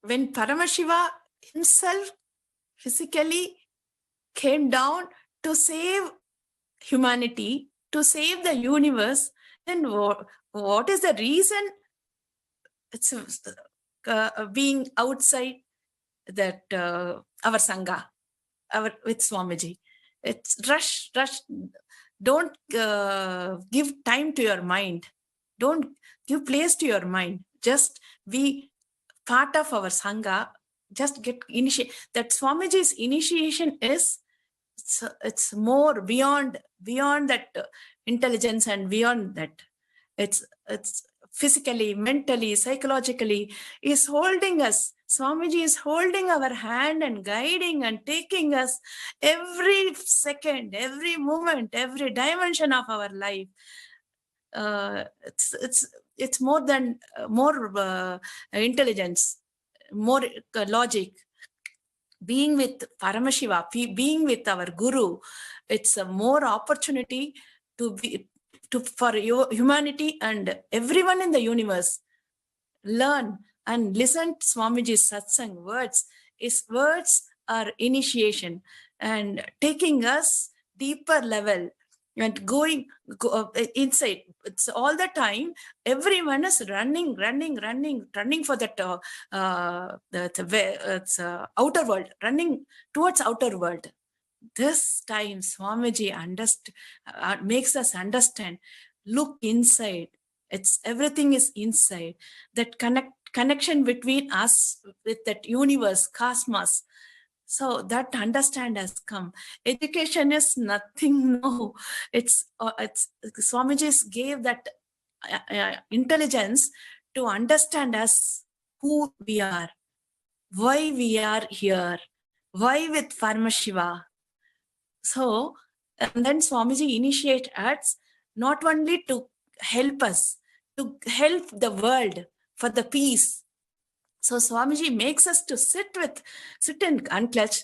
Speaker 12: when Paramashiva himself physically came down to save humanity, to save the universe, then what is the reason it's being outside that our Sangha, with Swamiji? It's rush. Don't give time to your mind. Don't give place to your mind. Just be part of our Sangha. Just get initiated. That Swamiji's initiation is, it's more beyond that intelligence and beyond that. It's physically, mentally, psychologically, is holding us. Swamiji is holding our hand and guiding and taking us every second, every moment, every dimension of our life. It's more than more intelligence, more logic. Being with Paramashiva, being with our Guru, it's a more opportunity for humanity and everyone in the universe. Learn and listen to Swamiji's Satsang words. His words are initiation and taking us deeper level and go inside. It's all the time. Everyone is running for that outer world, running towards outer world. This time Swamiji makes us understand. Look inside. Everything is inside. That connection between us with that universe, cosmos. So that understand has come. Education is nothing. No, it's Swamiji gave that intelligence to understand us, who we are, why we are here, why with Paramashiva. So, and then Swamiji initiate us not only to help us, to help the world for the peace. So Swamiji makes us to sit and unclutch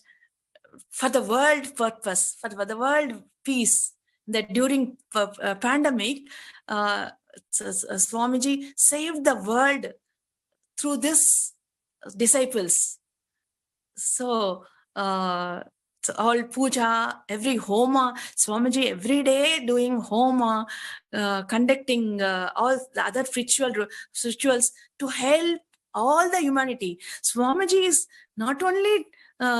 Speaker 12: for the world purpose, for the world peace. That during pandemic, Swamiji saved the world through this disciples. So all puja, every homa, Swamiji every day doing homa, conducting all the other rituals to help all the humanity. Swamiji is not only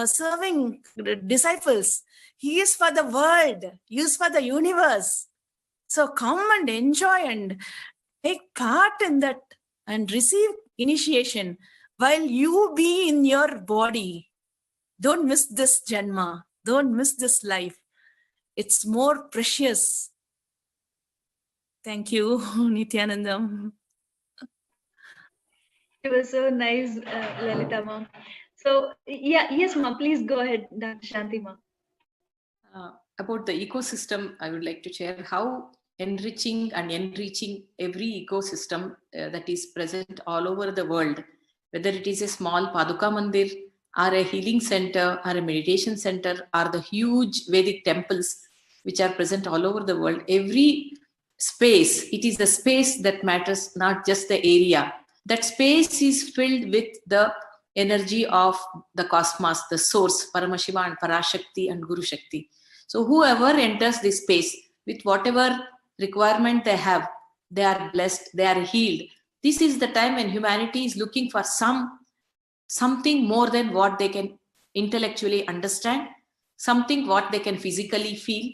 Speaker 12: serving disciples, he is for the world, he is for the universe. So come and enjoy and take part in that and receive initiation while you be in your body. Don't miss this janma. Don't miss this life. It's more precious. Thank you, Nithyanandam.
Speaker 11: It was so nice, Lalita ma'am. So, yes ma'am, please go ahead, Dr. Shanti ma'am.
Speaker 13: About the ecosystem, I would like to share how enriching and enreaching every ecosystem that is present all over the world, whether it is a small Paduka Mandir, or a healing center, or a meditation center, or the huge Vedic temples which are present all over the world. Every space, it is the space that matters, not just the area. That space is filled with the energy of the cosmos, the source, Paramashiva and Parashakti and Guru Shakti. So whoever enters this space with whatever requirement they have, they are blessed, they are healed. This is the time when humanity is looking for something more than what they can intellectually understand, something what they can physically feel.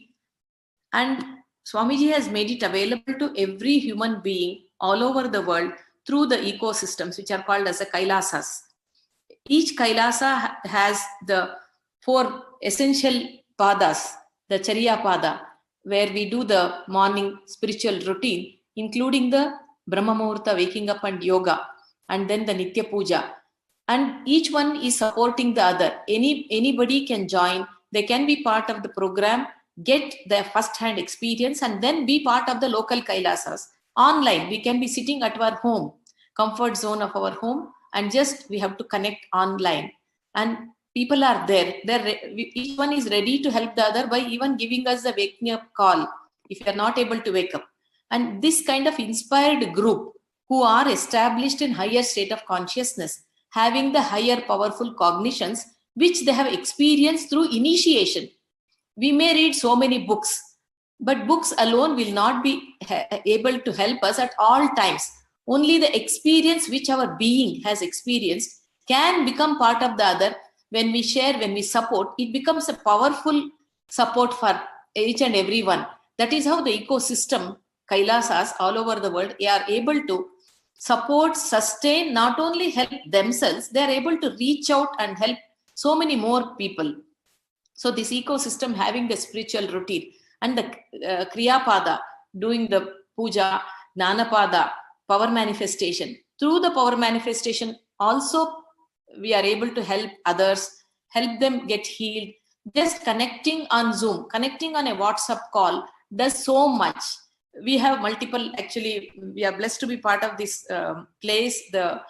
Speaker 13: And Swamiji has made it available to every human being all over the world through the ecosystems, which are called as the Kailasas. Each Kailasa has the 4 essential padas, the Charya Pada, where we do the morning spiritual routine, including the Brahma Muhurta, waking up and yoga, and then the Nitya Puja. And each one is supporting the other. Anybody can join. They can be part of the program, get their first-hand experience, and then be part of the local Kailasas. Online, we can be sitting at our home, comfort zone of our home, and just we have to connect online. And people are there. Each one is ready to help the other by even giving us the wake me up call if you are not able to wake up. And this kind of inspired group who are established in higher state of consciousness having the higher powerful cognitions which they have experienced through initiation. We may read so many books, but books alone will not be able to help us at all times. Only the experience which our being has experienced can become part of the other. When we share, when we support, it becomes a powerful support for each and everyone. That is how the ecosystem, Kailasas all over the world, are able to support, sustain, not only help themselves, they are able to reach out and help so many more people. So this ecosystem having the spiritual routine and the Kriyapada, doing the puja, Gnanapada, power manifestation. Through the power manifestation, also we are able to help others, help them get healed. Just connecting on Zoom, connecting on a WhatsApp call does so much. We have multiple, actually, we are blessed to be part of this place, the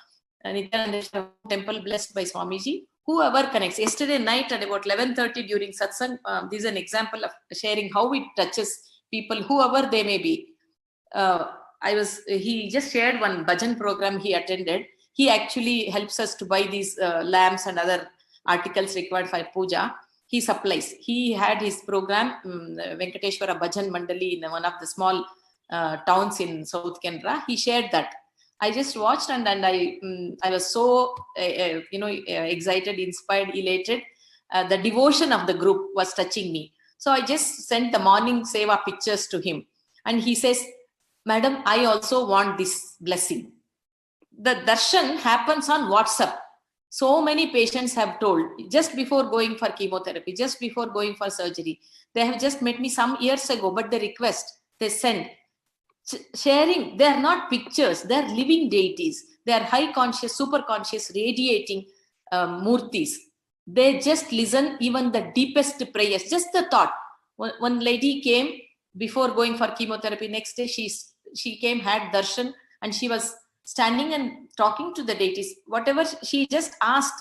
Speaker 13: Nithyananda temple blessed by Swamiji. Whoever connects. Yesterday night at about 11:30 during Satsang, this is an example of sharing how it touches people, whoever they may be. He just shared one bhajan program he attended. He actually helps us to buy these lamps and other articles required for puja. He supplies. He had his program, Venkateshwara Bhajan Mandali, in one of the small towns in South Canara. He shared that. I just watched and I was so excited, inspired, elated. The devotion of the group was touching me. So I just sent the morning seva pictures to him, and he says, "Madam, I also want this blessing." The darshan happens on WhatsApp. So many patients have told, just before going for chemotherapy, just before going for surgery, they have just met me some years ago, but they request, they send. Sharing, they are not pictures, they are living deities. They are high conscious, super conscious, radiating murtis. They just listen even the deepest prayers, just the thought. One lady came before going for chemotherapy. Next day she came, had darshan, and she was standing and talking to the deities. Whatever she just asked,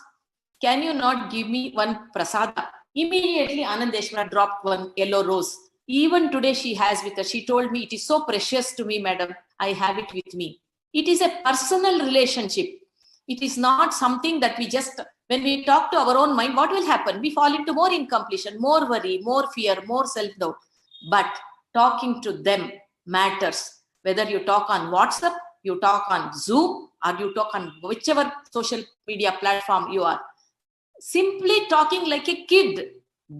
Speaker 13: "Can you not give me one prasada?" Immediately Anandeshwara dropped one yellow rose. Even today she has with her. She told me, "It is so precious to me, madam. I have it with me." It is a personal relationship. It is not something that we just, when we talk to our own mind, what will happen? We fall into more incompletion, more worry, more fear, more self-doubt. But talking to them matters. Whether you talk on WhatsApp, you talk on Zoom, or you talk on whichever social media platform you are. Simply talking like a kid.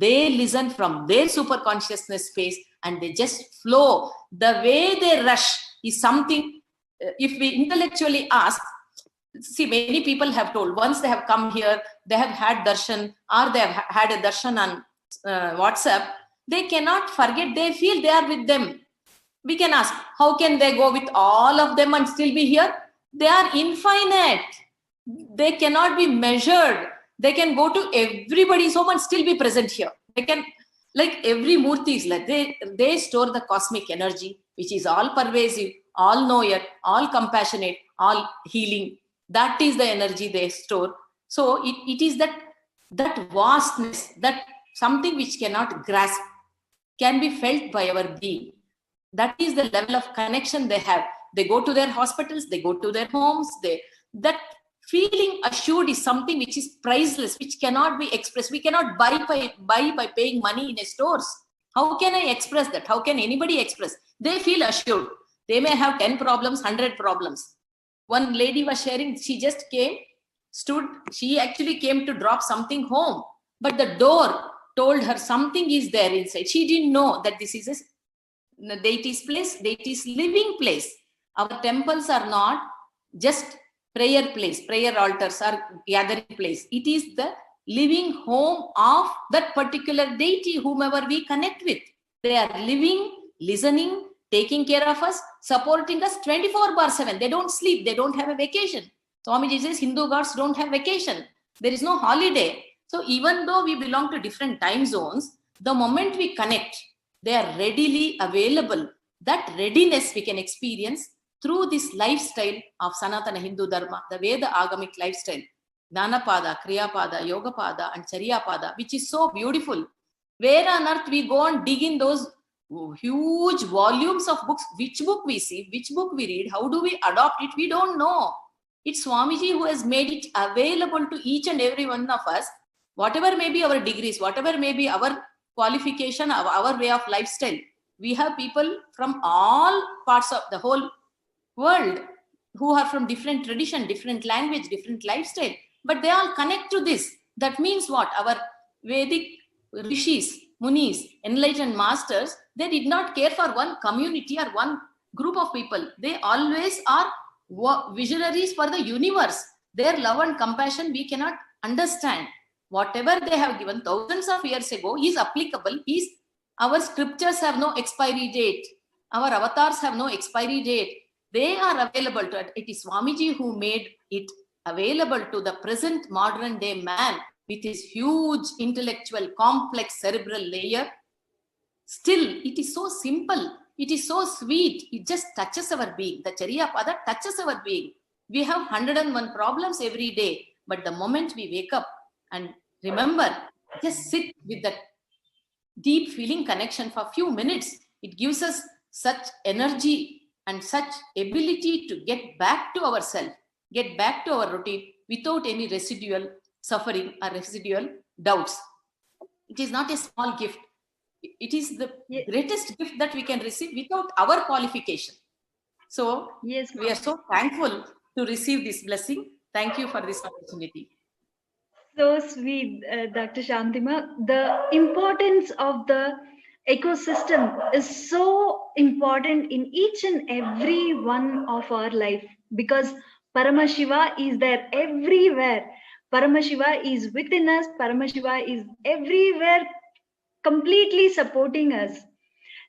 Speaker 13: They listen from their super consciousness space and they just flow. The way they rush is something, if we intellectually ask, see, many people have told, once they have come here, they have had darshan, or they have had a darshan on WhatsApp, they cannot forget, they feel they are with them. We can ask, how can they go with all of them and still be here? They are infinite. They cannot be measured. They can go to everybody's home and still be present here. They can, like every murti is like, they store the cosmic energy, which is all pervasive, all knower, all compassionate, all healing. That is the energy they store. So it is that vastness, that something which cannot grasp, can be felt by our being. That is the level of connection they have. They go to their hospitals, they go to their homes. That feeling assured is something which is priceless, which cannot be expressed. We cannot buy by paying money in a stores. How can I express that? How can anybody express? They feel assured. They may have 10 problems, 100 problems. One lady was sharing, she just came, she actually came to drop something home, but the door told her something is there inside. She didn't know that this is a deity's place, deity's living place. Our temples are not just prayer place, prayer altars or gathering place. It is the living home of that particular deity, whomever we connect with. They are living, listening, taking care of us, supporting us 24/7. They don't sleep. They don't have a vacation. Swamiji says Hindu gods don't have vacation. There is no holiday. So even though we belong to different time zones, the moment we connect, they are readily available. That readiness we can experience through this lifestyle of Sanatana Hindu Dharma, the Veda Agamic lifestyle, Gnanapada, Kriyapada, Yogapada, and Charyapada, which is so beautiful. Where on earth we go and dig in those huge volumes of books, which book we see, which book we read, how do we adopt it, we don't know.
Speaker 15: It's Swamiji who has made it available to each and every one of us, whatever may be our degrees, whatever may be our qualification, our way of lifestyle. We have people from all parts of the whole world who are from different tradition, different language, different lifestyle, but they all connect to this. That means what? Our Vedic rishis, munis, enlightened masters, they did not care for one community or one group of people. They always are visionaries for the universe. Their love and compassion we cannot understand. Whatever they have given thousands of years ago is applicable. Our scriptures have no expiry date. Our avatars have no expiry date. They are available to it. It is Swamiji who made it available to the present modern day man with his huge intellectual, complex cerebral layer. Still, it is so simple. It is so sweet. It just touches our being. The Chariya Pada touches our being. We have 101 problems every day. But the moment we wake up and remember, just sit with that deep feeling connection for a few minutes. It gives us such energy and such ability to get back to ourselves, get back to our routine without any residual suffering or residual doubts. It is not a small gift. It is the greatest gift that we can receive without our qualification. So
Speaker 11: yes,
Speaker 15: we are so thankful to receive this blessing. Thank you for this opportunity.
Speaker 11: So sweet, Dr. Shantima. The importance of the ecosystem is so important in each and every one of our life, because Paramashiva is there everywhere. Paramashiva is within us. Paramashiva is everywhere, completely supporting us.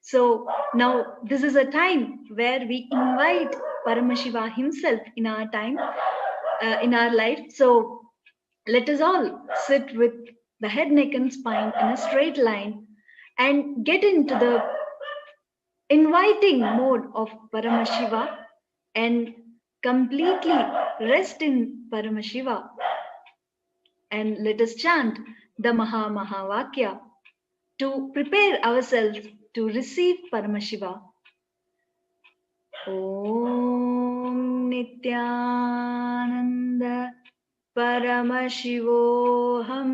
Speaker 11: So now this is a time where we invite Paramashiva himself in our time, in our life. So let us all sit with the head, neck and spine in a straight line and get into the inviting mode of Paramashiva and completely rest in Paramashiva. And let us chant the Mahavakya to prepare ourselves to receive Paramashiva. Om Nithyananda Paramashivoham.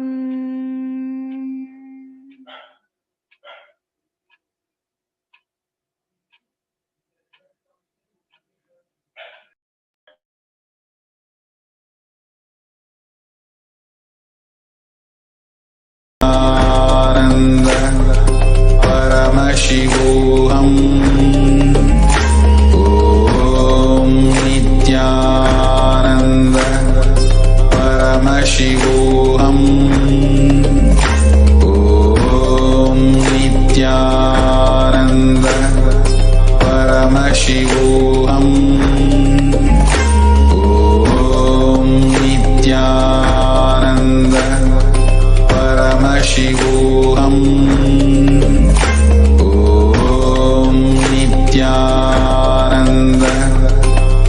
Speaker 7: Paramashivoham. Om Nithyananda Paramashivoham. Om Nithyananda Paramashivoham. Om Nithyananda Paramashivoham. Om Nithyananda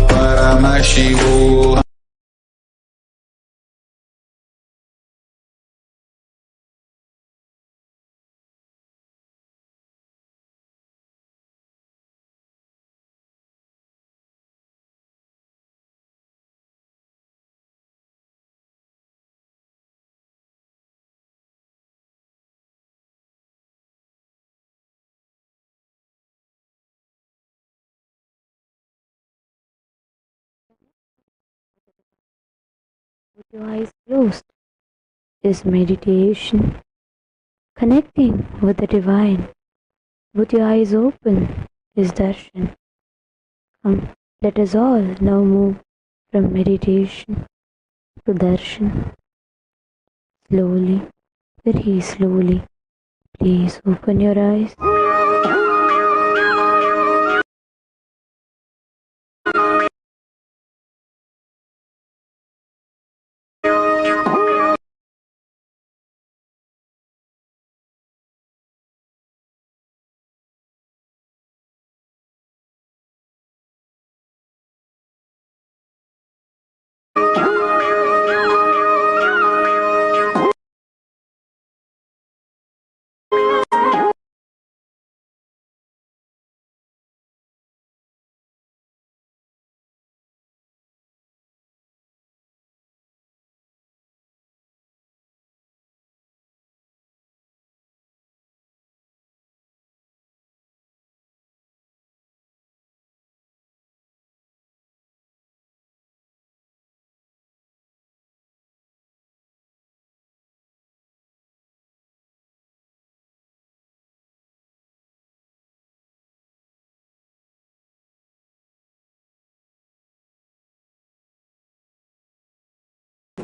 Speaker 7: Paramashivoham.
Speaker 16: With your eyes closed is meditation, connecting with the divine. With your eyes open is darshan. Come, let us all now move from meditation to darshan. Slowly, very slowly, please open your eyes.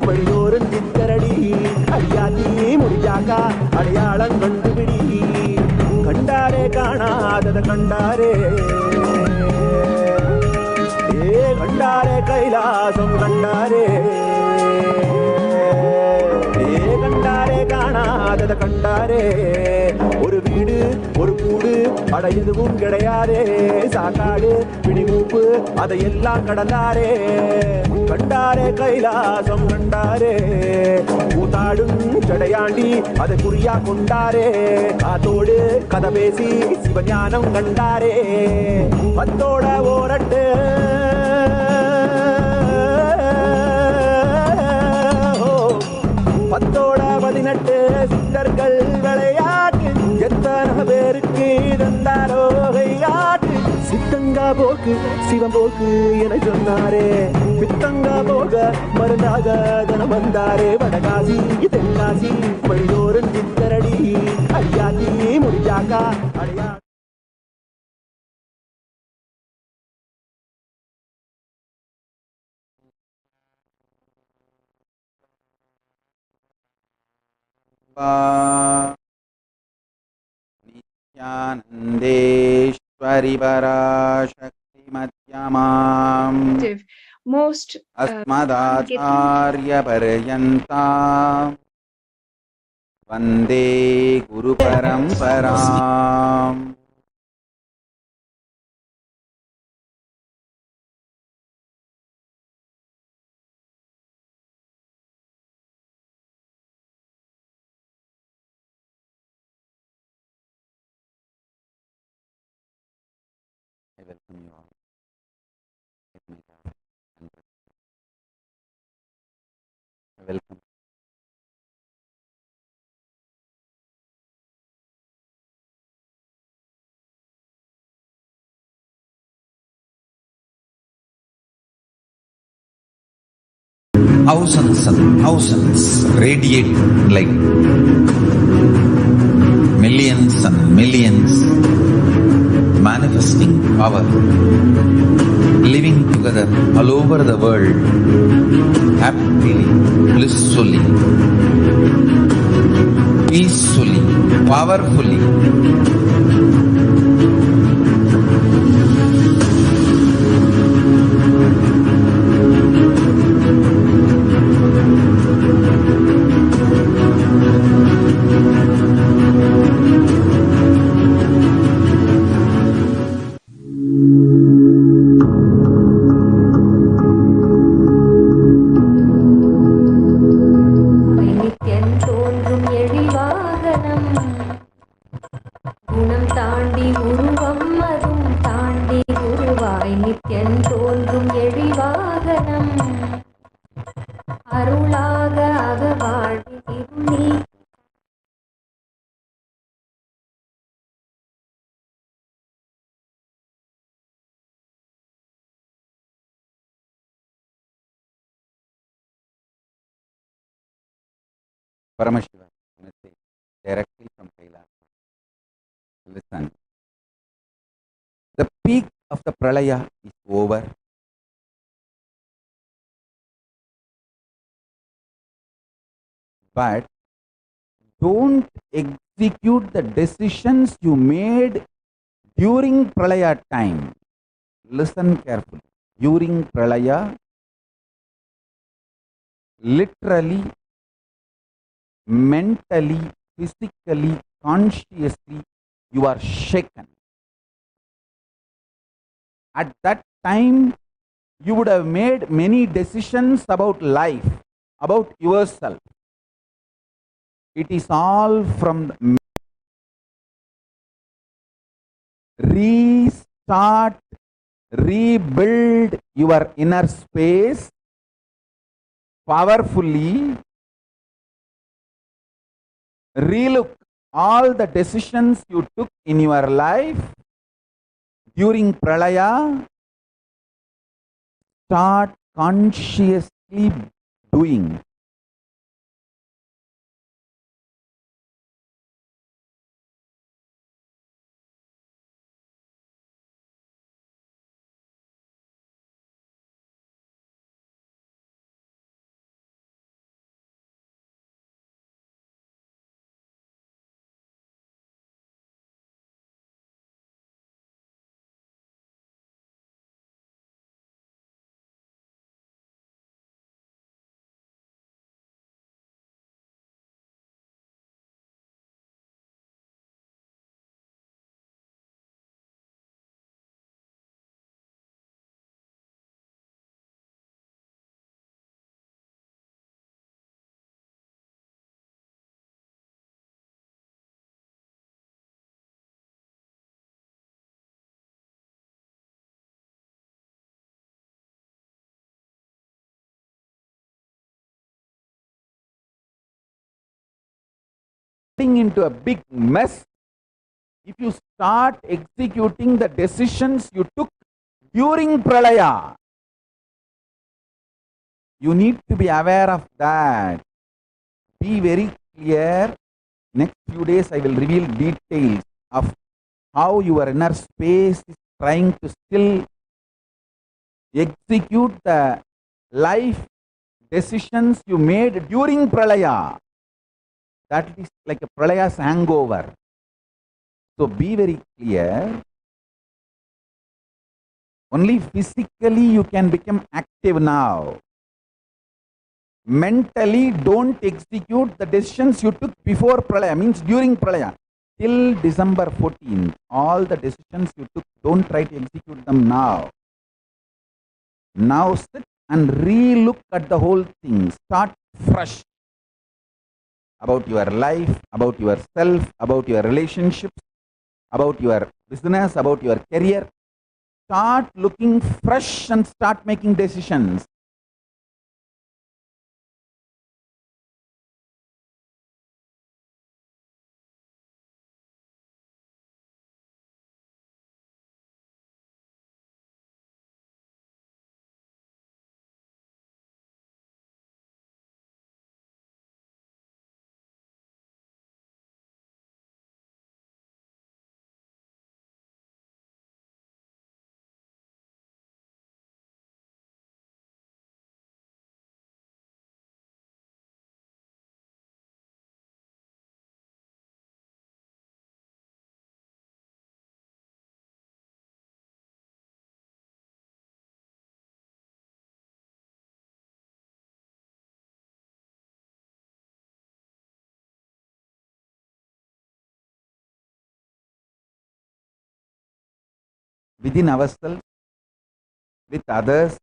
Speaker 17: வழியோரும் சித்தரடி அடியாத்தி முடிச்சாக்கா அடையாளம் கண்டுபிடி கண்டாரே காணாதத கண்டாரே ஏ கண்டாரே கைலாசம் கண்டாரே ஏ கண்டாரே காணாதத கண்டாரே ஒரு வீடு ஒரு கூடு அட எதுவும் கிடையாதே சாக்காடு பிடிமூப்பு அதையெல்லாம் கடந்தாரே கண்டாரே கைலாசம் கண்டாரே கூத்தாடும் ஜடையாண்டி அதை குறியா கொண்டாரே காத்தோடு கதை பேசி சிவஞானம் கண்டாரே பத்தோட ஓரட்டு பத்தோட 18 சித்தர்கள் விளையாட்டு எத்தனை பேருக்கு தந்தாரோ கையாட்டு சித்தங்கா போக்கு சிவம் போக்கு என சொன்னாரே பித்தங்கா போக மருந்தாக தனம் வந்தாரே வடகாசி தென்காசி வழியோரும் சித்தரடி அடியாத்தி முடிச்சாக்கா அடையா
Speaker 7: नित्यानन्देश्वरि पराशक्ति मध्यमाम्
Speaker 4: most
Speaker 7: अस्मदाचार्यपर्यन्ताम् वन्दे गुरुपरम्पराम् I welcome you all. With my love and respect. I welcome. Thousands and thousands radiating light. Millions and millions manifesting power, living together all over the world, happily, blissfully, peacefully, powerfully. Paramashiva message directly from Kailasa. Listen. The peak of the pralaya is over. But don't execute the decisions you made during pralaya time. Listen carefully. During pralaya, literally, mentally, physically, consciously, you are shaken. At that time, you would have made many decisions about life, about yourself. It is all from the restart, rebuild your inner space powerfully. Relook all the decisions you took in your life during pralaya. Start consciously doing. into a big mess if you start executing the decisions you took during pralaya. You need to be aware of that. Be very clear. Next few days I will reveal details of how your inner space is trying to still execute the life decisions you made during pralaya. That is like a pralaya's hangover. So be very clear. Only physically you can become active now. Mentally, don't execute the decisions you took before pralaya, means during pralaya. Till December 14th, all the decisions you took, don't try to execute them now. Now sit and re-look at the whole thing. Start fresh about your life, about yourself, about your relationships, about your business, about your career. Start looking fresh and start making decisions. Within ourselves, with others,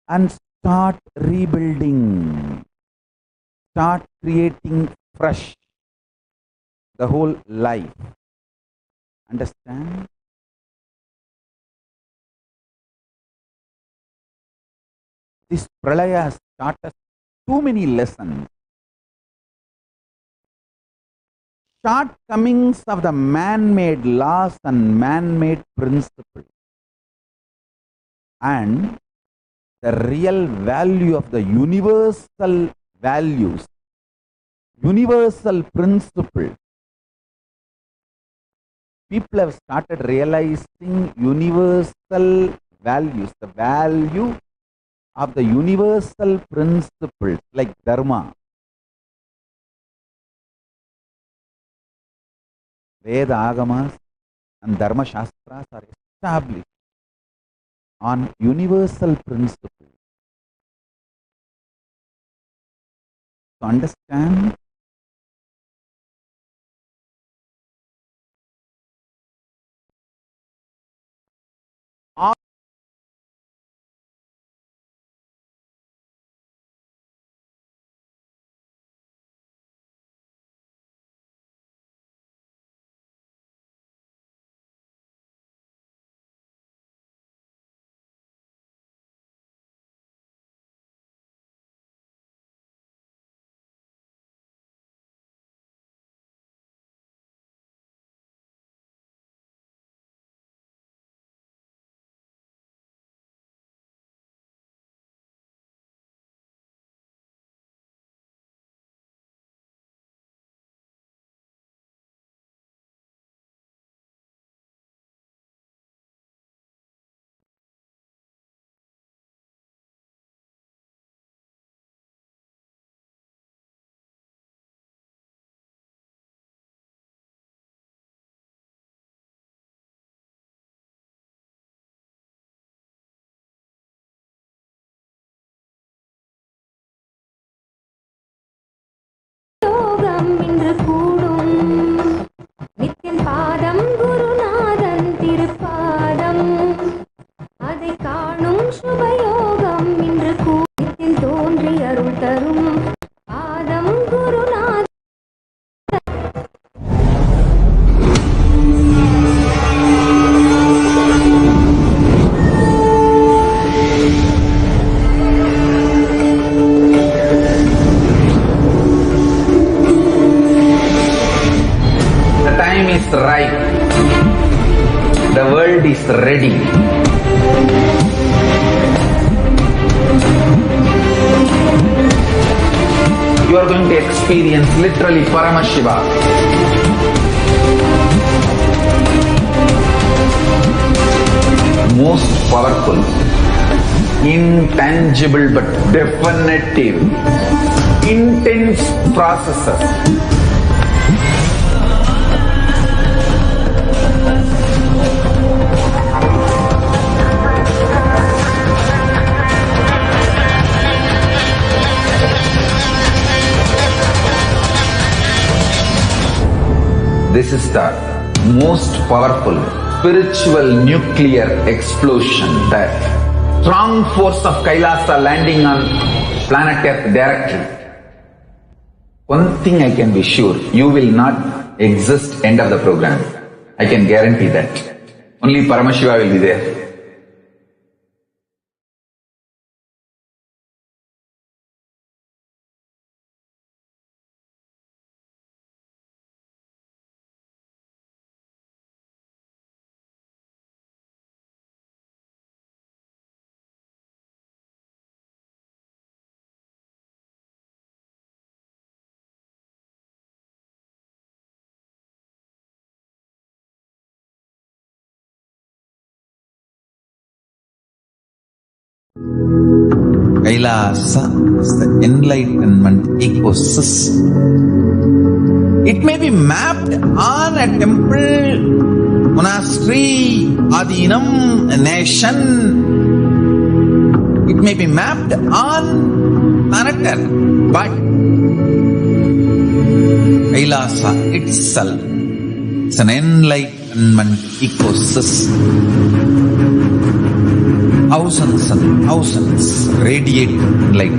Speaker 7: and start rebuilding. Start creating fresh the whole life. Understand? This pralaya has taught us too many lessons. Shortcomings of the man-made laws and man-made principles, and the real value of the universal values, universal principles. People have started realizing universal values, the value of the universal principles like dharma. Veda agamas and dharma shastras are established on universal principles. To understand ready. You are going to experience literally Paramashiva. Most powerful, intangible but definitive, intense processes. This is the most powerful spiritual nuclear explosion, the strong force of Kailasa landing on planet Earth directly. One thing I can be sure, you will not exist end of the program. I can guarantee that. Only Paramashiva will be there. Kailasa is the enlightenment ecosystem. It may be mapped on a temple, monastery, adinam, a nation. It may be mapped on planet Earth, but Kailasa itself is an enlightenment ecosystem. Thousands and thousands radiating light.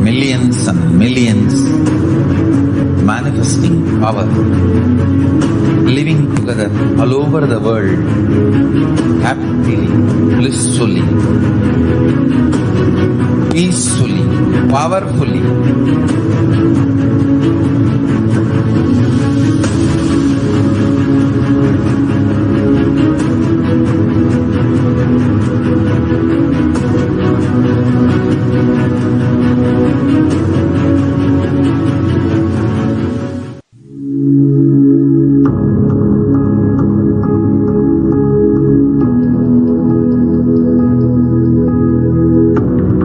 Speaker 7: Millions and millions manifesting power. Living together all over the world. Happily, blissfully, peacefully, powerfully.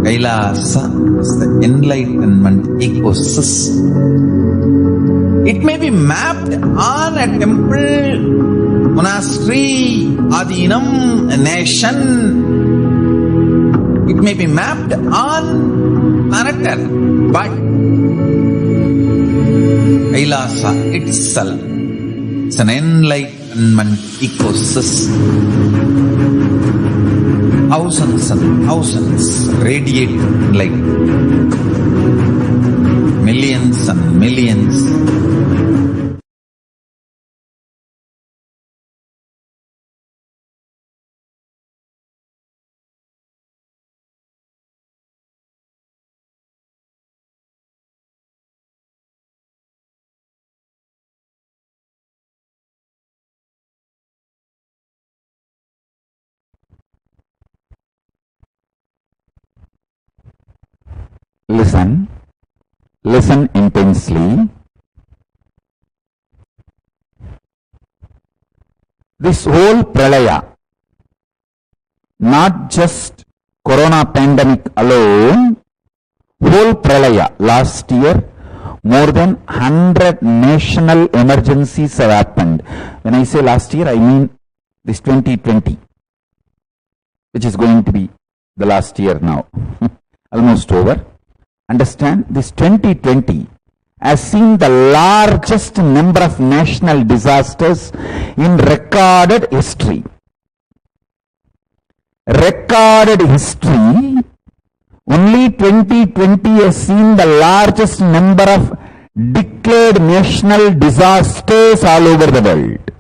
Speaker 7: Kailasa is the enlightenment ecosystem. It may be mapped on a temple, monastery, adinam, a nation. It may be mapped on planet Earth, but Kailasa itself is an enlightenment ecosystem. Thousands and thousands radiating light. Millions and millions. Listen intensely. This whole pralaya, not just corona pandemic alone, whole pralaya, last year, more than 100 national emergencies have happened. When I say last year, I mean this 2020, which is going to be the last year now, almost over. Understand, this 2020 has seen the largest number of national disasters in recorded history. Recorded history, only 2020 has seen the largest number of declared national disasters all over the world.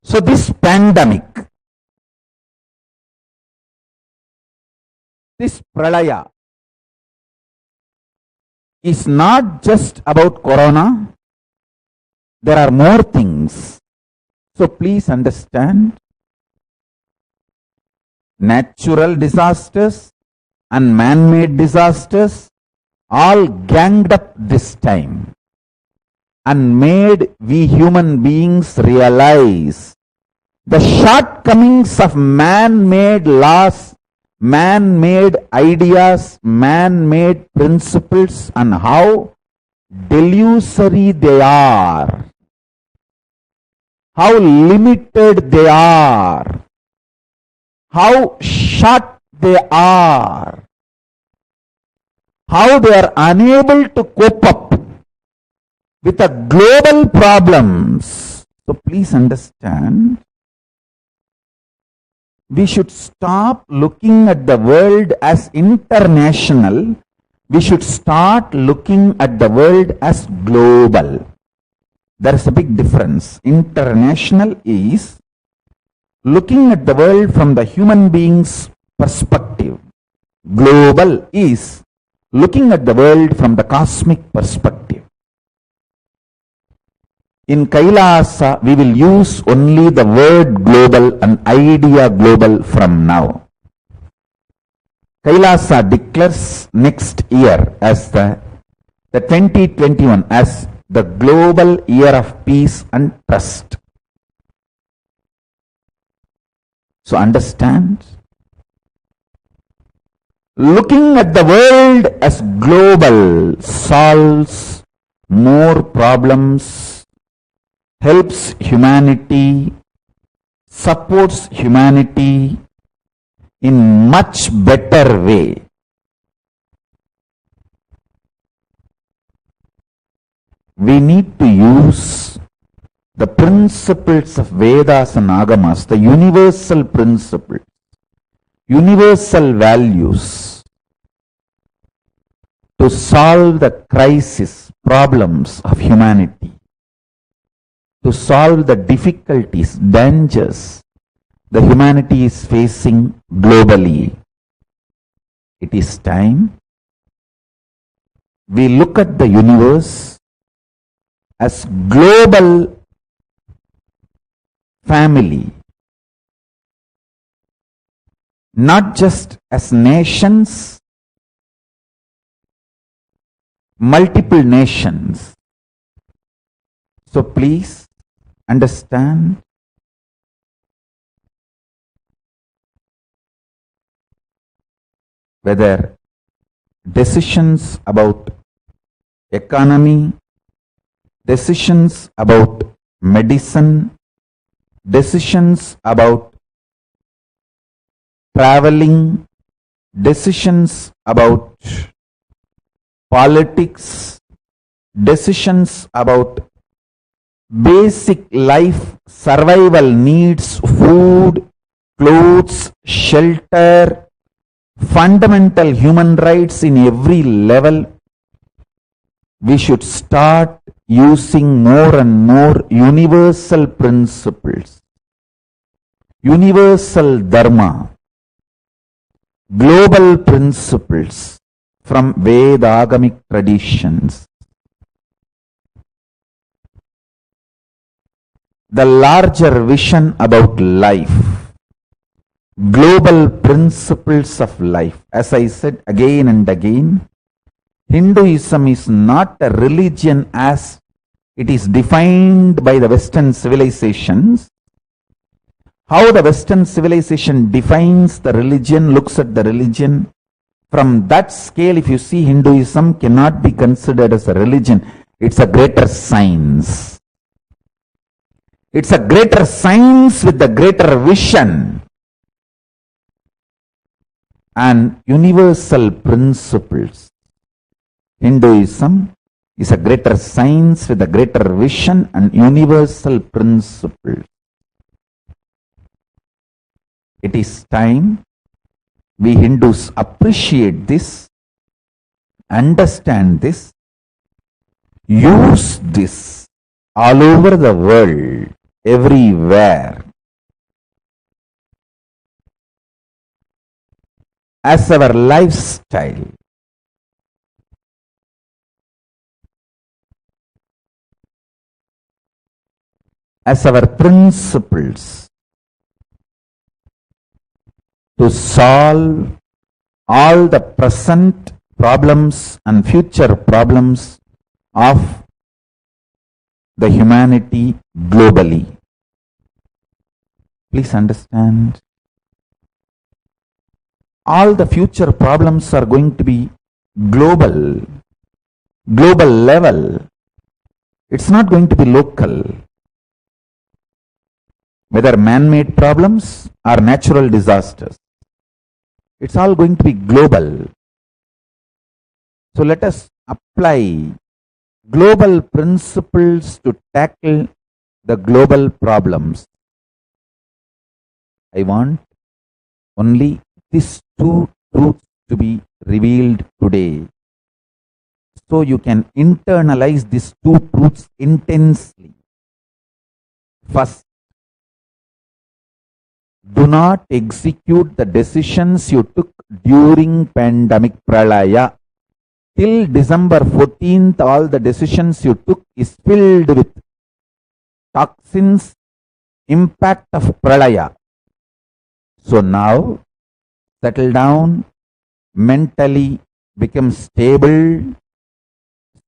Speaker 7: So this pandemic, this pralaya, is not just about corona. There are more things. So please understand, natural disasters and man-made disasters all ganged up this time and made we human beings realize the shortcomings of man-made laws, man-made ideas, man-made principles, and how delusory they are, how limited they are, how short they are, how they are unable to cope up with the global problems. So please understand, we should stop looking at the world as international. We should start looking at the world as global. There is a big difference. International is looking at the world from the human being's perspective. Global is looking at the world from the cosmic perspective. In Kailasa, we will use only the word global and idea global from now. Kailasa declares next year as the 2021 as the global year of peace and trust. So understand, looking at the world as global solves more problems, helps humanity, supports humanity in much better way. We need to use the principles of Vedas and Agamas, the universal principles, universal values to solve the crisis, problems of humanity, to solve the difficulties, dangers the humanity is facing globally. It is time we look at the universe as global family, not just as nations, multiple nations. So please understand, whether decisions about economy, decisions about medicine, decisions about traveling, decisions about politics, decisions about basic life survival needs, food, clothes, shelter, fundamental human rights in every level, we should start using more and more universal principles, universal dharma, global principles from Vedagamic traditions. The larger vision about life, global principles of life. As I said again and again, Hinduism is not a religion as it is defined by the Western civilizations. How the Western civilization defines the religion, looks at the religion, from that scale, if you see, Hinduism cannot be considered as a religion. It's a greater science. It's a greater science with a greater vision and universal principles. Hinduism is a greater science with a greater vision and universal principles. It is time we Hindus appreciate this, understand this, use this all over the world, everywhere, as our lifestyle. as our principles to solve all the present problems and future problems of the humanity globally. Please understand. All the future problems are going to be global level. It's not going to be local. Whether man-made problems or natural disasters, it's all going to be global. So let us apply global principles to tackle the global problems. I want only these two truths to be revealed today, so you can internalize these two truths intensely. First, do not execute the decisions you took during pandemic pralaya. Till December 14th, all the decisions you took is filled with toxins, impact of pralaya. So now, settle down, mentally become stable,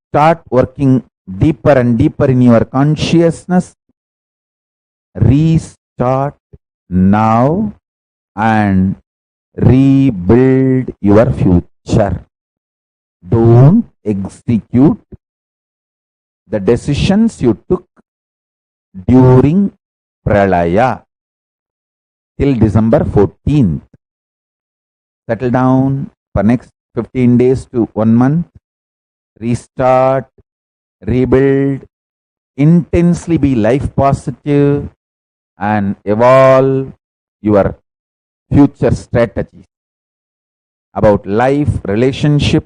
Speaker 7: start working deeper and deeper in your consciousness, restart now and rebuild your future. Don't execute the decisions you took during pralaya till December 14th. Settle down for next 15 days to 1 month. Restart, rebuild, intensely be life positive and evolve your future strategies about life, relationship,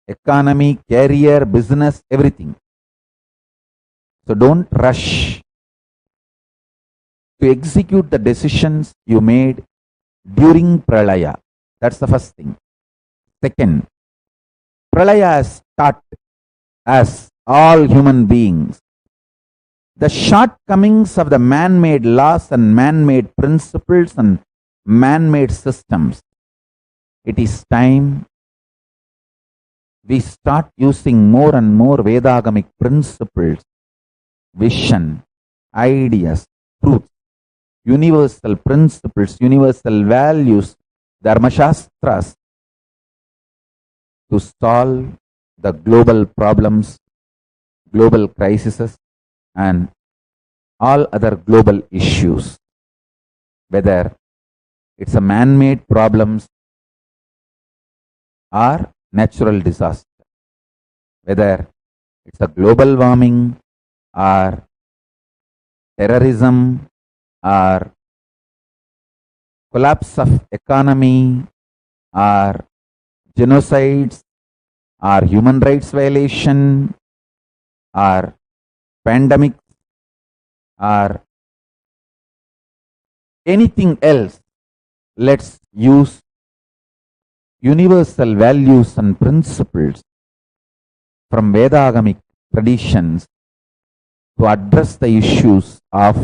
Speaker 7: economy, career, business, everything. So don't rush to execute the decisions you made during pralaya. That's the first thing. Second, pralaya has taught as all human beings the shortcomings of the man-made laws and man-made principles and man-made systems. It is time we start using more and more Vedagamic principles, vision, ideas, truths, universal principles, universal values, Dharma Shastras to solve the global problems, global crises, and all other global issues. Whether it's a man-made problems or natural disaster, whether it's a global warming or terrorism or collapse of economy or genocides or human rights violation or pandemic or anything else, let's use universal values and principles from Vedagamic traditions to address the issues of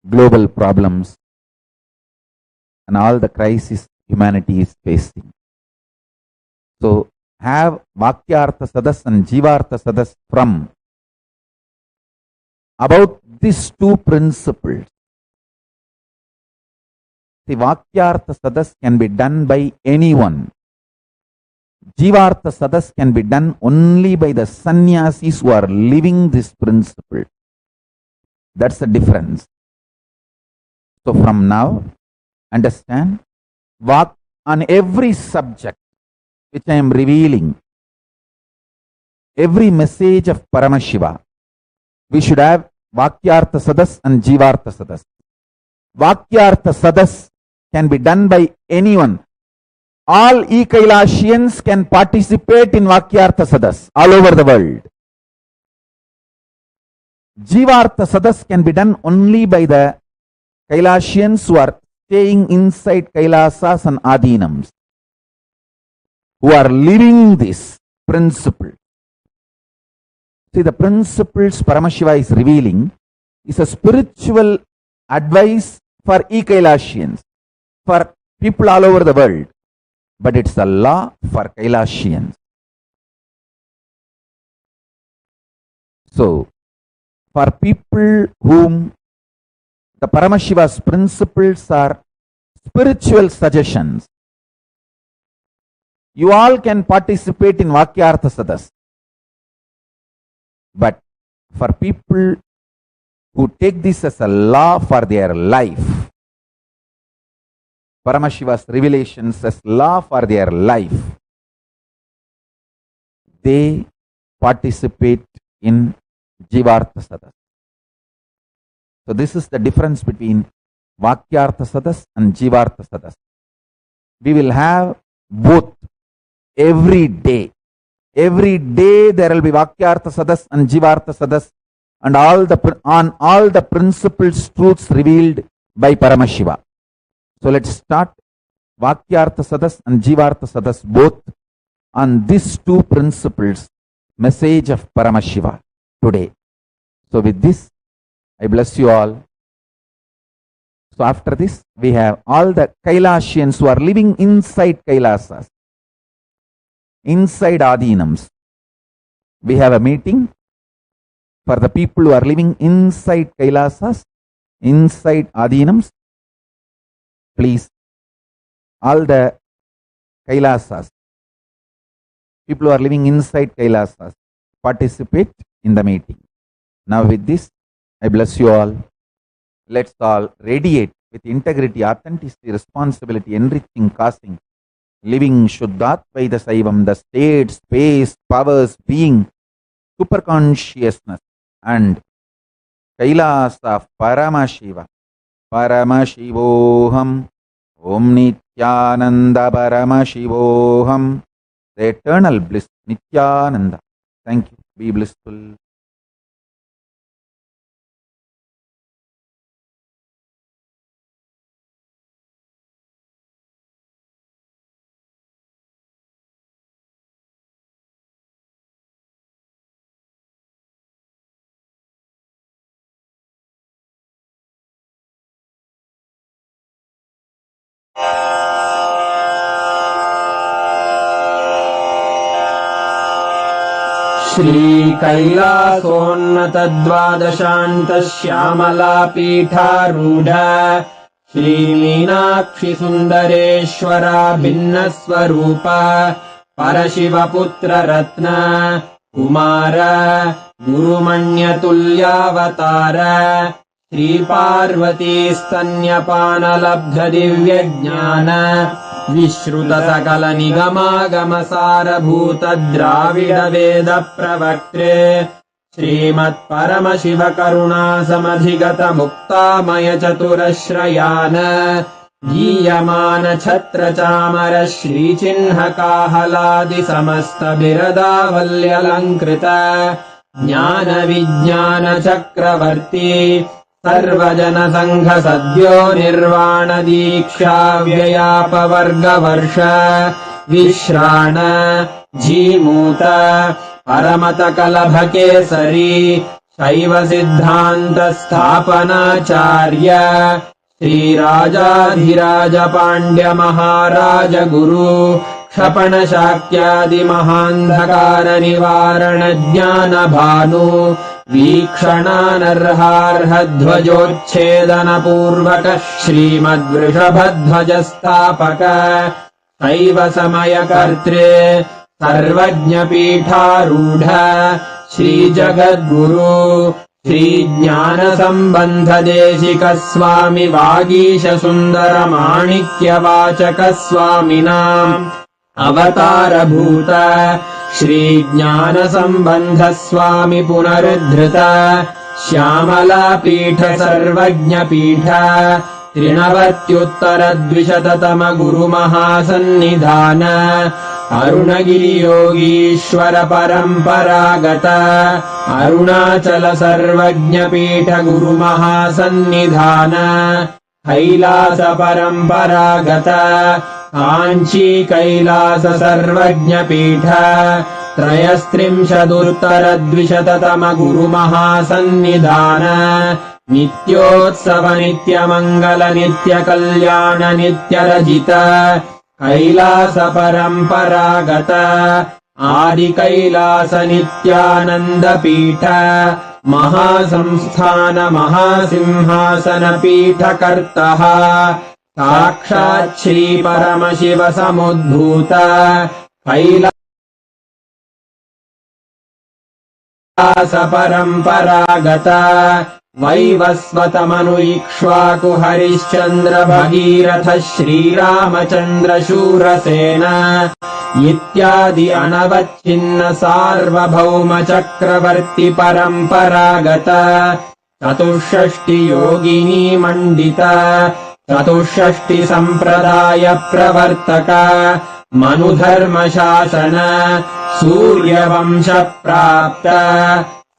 Speaker 7: global problems and all the crises humanity is facing. So have Vakyartha Sadas and Jivartha Sadas from about these two principles. The Vakyartha Sadas can be done by anyone. Jivartha Sadas can be done only by the sannyasis who are living this principle. That's the difference. So from now, understand, on every subject which I am revealing, every message of Paramashiva, we should have Vakyartha Sadas and Jivartha Sadas. Vakyartha Sadas can be done by anyone. All e-Kailasians can participate in Vakyartha Sadas all over the world. Jivartha Sadas can be done only by the Kailasians who are staying inside Kailasas and Adinams, who are living this principle. See, the principles Paramashiva is revealing is a spiritual advice for e-Kailasians, for people all over the world. But it's a law for Kailasians. So, for people whom the Paramashiva's principles are spiritual suggestions, you all can participate in Vakyartha Sadas. But for people who take this as a law for their life, Paramashiva's revelations as law for their life, they participate in Jivartha Sadas. So this is the difference between Vakyartha Sadas and Jivartha Sadas. We will have both every day. Every day there will be Vakyartha Sadas and Jivartha Sadas, and on all the principles, truths revealed by Paramashiva. So let's start Vakyartha Sadas and Jivartha Sadas both on these two principles, message of Paramashiva today. So with this, I bless you all. So after this, we have all the Kailasians who are living inside Kailasas, inside Adinams. We have a meeting for the people who are living inside Kailasas, inside Adinams. Please, all the Kailasas, people who are living inside Kailasas, participate in the meeting. Now with this, I bless you all. Let's all radiate with integrity, authenticity, responsibility, enriching, causing, living Shuddhatvaida Saivam, the state, space, powers, being, superconsciousness, and Kailasa of Paramashiva. Paramashivoham, Om Nithyananda Paramashivoham, the eternal bliss, Nithyananda. Thank you. Be blissful.
Speaker 18: श्रीकैलासोन्नतद्वादशान्तश्यामलापीठारूढ श्रीमीनाक्षिसुन्दरेश्वरा भिन्नस्वरूप परशिवपुत्ररत्न Kumar गुरुमण्यतुल्यावतार श्रीपार्वतीस्तन्यपानलब्धदिव्यज्ञान विश्रुतसकलनिगमागमसारभूत द्राविडवेदप्रवक्त्रे श्रीमत्परमशिवकरुणासमधिगतमुक्तामयचतुरश्रयान् गीयमानछत्रचामर श्रीचिह्नकाहलादिसमस्तबिरदावल्यलङ्कृत ज्ञानविज्ञानचक्रवर्ती सर्वजनसङ्घ सद्यो निर्वाणदीक्षा व्ययापवर्गवर्ष विश्राण जीमूत परमतकलभकेसरी शैवसिद्धान्तस्थापनाचार्य श्रीराजाधिराज पाण्ड्यमहाराज गुरु क्षपणशाक्यादिमहान्धकारनिवारणज्ञानभानु वीक्षणानर्हार्हध्वजोच्छेदनपूर्वक श्रीमद्वृषभध्वजस्थापक शैवसमयकर्त्रे सर्वज्ञपीठारूढ श्रीजगद्गुरु श्रीज्ञानसम्बन्धदेशिकस्वामि वागीशसुन्दरमाणिक्यवाचकस्वामिनाम् अवतारभूत श्रीज्ञानसम्बन्धस्वामि पुनरुद्धृत श्यामलापीठ सर्वज्ञपीठ त्रिनवत्युत्तरद्विशततम गुरुमहासन्निधान अरुणगिरियोगीश्वर परम्परागत अरुणाचल सर्वज्ञपीठ गुरुमहासन्निधान कैलास परम्परागत काञ्ची कैलास सर्वज्ञपीठ त्रयस्त्रिंशदुत्तरद्विशततमगुरुमहासन्निधान नित्योत्सव नित्यमङ्गल नित्यकल्याण नित्यरजित कैलास परम्परागत आदिकैलास नित्यानन्दपीठ महासंस्थान महासिंहासन पीठकर्तः साक्षात् श्री परमशिव समुद्भूत कैलास परम्परागत वैवस्वतमनु इक्ष्वाकु हरिश्चन्द्र भगीरथ श्रीरामचन्द्र शूरसेन इत्यादि अनवच्छिन्न सार्वभौम चक्रवर्ति परम्परागत चतुष्षष्टि योगिनी मण्डित चतुष्षष्टि सम्प्रदाय प्रवर्तक मनुधर्म शासन सूर्यवंश प्राप्त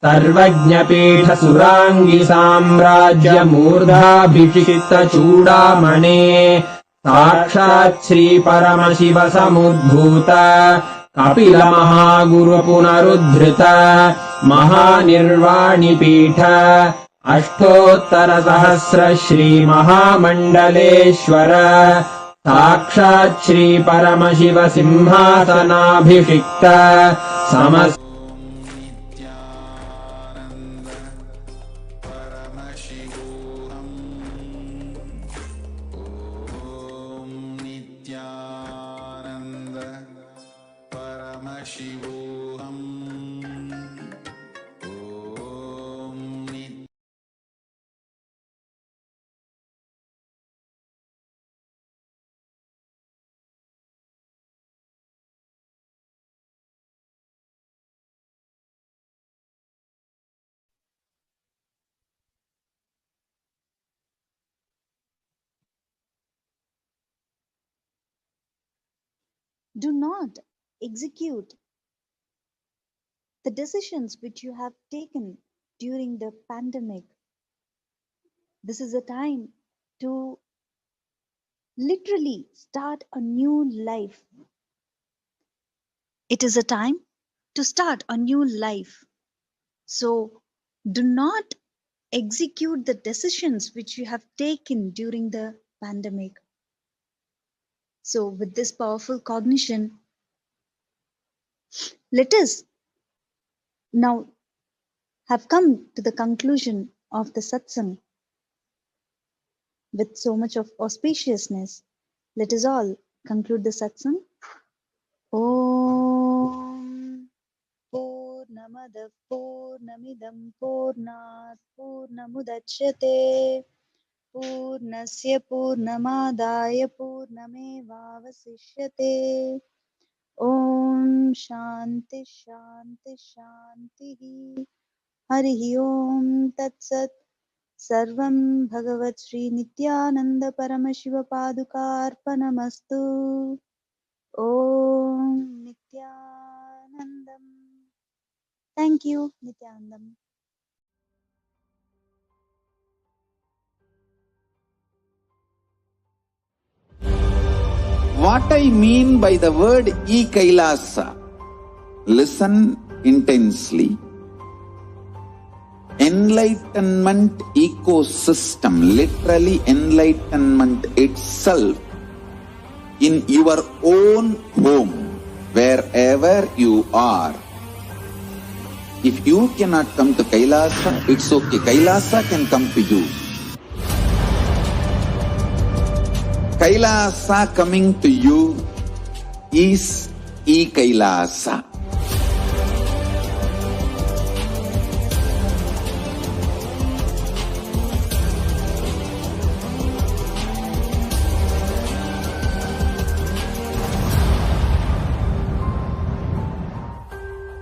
Speaker 18: सर्वज्ञपीठ सुराङ्गी साम्राज्य मूर्धाभिषिक्त चूडामणे साक्षात् श्री परमशिव समुद्भूत कपिल महागुरु पुनरुद्धृत महानिर्वाणिपीठ अष्टोत्तर सहस्र श्री महामण्डलेश्वर साक्षात् श्री परमशिव सिंहासनाभिषिक्त समस्त
Speaker 3: Paramashivoham.
Speaker 19: Do not execute the decisions which you have taken during the pandemic. This is a time to literally start a new life. It is a time to start a new life. So do not execute the decisions which you have taken during the pandemic. So with this powerful cognition, let us now have come to the conclusion of the satsang. With so much of auspiciousness, let us all conclude the satsang. Om Purnamada Purnamidam Purnat Purnamudachyate Purnasya Purnamadaya Purnamevavasishyate. Om Shanti Shanti Shanti. Harihi Om Tat Sat. Sarvam Bhagavat Sri Nithyananda Paramashiva Padukarpanamastu. Om Nithyanandam. Thank you, Nithyanandam.
Speaker 7: What I mean by the word Kailasa, listen intensely. Enlightenment ecosystem, literally enlightenment itself, in your own home, wherever you are. If you cannot come to Kailasa, it's okay. Kailasa can come to you. Kailasa coming to you is Kailasa.